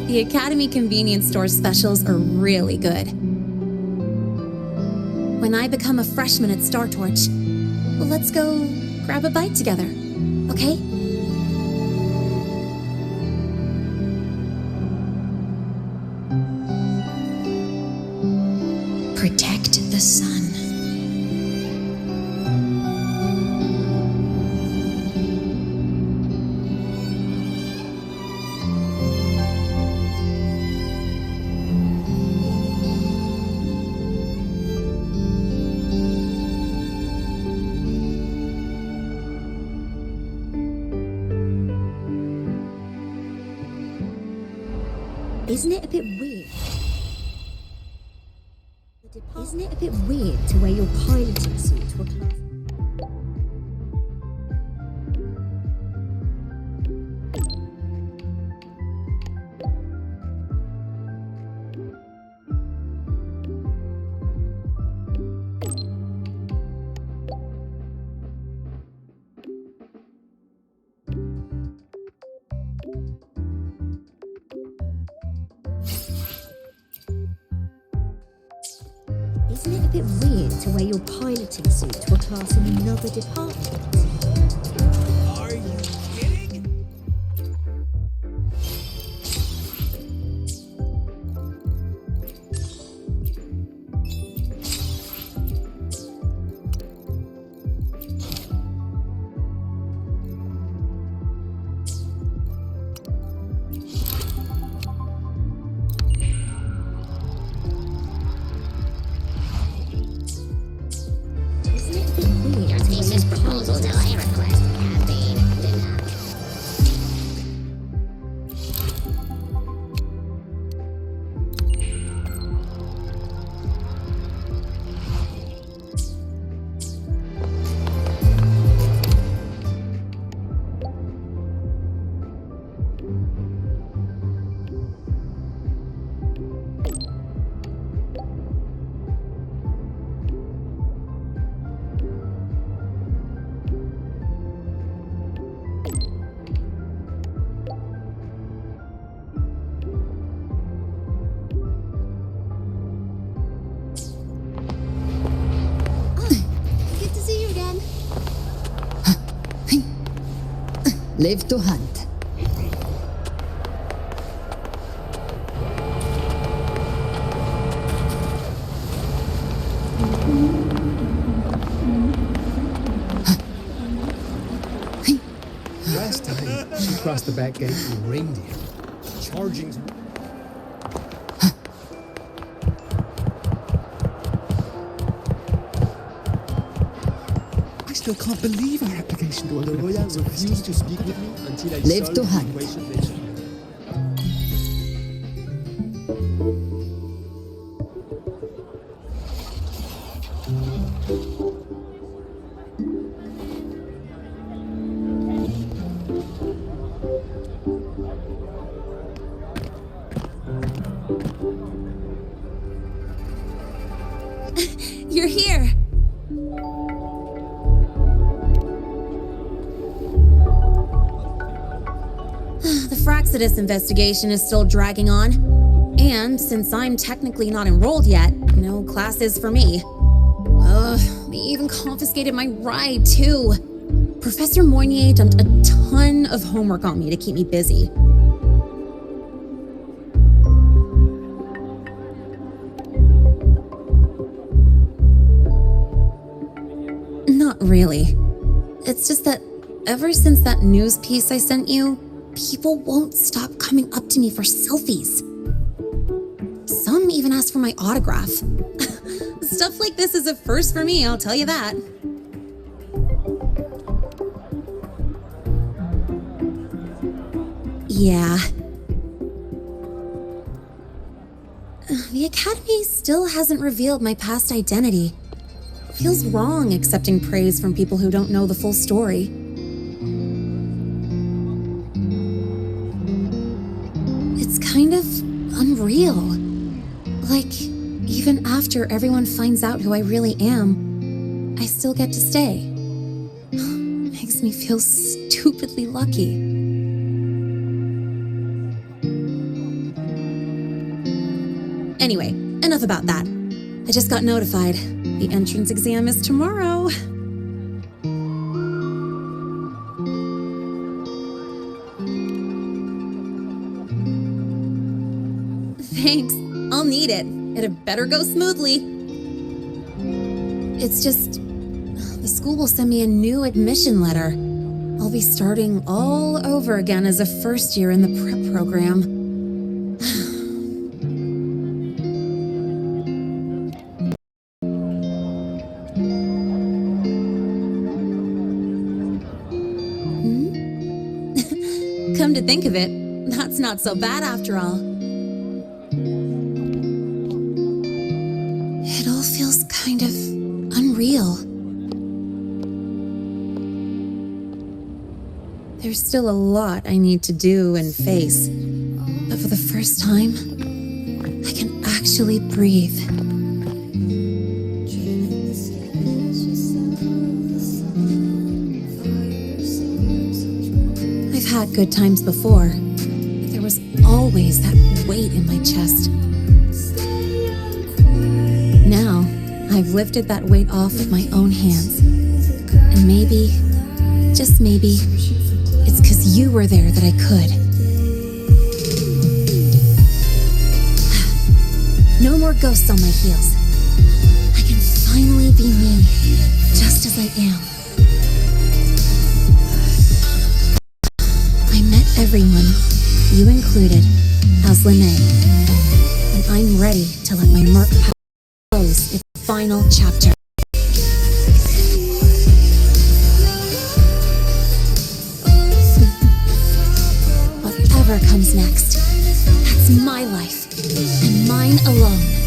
The Academy convenience store specials are really good. When I become a freshman at Star Torch, let's go grab a bite together, okay? Protect the sun. Isn't it a bit weird? Isn't it a bit weird to wear your piloting suit to a class? Isn't it a bit weird to wear your piloting suit to a class in another department? Are you kidding? Your thesis proposal delay request has been denied. Good to see you again. Live to hunt. Last time, she crossed the back gate with reindeer, charging. I still can't believe our application to open a Royal pizza refused to speak with me until I Live solved to the hunt. equation they showed. You're here! The Fraxidus investigation is still dragging on. And since I'm technically not enrolled yet, no classes for me. They even confiscated my ride, too. Professor Moynier dumped a ton of homework on me to keep me busy. Not really. It's just that ever since that news piece I sent you, people won't stop coming up to me for selfies. Some even ask for my autograph. Stuff like this is a first for me, I'll tell you that. Yeah. The Academy still hasn't revealed my past identity. Feels wrong accepting praise from people who don't know the full story. It's kind of unreal. Like, even after everyone finds out who I really am, I still get to stay. Makes me feel stupidly lucky. Anyway, enough about that. I just got notified. The entrance exam is tomorrow. Thanks. I'll need it. It better go smoothly. It's just, the school will send me a new admission letter. I'll be starting all over again as a first year in the prep program. Come to think of it, that's not so bad after all. It all feels kind of unreal. There's still a lot I need to do and face, but for the first time, I can actually breathe. I've had good times before, but there was always that weight in my chest. Now, I've lifted that weight off with my own hands. And maybe, just maybe, it's because you were there that I could. No more ghosts on my heels. I can finally be me, just as I am. I met everyone, you included, as Lahai, and I'm ready to let my merc power close its final chapter. Whatever comes next, that's my life, and mine alone.